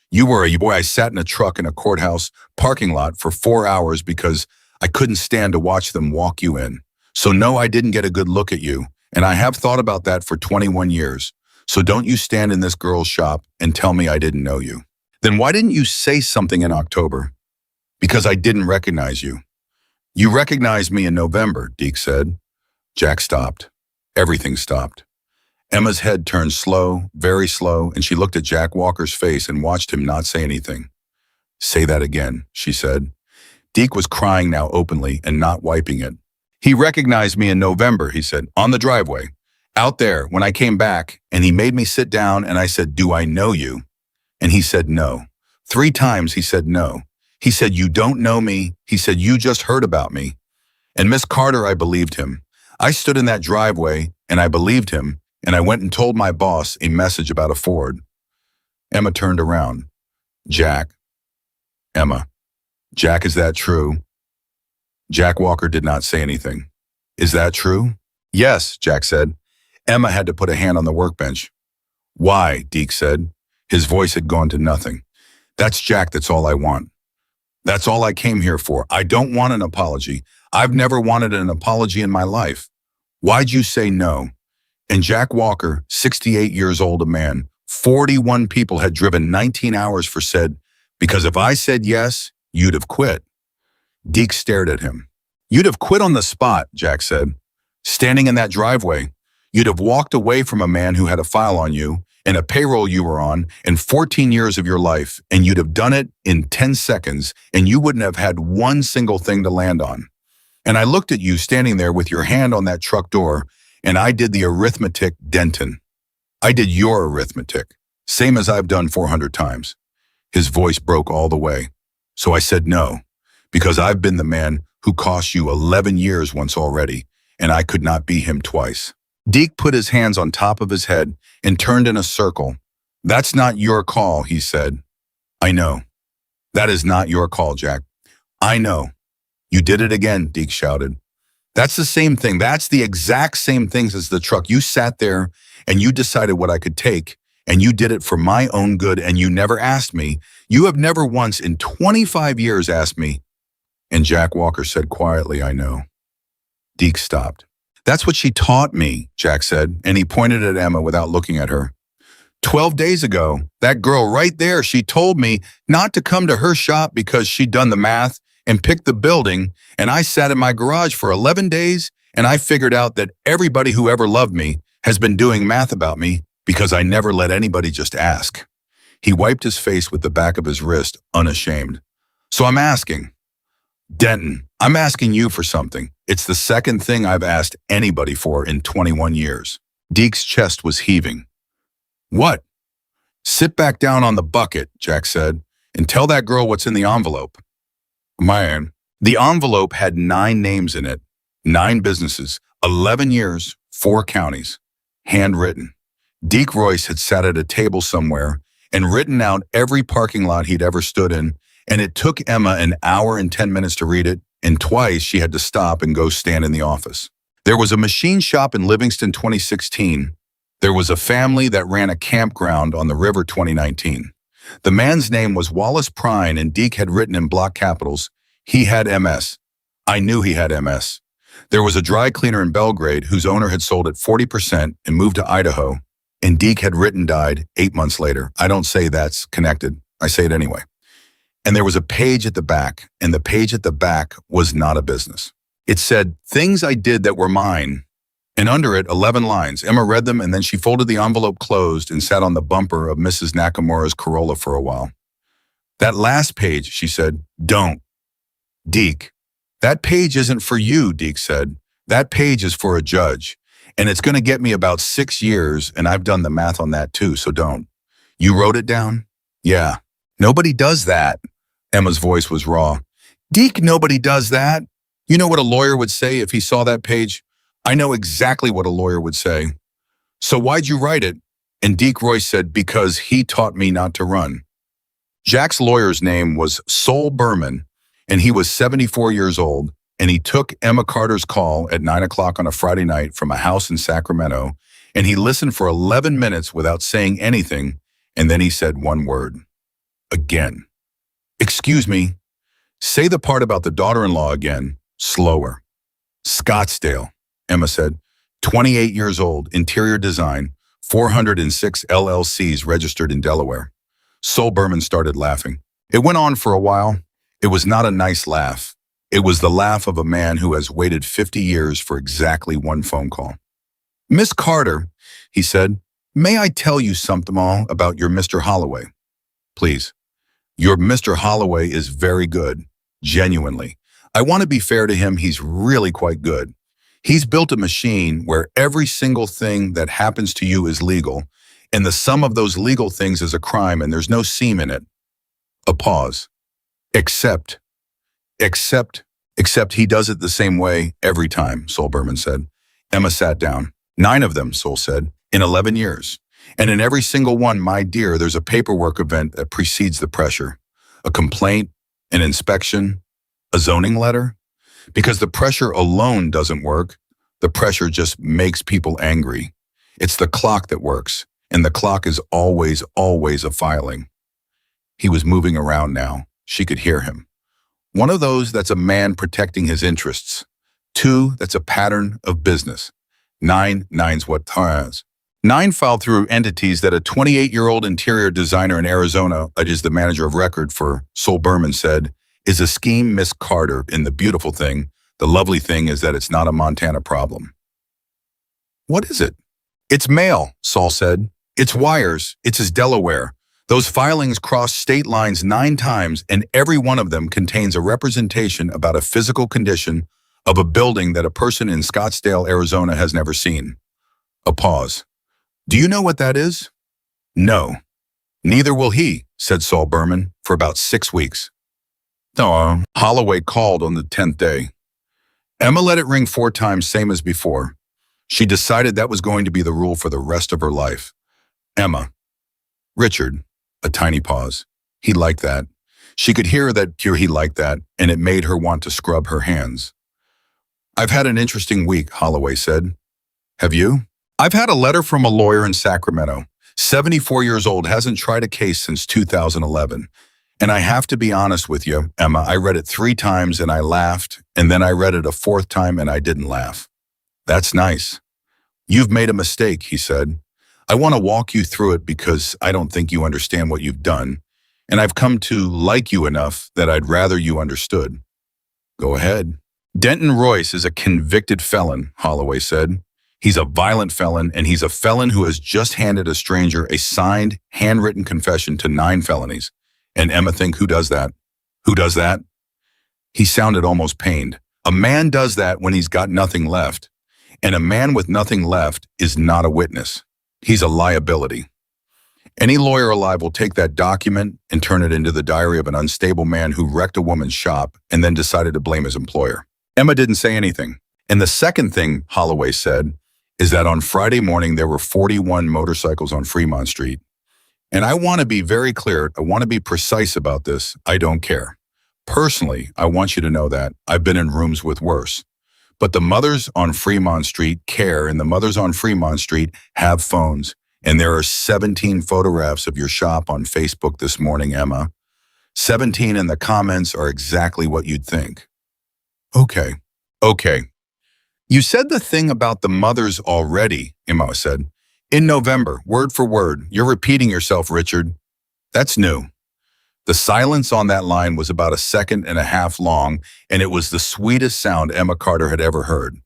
You were a boy. I sat in a truck in a courthouse parking lot for 4 hours because I couldn't stand to watch them walk you in. So no, I didn't get a good look at you, and I have thought about that for 21 years. So don't you stand in this girl's shop and tell me I didn't know you. Then why didn't you say something in October? Because I didn't recognize you. You recognized me in November, Deke said. Jack stopped. Everything stopped. Emma's head turned slow, very slow, and she looked at Jack Walker's face and watched him not say anything. Say that again, she said. Deke was crying now openly and not wiping it. He recognized me in November, he said, on the driveway. Out there, when I came back, and he made me sit down, and I said, "Do I know you?" And he said no. 3 times he said no. He said, "You don't know me." He said, "You just heard about me." And Miss Carter, I believed him. I stood in that driveway, and I believed him, and I went and told my boss a message about a Ford. Emma turned around. Jack. Emma. Jack, is that true? Jack Walker did not say anything. Is that true? Yes, Jack said. Emma had to put a hand on the workbench. Why? Deke said. His voice had gone to nothing. That's Jack, that's all I want. That's all I came here for. I don't want an apology. I've never wanted an apology in my life. Why'd you say no? And Jack Walker, 68 years old, a man, 41 people had driven 19 hours for said, because if I said yes, you'd have quit. Deke stared at him. You'd have quit on the spot, Jack said. Standing in that driveway, you'd have walked away from a man who had a file on you and a payroll you were on in 14 years of your life, and you'd have done it in 10 seconds, and you wouldn't have had one single thing to land on. And I looked at you standing there with your hand on that truck door, and I did the arithmetic, Denton. I did your arithmetic, same as I've done 400 times. His voice broke all the way. So I said no, because I've been the man who cost you 11 years once already, and I could not be him twice. Deke put his hands on top of his head and turned in a circle. That's not your call, he said. I know. That is not your call, Jack. I know. You did it again, Deke shouted. That's the same thing. That's the exact same things as the truck. You sat there and you decided what I could take, and you did it for my own good, and you never asked me. You have never once in 25 years asked me. And Jack Walker said quietly, I know. Deke stopped. That's what she taught me, Jack said, and he pointed at Emma without looking at her. 12 days ago, that girl right there, she told me not to come to her shop because she'd done the math and picked the building, and I sat in my garage for 11 days, and I figured out that everybody who ever loved me has been doing math about me Because I never let anybody just ask. He wiped his face with the back of his wrist, unashamed. So I'm asking. Denton, I'm asking you for something. It's the second thing I've asked anybody for in 21 years. Deke's chest was heaving. What? Sit back down on the bucket, Jack said, and tell that girl what's in the envelope. Man, the envelope had 9 names in it, 9 businesses, 11 years, 4 counties. Handwritten. Deke Royce had sat at a table somewhere and written out every parking lot he'd ever stood in, and it took Emma an hour and 10 minutes to read it, and twice she had to stop and go stand in the office. There was a machine shop in Livingston 2016. There was a family that ran a campground on the river 2019. The man's name was Wallace Prine, and Deke had written in block capitals, he had MS. I knew he had MS. There was a dry cleaner in Belgrade whose owner had sold it 40% and moved to Idaho, and Deke had written died 8 months later. I don't say that's connected. I say it anyway. And there was a page at the back, and the page at the back was not a business. It said, things I did that were mine, and under it, 11 lines. Emma read them, and then she folded the envelope closed and sat on the bumper of Mrs. Nakamura's Corolla for a while. That last page, she said, don't. Deke, that page isn't for you, Deke said. That page is for a judge, and it's going to get me about 6 years, and I've done the math on that too, so don't. You wrote it down? Yeah. Nobody does that. Emma's voice was raw. Deke, nobody does that. You know what a lawyer would say if he saw that page? I know exactly what a lawyer would say. So why'd you write it? And Deke Royce said, because he taught me not to run. Jack's lawyer's name was Sol Berman, and he was 74 years old, and he took Emma Carter's call at 9 o'clock on a Friday night from a house in Sacramento, and he listened for 11 minutes without saying anything, and then he said one word. Again. Excuse me. Say the part about the daughter-in-law again, slower. Scottsdale, Emma said. 28 years old, interior design, 406 LLCs registered in Delaware. Sol Berman started laughing. It went on for a while. It was not a nice laugh. It was the laugh of a man who has waited 50 years for exactly one phone call. Miss Carter, he said, may I tell you something all about your Mr. Holloway? Please. Your Mr. Holloway is very good, genuinely. I want to be fair to him, he's really quite good. He's built a machine where every single thing that happens to you is legal, and the sum of those legal things is a crime, and there's no seam in it. A pause. Except he does it the same way every time, Sol Berman said. Emma sat down. 9 of them, Sol said, in 11 years. And in every single one, my dear, there's a paperwork event that precedes the pressure. A complaint, an inspection, a zoning letter. Because the pressure alone doesn't work. The pressure just makes people angry. It's the clock that works, and the clock is always a filing. He was moving around now. She could hear him. 1 of those that's a man protecting his interests. 2, that's a pattern of business. 9's what ties. 9 filed through entities that a 28-year-old interior designer in Arizona, that is the manager of record for Sol Berman, said, is a scheme Miss Carter. And the beautiful thing, the lovely thing is that it's not a Montana problem. What is it? It's mail, Sol said. It's wires. It's his Delaware. Those filings cross state lines 9 times, and every one of them contains a representation about a physical condition of a building that a person in Scottsdale, Arizona has never seen. A pause. Do you know what that is? No. Neither will he, said Sol Berman, for about 6 weeks. No, Holloway called on the 10th day. Emma let it ring 4 times, same as before. She decided that was going to be the rule for the rest of her life. Emma. Richard. A tiny pause. He liked that. She could hear that he liked that, and it made her want to scrub her hands. I've had an interesting week, Holloway said. Have you? I've had a letter from a lawyer in Sacramento. 74 years old, hasn't tried a case since 2011. And I have to be honest with you, Emma, I read it 3 times and I laughed, and then I read it a 4th time and I didn't laugh. That's nice. You've made a mistake, he said. I want to walk you through it because I don't think you understand what you've done, and I've come to like you enough that I'd rather you understood. Go ahead. Denton Royce is a convicted felon, Holloway said. He's a violent felon, and he's a felon who has just handed a stranger a signed, handwritten confession to 9 felonies. And Emma think, who does that? Who does that? He sounded almost pained. A man does that when he's got nothing left. And a man with nothing left is not a witness. He's a liability. Any lawyer alive will take that document and turn it into the diary of an unstable man who wrecked a woman's shop and then decided to blame his employer. Emma didn't say anything. And the second thing Holloway said is that on Friday morning there were 41 motorcycles on Fremont Street. And I want to be very clear, I want to be precise about this. I don't care. Personally, I want you to know that I've been in rooms with worse. But the mothers on Fremont Street care, and the mothers on Fremont Street have phones. And there are 17 photographs of your shop on Facebook this morning, Emma. 17 in the comments are exactly what you'd think. Okay. You said the thing about the mothers already, Emma said. In November, word for word. You're repeating yourself, Richard. That's new. The silence on that line was about 1.5 seconds long, and it was the sweetest sound Emma Carter had ever heard.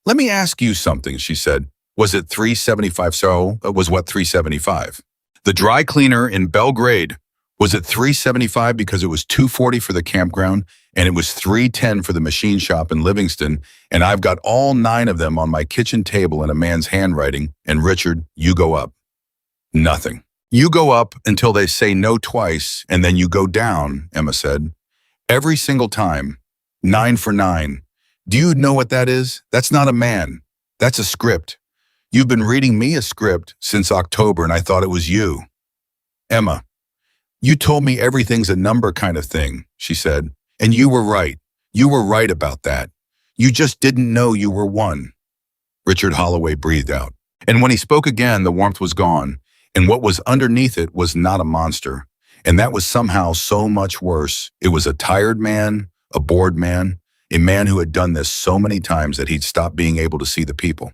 Let me ask you something, she said. Was it $375? So it was what, $375? The dry cleaner in Belgrade, was it $375 because it was $240 for the campground, and it was $310 for the machine shop in Livingston, and I've got all 9 of them on my kitchen table in a man's handwriting, and Richard, you go up. Nothing. You go up until they say no twice, and then you go down, Emma said. Every single time. 9 for 9. Do you know what that is? That's not a man. That's a script. You've been reading me a script since October, and I thought it was you. Emma, you told me everything's a number kind of thing, she said. And you were right. You were right about that. You just didn't know you were one. Richard Holloway breathed out. And when he spoke again, the warmth was gone. And what was underneath it was not a monster. And that was somehow so much worse. It was a tired man, a bored man, a man who had done this so many times that he'd stopped being able to see the people.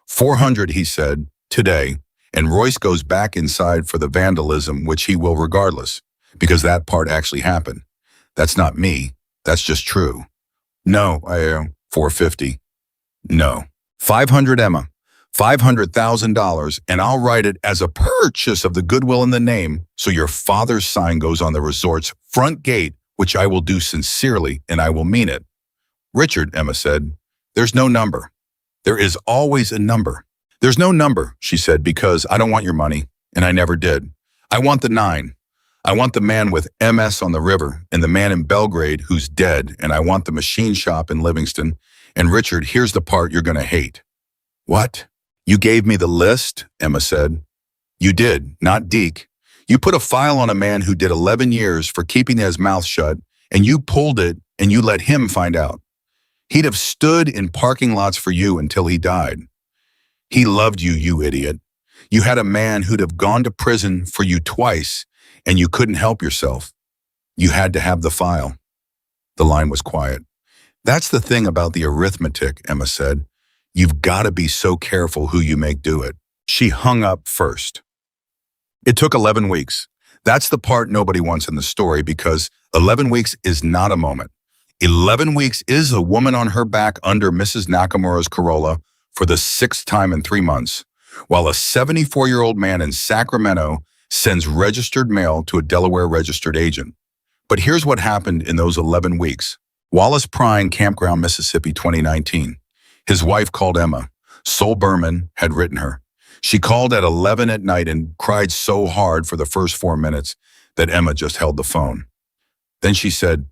400, he said, today, and Royce goes back inside for the vandalism, which he will regardless, because that part actually happened. That's not me. That's just true. No, 450. No. 500, Emma. $500,000, and I'll write it as a purchase of the goodwill in the name, so your father's sign goes on the resort's front gate, which I will do sincerely, and I will mean it. Richard, Emma said, there's no number. There is always a number. There's no number, she said, because I don't want your money, and I never did. I want the 9. I want the man with MS on the river, and the man in Belgrade who's dead, and I want the machine shop in Livingston. And Richard, here's the part you're going to hate. What? You gave me the list, Emma said. You did, not Deke. You put a file on a man who did 11 years for keeping his mouth shut, and you pulled it and you let him find out. He'd have stood in parking lots for you until he died. He loved you, you idiot. You had a man who'd have gone to prison for you twice, and you couldn't help yourself. You had to have the file. The line was quiet. That's the thing about the arithmetic, Emma said. You've got to be so careful who you make do it. She hung up first. It took 11 weeks. That's the part nobody wants in the story, because 11 weeks is not a moment. 11 weeks is a woman on her back under Mrs. Nakamura's Corolla for the 6th time in 3 months, while a 74-year-old man in Sacramento sends registered mail to a Delaware registered agent. But here's what happened in those 11 weeks. Wallace Prine, Campground, Mississippi, 2019. His wife called Emma. Sol Berman had written her. She called at 11 at night and cried so hard for the first 4 minutes that Emma just held the phone. Then she said,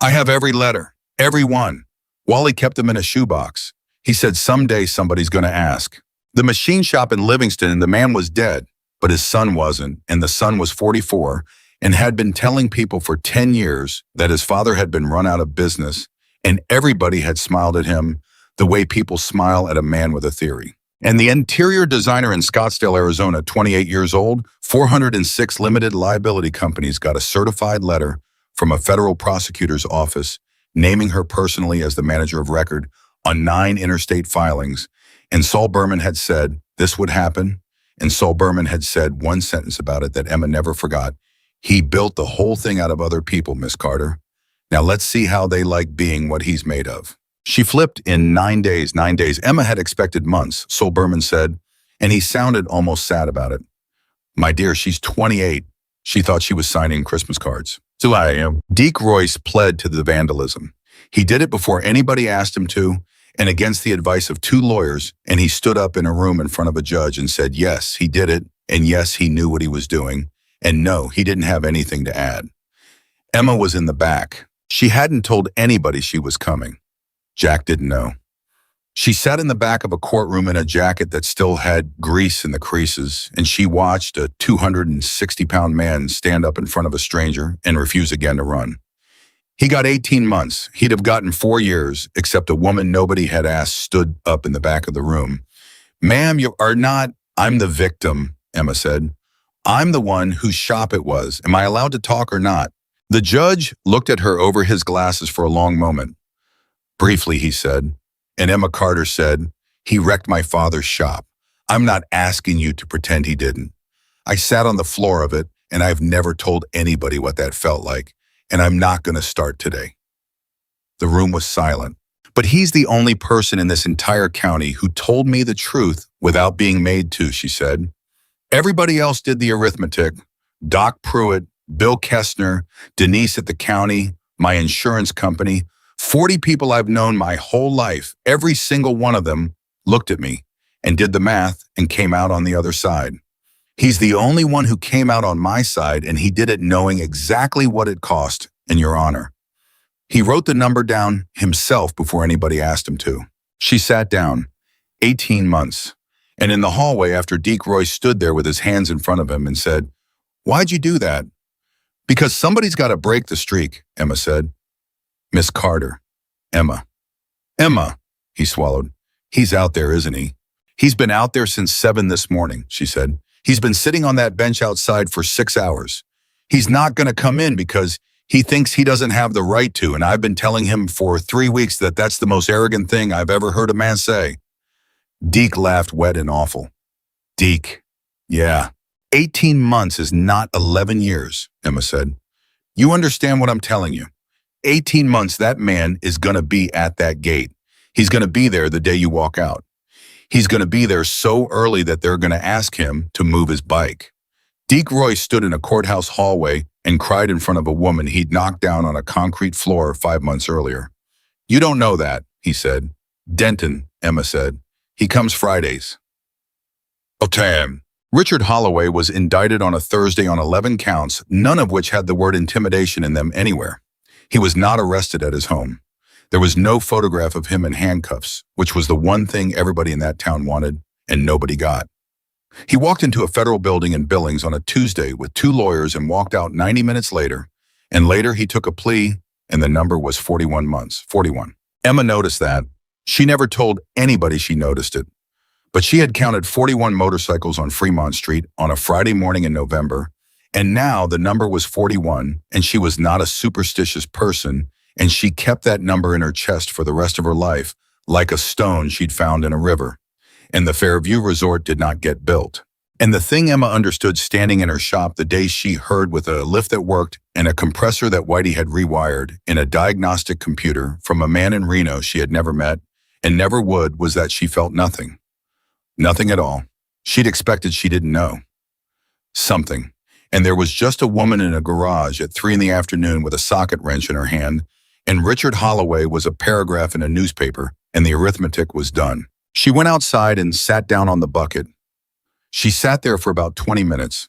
I have every letter, every one. Wally kept them in a shoebox. He said someday somebody's going to ask. The machine shop in Livingston, and the man was dead, but his son wasn't, and the son was 44 and had been telling people for 10 years that his father had been run out of business, and everybody had smiled at him the way people smile at a man with a theory. And the interior designer in Scottsdale, Arizona, 28 years old, 406 limited liability companies got a certified letter from a federal prosecutor's office naming her personally as the manager of record on 9 interstate filings. And Sol Berman had said this would happen, and Sol Berman had said one sentence about it that Emma never forgot. He built the whole thing out of other people, Miss Carter. Now let's see how they like being what he's made of. She flipped in 9 days, 9 days. Emma had expected months, Sol Berman said, and he sounded almost sad about it. My dear, she's 28. She thought she was signing Christmas cards. So I am. Deke Royce pled to the vandalism. He did it before anybody asked him to, and against the advice of two lawyers, and he stood up in a room in front of a judge and said, yes, he did it, and yes, he knew what he was doing, and no, he didn't have anything to add. Emma was in the back. She hadn't told anybody she was coming. Jack didn't know. She sat in the back of a courtroom in a jacket that still had grease in the creases, and she watched a 260-pound man stand up in front of a stranger and refuse again to run. He got 18 months. He'd have gotten 4 years, except a woman nobody had asked stood up in the back of the room. Ma'am, you are not. I'm the victim, Emma said. I'm the one whose shop it was. Am I allowed to talk or not? The judge looked at her over his glasses for a long moment. Briefly, he said, and Emma Carter said, he wrecked my father's shop. I'm not asking you to pretend he didn't. I sat on the floor of it, and I've never told anybody what that felt like, and I'm not going to start today. The room was silent. But he's the only person in this entire county who told me the truth without being made to, she said. Everybody else did the arithmetic. Doc Pruitt, Bill Kestner, Denise at the county, my insurance company, 40 people I've known my whole life, every single one of them looked at me and did the math and came out on the other side. He's the only one who came out on my side, and he did it knowing exactly what it cost, in your honor. He wrote the number down himself before anybody asked him to. She sat down, 18 months, and in the hallway after Deke Royce stood there with his hands in front of him and said, why'd you do that? Because somebody's got to break the streak, Emma said. Miss Carter. Emma. Emma, he swallowed. He's out there, isn't he? He's been out there since 7 this morning, she said. He's been sitting on that bench outside for 6 hours. He's not going to come in because he thinks he doesn't have the right to, and I've been telling him for 3 weeks that that's the most arrogant thing I've ever heard a man say. Deke laughed wet and awful. Deke. Yeah. 18 months is not 11 years, Emma said. You understand what I'm telling you. 18 months, that man is going to be at that gate. He's going to be there the day you walk out. He's going to be there so early that they're going to ask him to move his bike. Deke Royce stood in a courthouse hallway and cried in front of a woman he'd knocked down on a concrete floor 5 months earlier. You don't know that, he said. Denton, Emma said. He comes Fridays. Oh, damn. Richard Holloway was indicted on a Thursday on 11 counts, none of which had the word intimidation in them anywhere. He was not arrested at his home. There was no photograph of him in handcuffs, which was the one thing everybody in that town wanted, and nobody got. He walked into a federal building in Billings on a Tuesday with 2 lawyers and walked out 90 minutes later, and later he took a plea, and the number was 41 months, 41. Emma noticed that. She never told anybody she noticed it, but she had counted 41 motorcycles on Fremont Street on a Friday morning in November, and now the number was 41, and she was not a superstitious person, and she kept that number in her chest for the rest of her life, like a stone she'd found in a river. And the Fairview Resort did not get built. And the thing Emma understood standing in her shop the day she heard with a lift that worked and a compressor that Whitey had rewired in a diagnostic computer from a man in Reno she had never met and never would was that she felt nothing. Nothing at all. She'd expected she didn't know. Something. And there was just a woman in a garage at 3 p.m. with a socket wrench in her hand, and Richard Holloway was a paragraph in a newspaper, and the arithmetic was done. She went outside and sat down on the bucket. She sat there for about 20 minutes.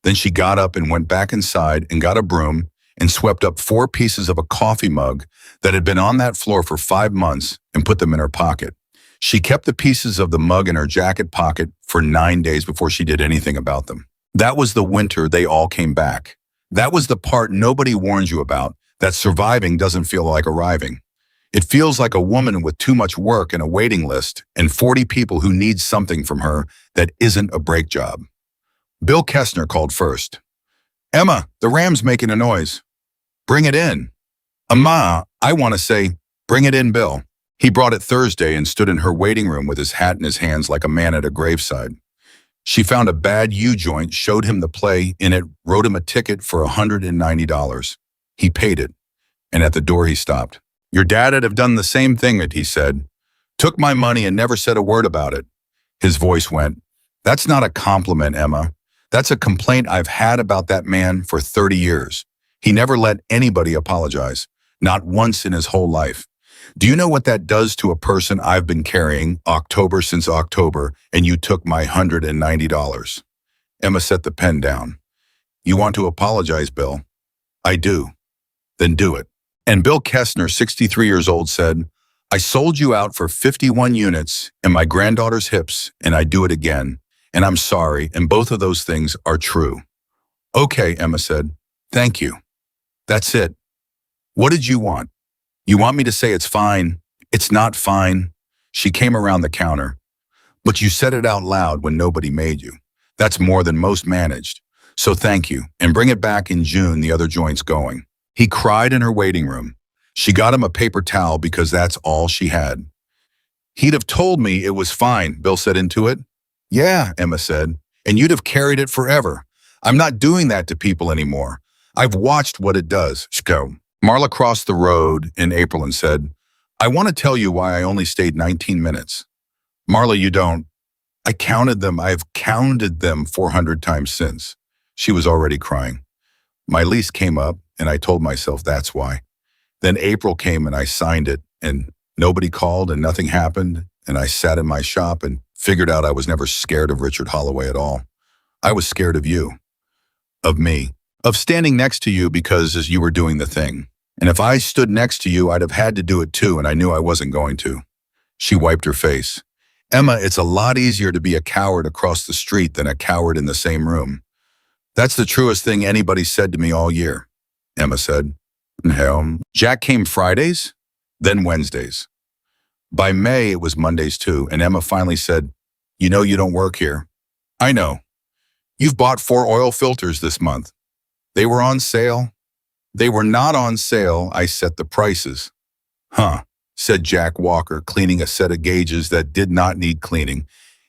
Then she got up and went back inside and got a broom and swept up 4 pieces of a coffee mug that had been on that floor for 5 months and put them in her pocket. She kept the pieces of the mug in her jacket pocket for 9 days before she did anything about them. That was the winter they all came back. That was the part nobody warns you about, that surviving doesn't feel like arriving. It feels like a woman with too much work and a waiting list and 40 people who need something from her that isn't a break job. Bill Kestner called first. Emma, the ram's making a noise. Bring it in. I want to say, bring it in, Bill. He brought it Thursday and stood in her waiting room with his hat in his hands like a man at a graveside. She found a bad U-joint, showed him the play in it, wrote him a ticket for $190. He paid it, and at the door he stopped. Your dad'd have done the same thing, he said. Took my money and never said a word about it. His voice went, That's not a compliment, Emma. That's a complaint I've had about that man for 30 years. He never let anybody apologize, not once in his whole life. Do you know what that does to a person I've been carrying October since October, and you took my $190? Emma set the pen down. You want to apologize, Bill? I do. Then do it. And Bill Kestner, 63 years old, said, I sold you out for 51 units and my granddaughter's hips, and I do it again. And I'm sorry, and both of those things are true. Okay, Emma said. Thank you. That's it. What did you want? You want me to say it's fine? It's not fine. She came around the counter. But you said it out loud when nobody made you. That's more than most managed. So thank you, and bring it back in June, the other joint's going. He cried in her waiting room. She got him a paper towel because that's all she had. He'd have told me it was fine, Bill said into it. Yeah, Emma said, and you'd have carried it forever. I'm not doing that to people anymore. I've watched what it does. Shko. Marla crossed the road in April and said, I want to tell you why I only stayed 19 minutes. Marla, you don't. I counted them. I've counted them 400 times since. She was already crying. My lease came up, and I told myself that's why. Then April came and I signed it, and nobody called and nothing happened, and I sat in my shop and figured out I was never scared of Richard Holloway at all. I was scared of you, of me, of standing next to you because you were doing the thing. And if I stood next to you, I'd have had to do it too, and I knew I wasn't going to. She wiped her face. Emma, it's a lot easier to be a coward across the street than a coward in the same room. That's the truest thing anybody said to me all year, Emma said. Jack came Fridays, then Wednesdays. By May, it was Mondays too, and Emma finally said, You know you don't work here. I know. You've bought 4 oil filters this month. They were on sale. They were not on sale. I set the prices. Huh, said Jack Walker, cleaning a set of gauges that did not need cleaning,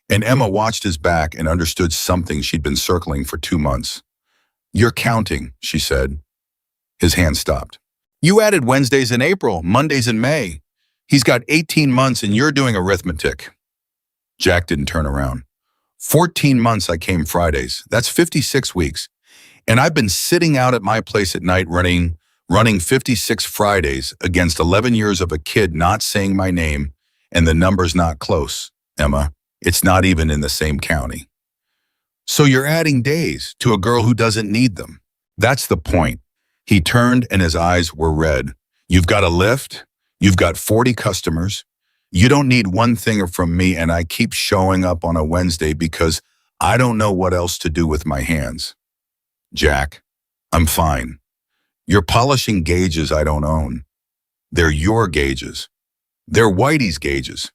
and Emma watched his back and understood something she'd been circling for 2 months. You're counting, she said. His hand stopped. You added Wednesdays in April, Mondays in May. He's got 18 months and you're doing arithmetic. Jack didn't turn around. 14 months I came Fridays. That's 56 weeks. And I've been sitting out at my place at night running 56 Fridays against 11 years of a kid not saying my name, and the number's not close, Emma. It's not even in the same county. So you're adding days to a girl who doesn't need them. That's the point. He turned and his eyes were red. You've got a lift. You've got 40 customers. You don't need one thing from me, and I keep showing up on a Wednesday because I don't know what else to do with my hands. Jack, I'm fine. You're polishing gauges I don't own. They're your gauges. They're Whitey's gauges.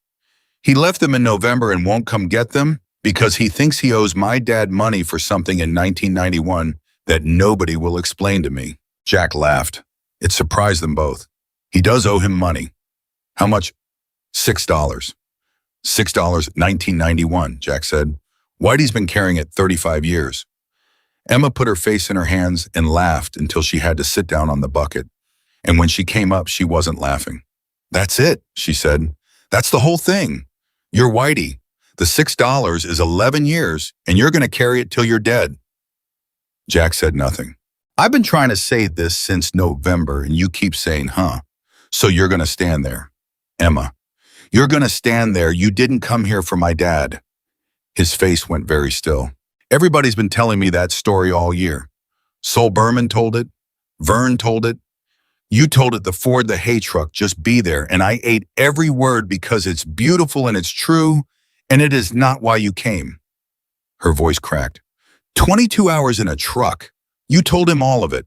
He left them in November and won't come get them because he thinks he owes my dad money for something in 1991 that nobody will explain to me. Jack laughed. It surprised them both. He does owe him money. How much? $6. $6, 1991, Jack said. Whitey's been carrying it 35 years. Emma put her face in her hands and laughed until she had to sit down on the bucket. And when she came up, she wasn't laughing. That's it, she said. That's the whole thing. You're Whitey. The $6 is 11 years, and you're going to carry it till you're dead. Jack said nothing. I've been trying to say this since November, and you keep saying, huh? So you're going to stand there. Emma, you're going to stand there. You didn't come here for my dad. His face went very still. Everybody's been telling me that story all year. Sol Berman told it. Vern told it. You told it, the Ford, the hay truck, just be there. And I ate every word because it's beautiful and it's true, and it is not why you came. Her voice cracked. 22 hours in a truck. You told him all of it.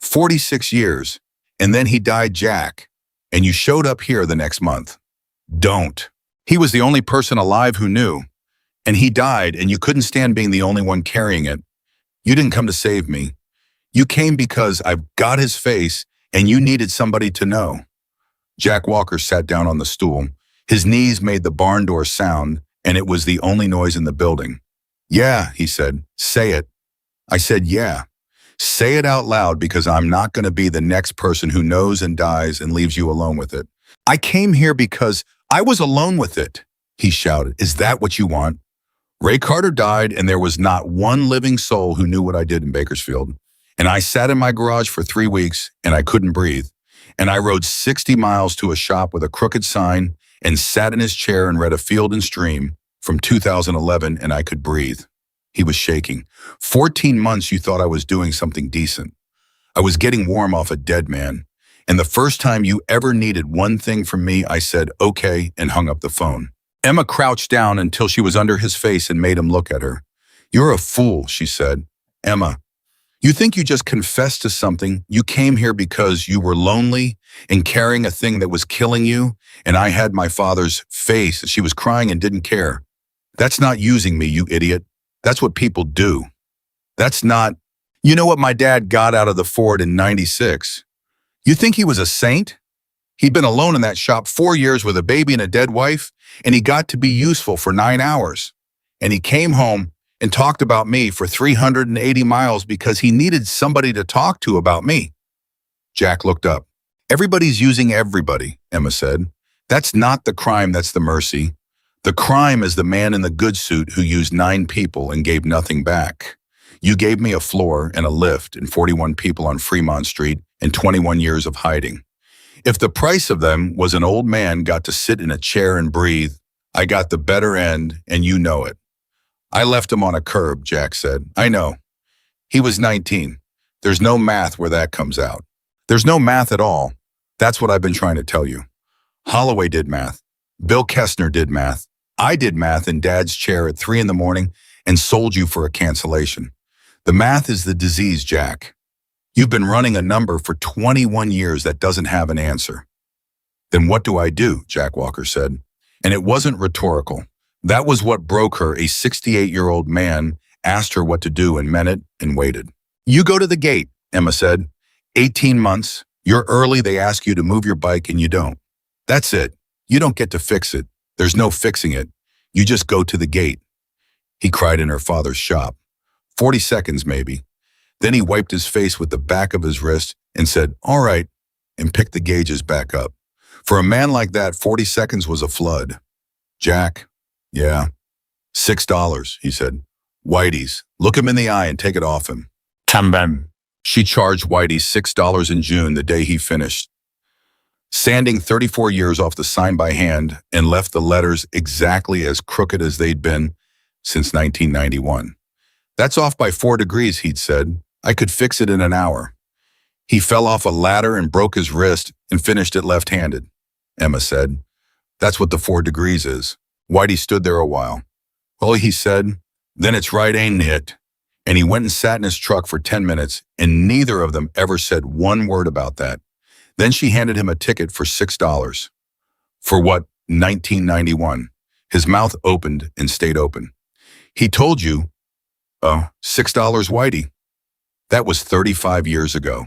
46 years. And then he died, Jack. And you showed up here the next month. Don't. He was the only person alive who knew. And he died, and you couldn't stand being the only one carrying it. You didn't come to save me. You came because I've got his face, and you needed somebody to know. Jack Walker sat down on the stool. His knees made the barn door sound, and it was the only noise in the building. Yeah, he said. Say it. I said, yeah. Say it out loud because I'm not going to be the next person who knows and dies and leaves you alone with it. I came here because I was alone with it, he shouted. Is that what you want? Ray Carter died, and there was not one living soul who knew what I did in Bakersfield. And I sat in my garage for 3 weeks, and I couldn't breathe. And I rode 60 miles to a shop with a crooked sign and sat in his chair and read A Field and Stream from 2011, and I could breathe. He was shaking. 14 months you thought I was doing something decent. I was getting warm off a dead man. And the first time you ever needed one thing from me, I said, okay, and hung up the phone. Emma crouched down until she was under his face and made him look at her. You're a fool, she said. Emma, you think you just confessed to something? You came here because you were lonely and carrying a thing that was killing you, and I had my father's face. She was crying and didn't care. That's not using me, you idiot. That's what people do. That's not... You know what my dad got out of the Ford in '96? You think he was a saint? He'd been alone in that shop 4 years with a baby and a dead wife, and he got to be useful for 9 hours. And he came home and talked about me for 380 miles because he needed somebody to talk to about me. Jack looked up. Everybody's using everybody, Emma said. That's not the crime, that's the mercy. The crime is the man in the good suit who used 9 people and gave nothing back. You gave me a floor and a lift and 41 people on Fremont Street and 21 years of hiding. If the price of them was an old man got to sit in a chair and breathe, I got the better end, and you know it. I left him on a curb, Jack said. I know. He was 19. There's no math where that comes out. There's no math at all. That's what I've been trying to tell you. Holloway did math. Bill Kestner did math. I did math in Dad's chair at 3 a.m. and sold you for a cancellation. The math is the disease, Jack. You've been running a number for 21 years that doesn't have an answer. Then what do I do? Jack Walker said. And it wasn't rhetorical. That was what broke her. A 68-year-old man asked her what to do and meant it and waited. You go to the gate, Emma said. 18 months. You're early. They ask you to move your bike and you don't. That's it. You don't get to fix it. There's no fixing it. You just go to the gate. He cried in her father's shop. 40 seconds, maybe. Then he wiped his face with the back of his wrist and said, all right, and picked the gauges back up. For a man like that, 40 seconds was a flood. Jack, yeah. $6, he said. Whitey's. Look him in the eye and take it off him. Tambem. She charged Whitey $6 in June, the day he finished, sanding 34 years off the sign by hand, and left the letters exactly as crooked as they'd been since 1991. That's off by 4 degrees, he'd said. I could fix it in an hour. He fell off a ladder and broke his wrist and finished it left-handed, Emma said. That's what the 4 degrees is. Whitey stood there a while. Well, he said, then it's right, ain't it? And he went and sat in his truck for 10 minutes, and neither of them ever said one word about that. Then she handed him a ticket for $6. For what? 1991. His mouth opened and stayed open. He told you, $6, Whitey. That was 35 years ago.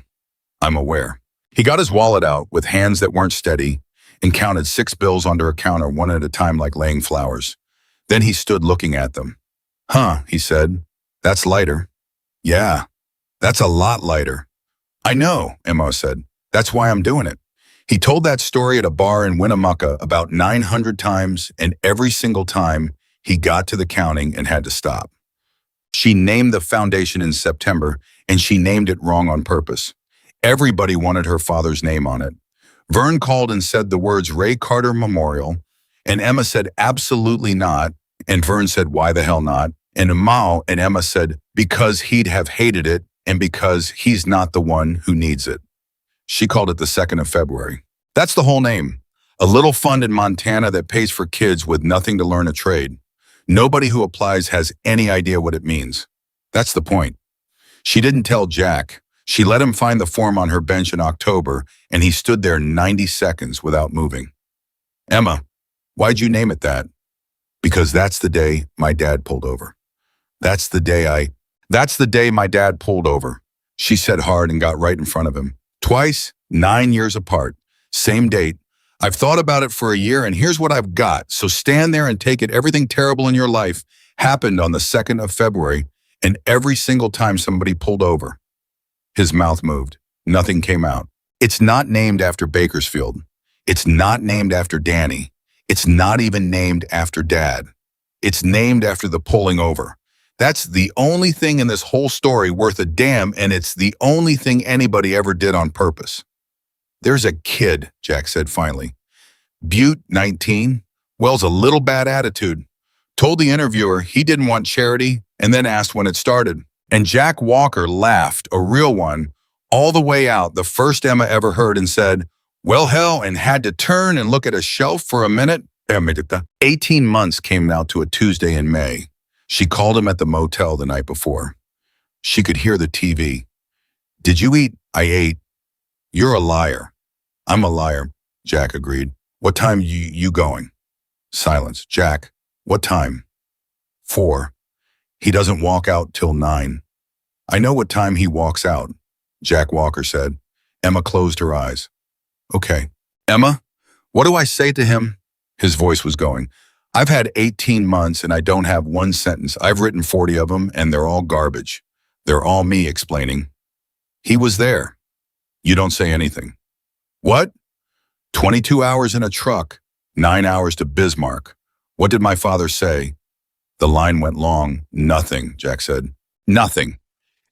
I'm aware. He got his wallet out with hands that weren't steady and counted 6 bills under a counter one at a time like laying flowers. Then he stood looking at them. Huh, he said. That's lighter. Yeah, that's a lot lighter. I know, Emma said. That's why I'm doing it. He told that story at a bar in Winnemucca about 900 times, and every single time he got to the counting and had to stop. She named the foundation in September, and she named it wrong on purpose. Everybody wanted her father's name on it. Vern called and said the words Ray Carter Memorial, and Emma said absolutely not, and Vern said why the hell not, and Mao and Emma said because he'd have hated it and because he's not the one who needs it. She called it the 2nd of February. That's the whole name. A little fund in Montana that pays for kids with nothing to learn a trade. Nobody who applies has any idea what it means. That's the point. She didn't tell Jack. She let him find the form on her bench in October, and he stood there 90 seconds without moving. Emma, why'd you name it that? Because that's the day my dad pulled over. That's the day my dad pulled over. She said hard and got right in front of him. Twice, 9 years apart. Same date. I've thought about it for a year, and here's what I've got. So stand there and take it. Everything terrible in your life happened on the 2nd of February, and every single time somebody pulled over. His mouth moved. Nothing came out. It's not named after Bakersfield. It's not named after Danny. It's not even named after Dad. It's named after the pulling over. That's the only thing in this whole story worth a damn, and it's the only thing anybody ever did on purpose. There's a kid, Jack said finally. Butte, 19. Wells a little bad attitude. Told the interviewer he didn't want charity and then asked when it started. And Jack Walker laughed, a real one, all the way out, the first Emma ever heard, and said, well, hell, and had to turn and look at a shelf for a minute. 18 months came out to a Tuesday in May. She called him at the motel the night before. She could hear the TV. Did you eat? I ate. You're a liar. I'm a liar, Jack agreed. What time you going? Silence. Jack, what time? 4. He doesn't walk out till 9. I know what time he walks out, Jack Walker said. Emma closed her eyes. Okay. Emma, what do I say to him? His voice was going. I've had 18 months and I don't have one sentence. I've written 40 of them and they're all garbage. They're all me explaining. He was there. You don't say anything. What? 22 hours in a truck, 9 hours to Bismarck. What did my father say? The line went long. Nothing, Jack said. Nothing.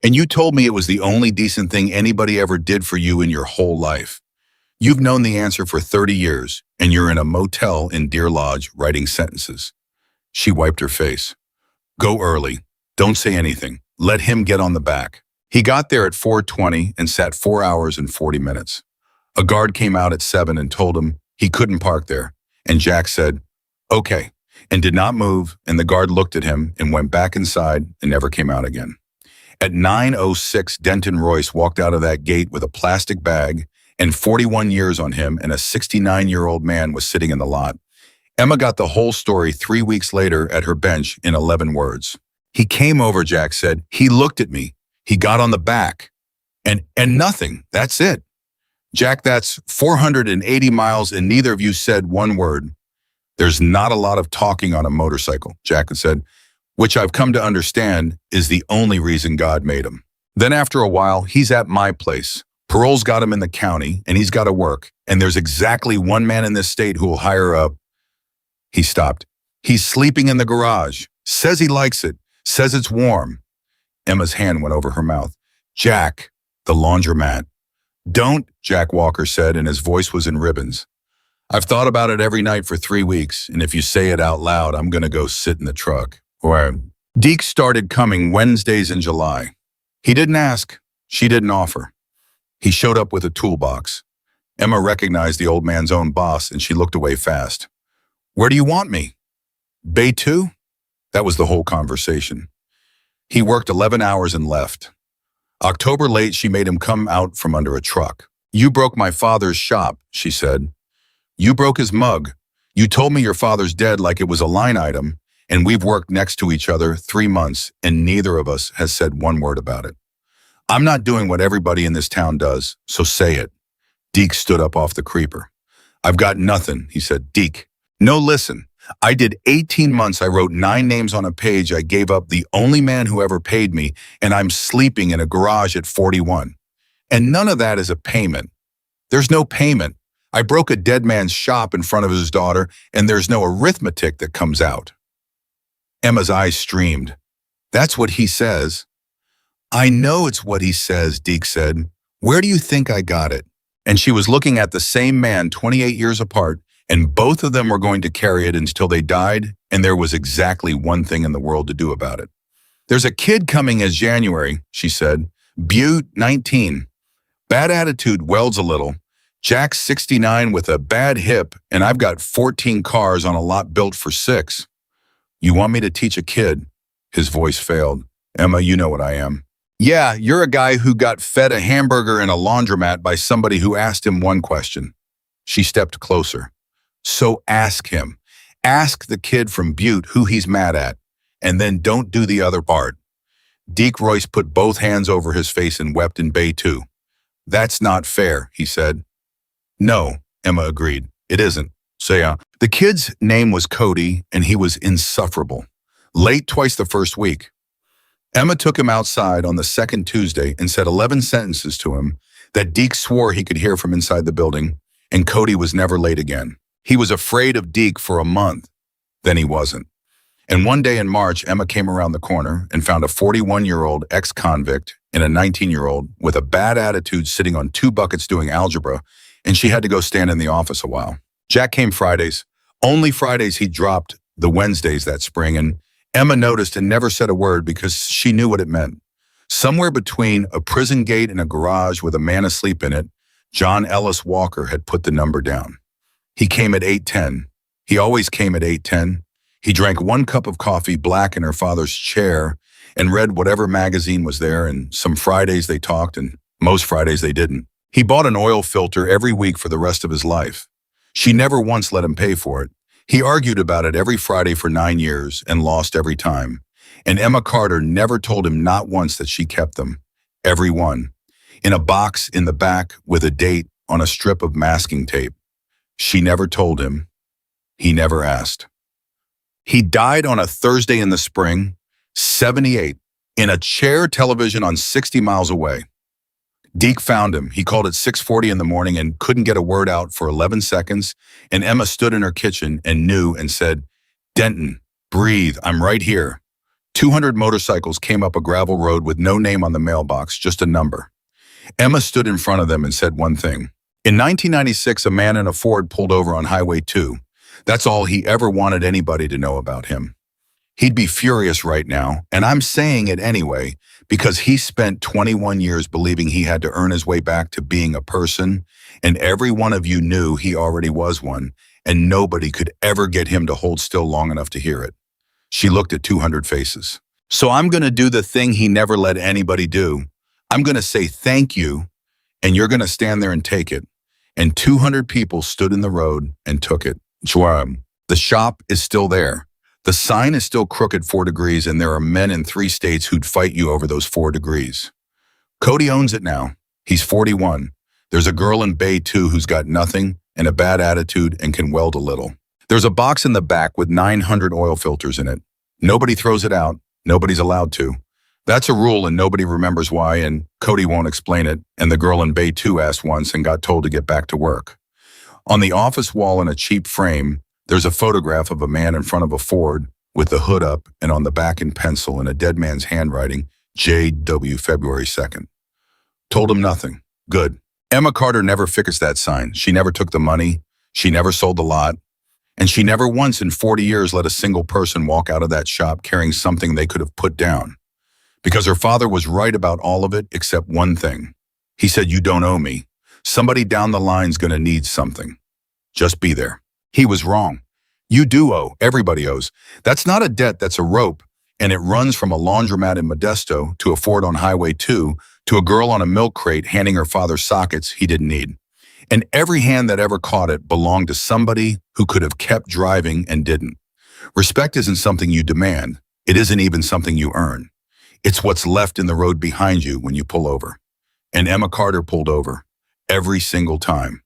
And you told me it was the only decent thing anybody ever did for you in your whole life. You've known the answer for 30 years, and you're in a motel in Deer Lodge writing sentences. She wiped her face. Go early. Don't say anything. Let him get on the back. He got there at 4:20 and sat 4 hours and 40 minutes. A guard came out at 7 and told him he couldn't park there, and Jack said, okay, and did not move, and the guard looked at him and went back inside and never came out again. At 9:06, Denton Royce walked out of that gate with a plastic bag and 41 years on him, and a 69-year-old man was sitting in the lot. Emma got the whole story 3 weeks later at her bench in 11 words. He came over, Jack said. He looked at me. He got on the back. And nothing. That's it. Jack, that's 480 miles and neither of you said one word. There's not a lot of talking on a motorcycle, Jack had said, which I've come to understand is the only reason God made him. Then after a while, he's at my place. Parole's got him in the county, and he's got to work, and there's exactly one man in this state who will hire up. He stopped. He's sleeping in the garage. Says he likes it. Says it's warm. Emma's hand went over her mouth. Jack, the laundromat. Don't, Jack Walker said, and his voice was in ribbons. I've thought about it every night for 3 weeks, and if you say it out loud, I'm going to go sit in the truck. Deke started coming Wednesdays in July. He didn't ask. She didn't offer. He showed up with a toolbox. Emma recognized the old man's own boss, and she looked away fast. Where do you want me? Bay 2? That was the whole conversation. He worked 11 hours and left. October late, she made him come out from under a truck. You broke my father's shop, she said. You broke his mug. You told me your father's dead like it was a line item, and we've worked next to each other 3 months, and neither of us has said one word about it. I'm not doing what everybody in this town does, so say it. Deke stood up off the creeper. I've got nothing, he said. Deke, no, listen. I did 18 months. I wrote 9 names on a page. I gave up the only man who ever paid me, and I'm sleeping in a garage at 41. And none of that is a payment. There's no payment. I broke a dead man's shop in front of his daughter, and there's no arithmetic that comes out. Emma's eyes streamed. That's what he says. I know it's what he says, Deke said. Where do you think I got it? And she was looking at the same man 28 years apart, and both of them were going to carry it until they died, and there was exactly one thing in the world to do about it. There's a kid coming as January, she said. Butte, 19. Bad attitude, welds a little. Jack's 69 with a bad hip, and I've got 14 cars on a lot built for 6. You want me to teach a kid? His voice failed. Emma, you know what I am. Yeah, you're a guy who got fed a hamburger in a laundromat by somebody who asked him one question. She stepped closer. So ask him. Ask the kid from Butte who he's mad at, and then don't do the other part. Deke Royce put both hands over his face and wept in Bay 2. That's not fair, he said. No, Emma agreed. It isn't. The kid's name was Cody, and he was insufferable. Late twice the first week. Emma took him outside on the second Tuesday and said 11 sentences to him that Deke swore he could hear from inside the building, and Cody was never late again. He was afraid of Deke for a month, then he wasn't. And one day in March, Emma came around the corner and found a 41-year-old ex-convict and a 19-year-old with a bad attitude sitting on 2 buckets doing algebra, and she had to go stand in the office a while. Jack came Fridays. Only Fridays he dropped the Wednesdays that spring, and Emma noticed and never said a word because she knew what it meant. Somewhere between a prison gate and a garage with a man asleep in it, John Ellis Walker had put the number down. He came at 8:10. He always came at 8:10. He drank 1 cup of coffee black in her father's chair and read whatever magazine was there, and some Fridays they talked and most Fridays they didn't. He bought an oil filter every week for the rest of his life. She never once let him pay for it. He argued about it every Friday for 9 years and lost every time. And Emma Carter never told him not once that she kept them. Every one. In a box in the back with a date on a strip of masking tape. She never told him. He never asked. He died on a Thursday in the spring, 78, in a chair television on 60 miles away. Deke found him. He called at 6:40 in the morning and couldn't get a word out for 11 seconds, and Emma stood in her kitchen and knew and said, "Denton, breathe, I'm right here." 200 motorcycles came up a gravel road with no name on the mailbox, just a number. Emma stood in front of them and said one thing. In 1996, a man in a Ford pulled over on Highway 2. That's all he ever wanted anybody to know about him. He'd be furious right now, and I'm saying it anyway, because he spent 21 years believing he had to earn his way back to being a person, and every one of you knew he already was one, and nobody could ever get him to hold still long enough to hear it. She looked at 200 faces. So I'm going to do the thing he never let anybody do. I'm going to say thank you, and you're going to stand there and take it. And 200 people stood in the road and took it. The shop is still there. The sign is still crooked 4 degrees, and there are men in 3 states who'd fight you over those 4 degrees. Cody owns it now. He's 41. There's a girl in Bay 2 who's got nothing and a bad attitude and can weld a little. There's a box in the back with 900 oil filters in it. Nobody throws it out. Nobody's allowed to. That's a rule and nobody remembers why, and Cody won't explain it, and the girl in Bay 2 asked once and got told to get back to work. On the office wall in a cheap frame, there's a photograph of a man in front of a Ford with the hood up and on the back in pencil in a dead man's handwriting, J.W. February 2nd. Told him nothing. Good. Emma Carter never fixed that sign. She never took the money. She never sold the lot. And she never once in 40 years let a single person walk out of that shop carrying something they could have put down. Because her father was right about all of it except one thing. He said, "You don't owe me. Somebody down the line's going to need something. Just be there." He was wrong. You do owe. Everybody owes. That's not a debt, that's a rope. And it runs from a laundromat in Modesto to a Ford on Highway 2 to a girl on a milk crate handing her father sockets he didn't need. And every hand that ever caught it belonged to somebody who could have kept driving and didn't. Respect isn't something you demand. It isn't even something you earn. It's what's left in the road behind you when you pull over. And Emma Carter pulled over every single time.